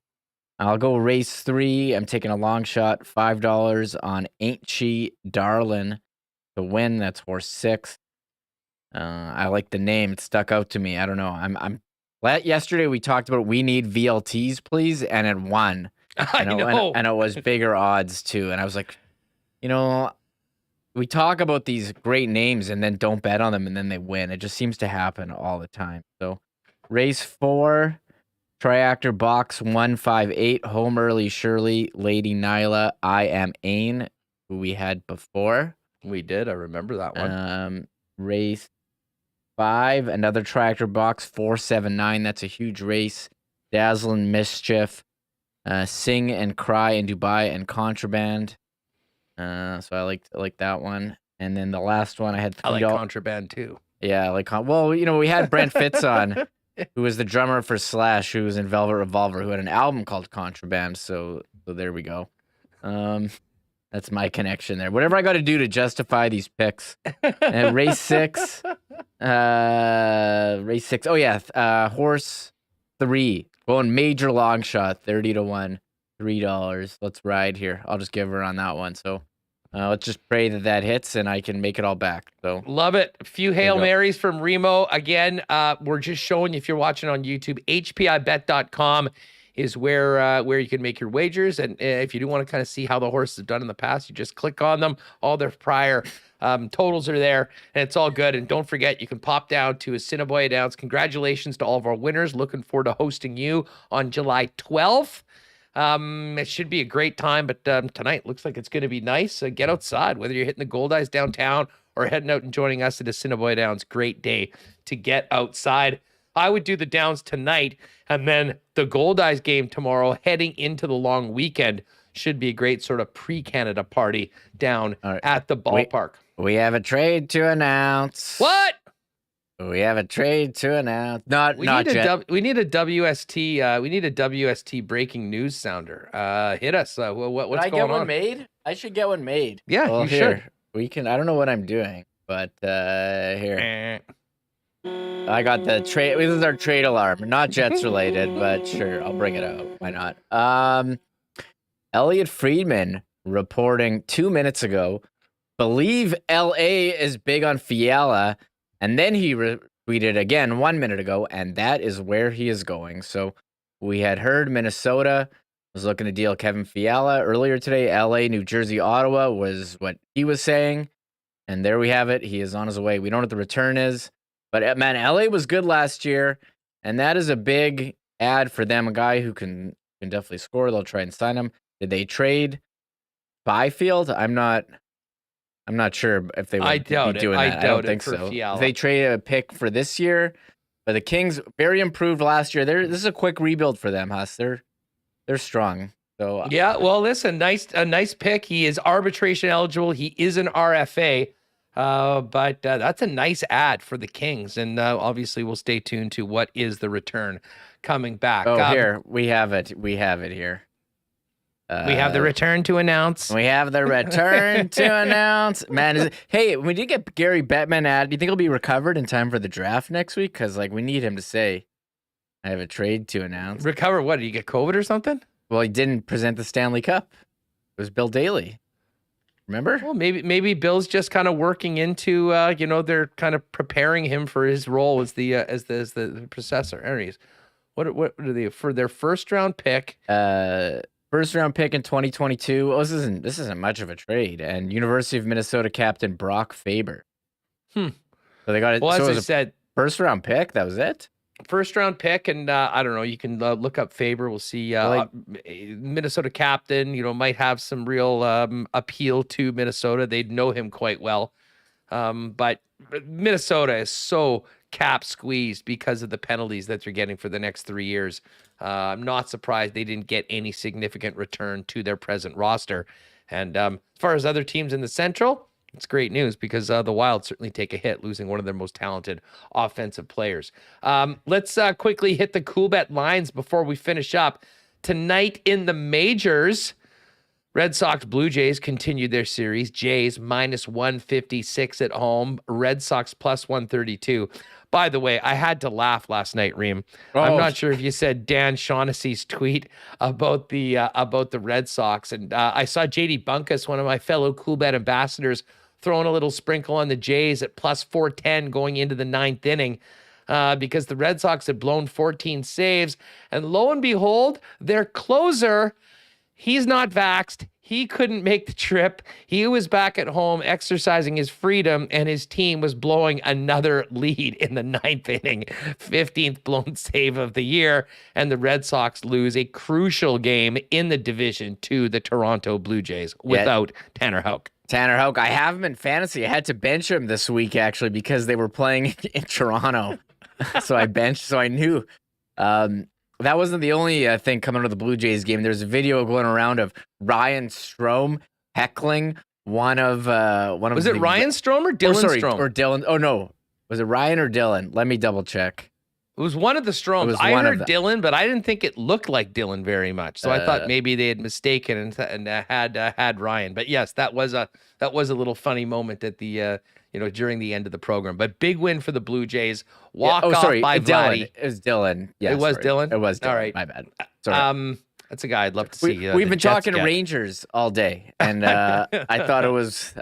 I'll go race 3. I'm taking a long shot, $5 on Ain't She Darlin' to win. That's horse 6. I like the name. It stuck out to me. I don't know. Yesterday we talked about we need VLTs, please, and it won. I know. And it was bigger odds too. And I was like, we talk about these great names and then don't bet on them and then they win. It just seems to happen all the time. So race 4, triactor box 158, Home Early Shirley, Lady Nyla, I Am Ain, who we had before. We did. I remember that one. Race 5, another tractor box 479. That's a huge race. Dazzling Mischief, Sing and Cry in Dubai, and Contraband. So I like that one. And then the last one I had $3. I like Contraband too. Yeah, I like we had Brent Fitz on, who was the drummer for Slash, who was in Velvet Revolver, who had an album called Contraband. So there we go. That's my connection there. Whatever I got to do to justify these picks. And race 6. Oh yeah, horse 3 going major long shot, 30 to 1, $3. Let's ride here. I'll just give her on that one. So let's just pray that hits and I can make it all back. So love it. A few Hail Marys from Remo. Again, we're just showing you, if you're watching on YouTube, hpibet.com is where you can make your wagers. And if you do want to kind of see how the horses have done in the past, you just click on them. All their prior totals are there, and it's all good. And don't forget, you can pop down to Assiniboia Downs. Congratulations to all of our winners. Looking forward to hosting you on July 12th. It should be a great time, but tonight looks like it's going to be nice. Get outside, whether you're hitting the Gold Eyes downtown or heading out and joining us at Assiniboia Downs. Great day to get outside. I would do the Downs tonight, and then the Gold Eyes game tomorrow, heading into the long weekend. Should be a great sort of pre-Canada party down at the ballpark. We have a trade to announce. What? We have a trade to announce. We need a WST. We need a WST breaking news sounder. Hit us. What's going on? I get one made? I should get one made. Yeah, well, you should. should. We can. I don't know what I'm doing, but here. I got the trade. This is our trade alarm. Not Jets related, but sure, I'll bring it out. Why not? Elliot Friedman reporting 2 minutes ago, believe LA is big on Fiala, and then he tweeted again 1 minute ago, and that is where he is going. So we had heard Minnesota was looking to deal Kevin Fiala earlier today. LA, New Jersey, Ottawa was what he was saying. And there we have it. He is on his way. We don't know what the return is. But, man, LA was good last year. And that is a big ad for them. A guy who can definitely score. They'll try and sign him. Did they trade Byfield? I'm not sure if they would be doing that. I don't think so. If they trade a pick for this year. But the Kings, very improved last year. This is a quick rebuild for them, Huss. They're strong. So yeah, well, listen, a nice pick. He is arbitration eligible. He is an RFA. But that's a nice ad for the Kings, and obviously we'll stay tuned to what is the return coming back. Oh, here we have it. We have it here. We have the return to announce. We have the return to announce. Man, hey, we did get Gary Bettman ad. Do you think he'll be recovered in time for the draft next week? Because we need him to say, "I have a trade to announce." Recover what? Did he get COVID or something? Well, he didn't present the Stanley Cup. It was Bill Daly. Remember? Well, maybe Bill's just kind of working into, they're kind of preparing him for his role as the processor. Anyways, what are they for their first round pick? First round pick in 2022. Oh, this isn't much of a trade. And University of Minnesota captain Brock Faber. So they got it. Well, so as I said, first round pick. That was it. First round pick, and I don't know. You can look up Faber. We'll see. Minnesota captain, might have some real appeal to Minnesota. They'd know him quite well, but Minnesota is so cap squeezed because of the penalties that they're getting for the next 3 years. I'm not surprised they didn't get any significant return to their present roster. And as far as other teams in the Central, it's great news because the Wild certainly take a hit, losing one of their most talented offensive players. Let's quickly hit the Coolbet lines before we finish up. Tonight in the majors, Red Sox Blue Jays continued their series. Jays minus 156 at home. Red Sox plus 132. By the way, I had to laugh last night, Reem. Oh. I'm not sure if you said Dan Shaughnessy's tweet about the Red Sox, and I saw JD Bunkus, one of my fellow Coolbet ambassadors, throwing a little sprinkle on the Jays at plus 410 going into the ninth inning because the Red Sox had blown 14 saves, and lo and behold, their closer, he's not vaxxed. He couldn't make the trip. He was back at home exercising his freedom, and his team was blowing another lead in the ninth inning. 15th blown save of the year, and the Red Sox lose a crucial game in the division to the Toronto Blue Jays without Tanner Houck. Tanner Houck, I have him in fantasy. I had to bench him this week, actually, because they were playing in Toronto. So I benched, so I knew. That wasn't the only thing coming out of the Blue Jays game. There's a video going around of Ryan Strome heckling one of Was it Ryan Strome or Dylan Strome? Or Dylan. Oh no, was it Ryan or Dylan? Let me double check. It was one of the Stromes. I heard Dylan, but I didn't think it looked like Dylan very much. So I thought maybe they had mistaken and had Ryan. But yes, that was a little funny moment at the during the end of the program. But big win for the Blue Jays. By Dylan. Vladdy. It was Dylan. Yeah, it was Dylan. It was Dylan. All right, my bad. Sorry. That's a guy I'd love to see. We've been talking Rangers all day, and I thought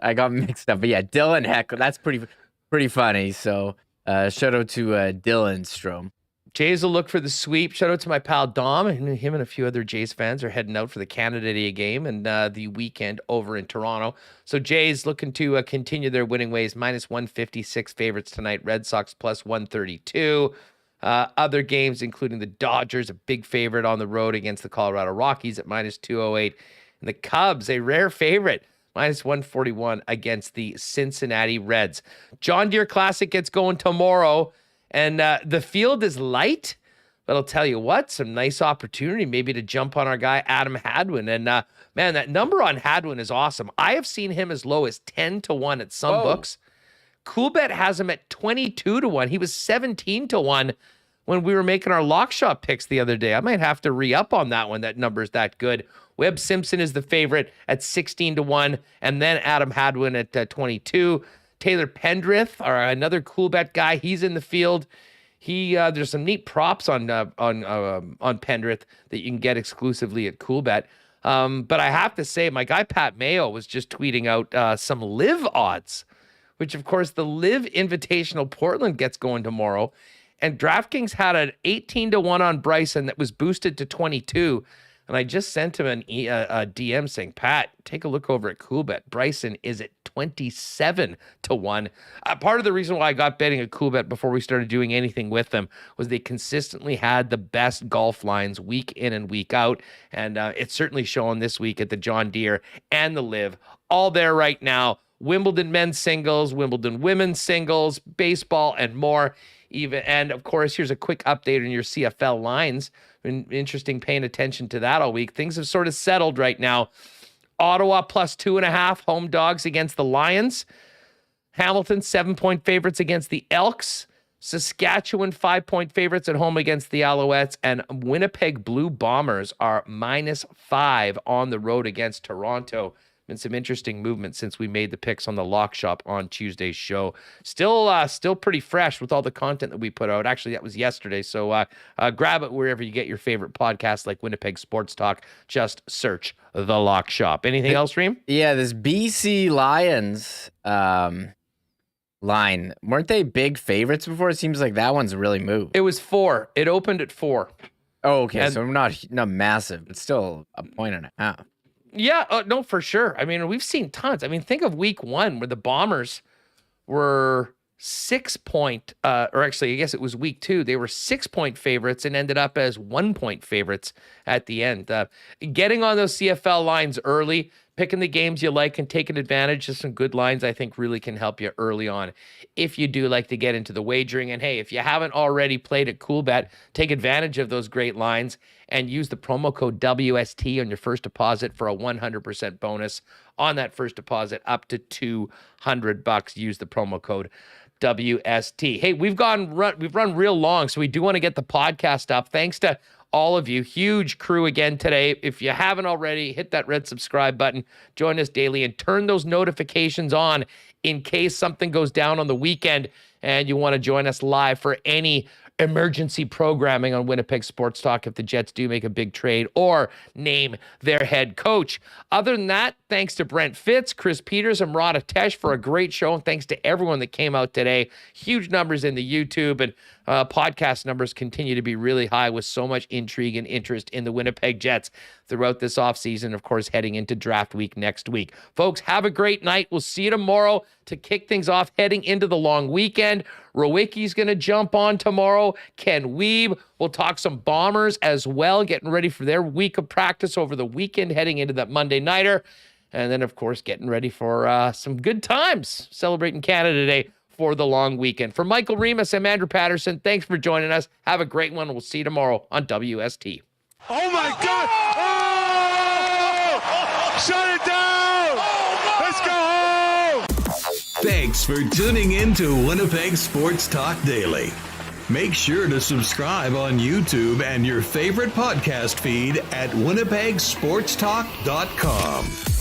I got mixed up. But yeah, Dylan Heck, that's pretty funny. So shout out to Dylan Strome. Jays will look for the sweep. Shout out to my pal Dom, and him and a few other Jays fans are heading out for the Canada Day game and the weekend over in Toronto. So Jays looking to continue their winning ways. Minus 156 favorites tonight. Red Sox plus 132. Other games, including the Dodgers, a big favorite on the road against the Colorado Rockies at minus 208. And the Cubs, a rare favorite, minus 141 against the Cincinnati Reds. John Deere Classic gets going tomorrow. And the field is light, but I'll tell you what, some nice opportunity maybe to jump on our guy, Adam Hadwin. And, man, that number on Hadwin is awesome. I have seen him as low as 10-1 at some books. Coolbet has him at 22-1. He was 17-1 when we were making our lock shop picks the other day. I might have to re-up on that one. That number's that good. Webb Simpson is the favorite at 16-1, and then Adam Hadwin at 22. Taylor Pendrith, or another Coolbet guy, he's in the field. There's some neat props on Pendrith that you can get exclusively at Coolbet. But I have to say, my guy Pat Mayo was just tweeting out some live odds which of course the Live Invitational Portland gets going tomorrow. And DraftKings had an 18-1 on Bryson that was boosted to 22. And I just sent him a DM saying, Pat, take a look over at Coolbet. Bryson is at 27-1. Part of the reason why I got betting at Coolbet before we started doing anything with them was they consistently had the best golf lines week in and week out. And it's certainly showing this week at the John Deere and the Live. All there right now. Wimbledon men's singles, Wimbledon women's singles, baseball, and more. And of course, here's a quick update on your CFL lines. Been interesting paying attention to that all week. Things have sort of settled right now. Ottawa plus 2.5 home dogs against the Lions. Hamilton 7-point favorites against the Elks. Saskatchewan 5-point favorites at home against the Alouettes. And Winnipeg Blue Bombers are -5 on the road against Toronto. Been some interesting movement since we made the picks on the Lock Shop on Tuesday's show. Still pretty fresh with all the content that we put out. Actually, that was yesterday. So grab it wherever you get your favorite podcasts like Winnipeg Sports Talk. Just search the Lock Shop. Anything else, Reem? Yeah, this BC Lions line. Weren't they big favorites before? It seems like that one's really moved. It was 4. It opened at 4. Oh, okay. And so not massive, but still a 1.5. Yeah, no, for sure. I mean, we've seen tons. I mean, think of week 1 where the Bombers were 6-point, or actually, I guess it was week 2. They were 6-point favorites and ended up as 1-point favorites at the end. Getting on those CFL lines early, picking the games you like and taking advantage of some good lines, I think really can help you early on if you do like to get into the wagering. And hey, if you haven't already played at Coolbet, take advantage of those great lines and use the promo code WST on your first deposit for a 100% bonus on that first deposit up to $200. Use the promo code WST. Hey, we've run real long, so we do want to get the podcast up. Thanks to all of you. Huge crew again today. If you haven't already, hit that red subscribe button, join us daily, and turn those notifications on in case something goes down on the weekend and you want to join us live for any emergency programming on Winnipeg Sports Talk if the Jets do make a big trade or name their head coach. Other than that, thanks to Brent Fitz, Chris Peters, and Murat for a great show. And thanks to everyone that came out today. Huge numbers in the YouTube and podcast numbers continue to be really high with so much intrigue and interest in the Winnipeg Jets throughout this offseason, of course, heading into draft week next week. Folks, have a great night. We'll see you tomorrow to kick things off heading into the long weekend. Rowicki's going to jump on tomorrow. Ken Weeb. We'll talk some Bombers as well, getting ready for their week of practice over the weekend, heading into that Monday nighter. And then, of course, getting ready for some good times, celebrating Canada Day for the long weekend. For Michael Remis, I'm Andrew Paterson. Thanks for joining us. Have a great one. We'll see you tomorrow on WST. Oh, my God. Oh! Shut it down. Let's go home. Thanks for tuning in to Winnipeg Sports Talk Daily. Make sure to subscribe on YouTube and your favorite podcast feed at winnipegsportstalk.com.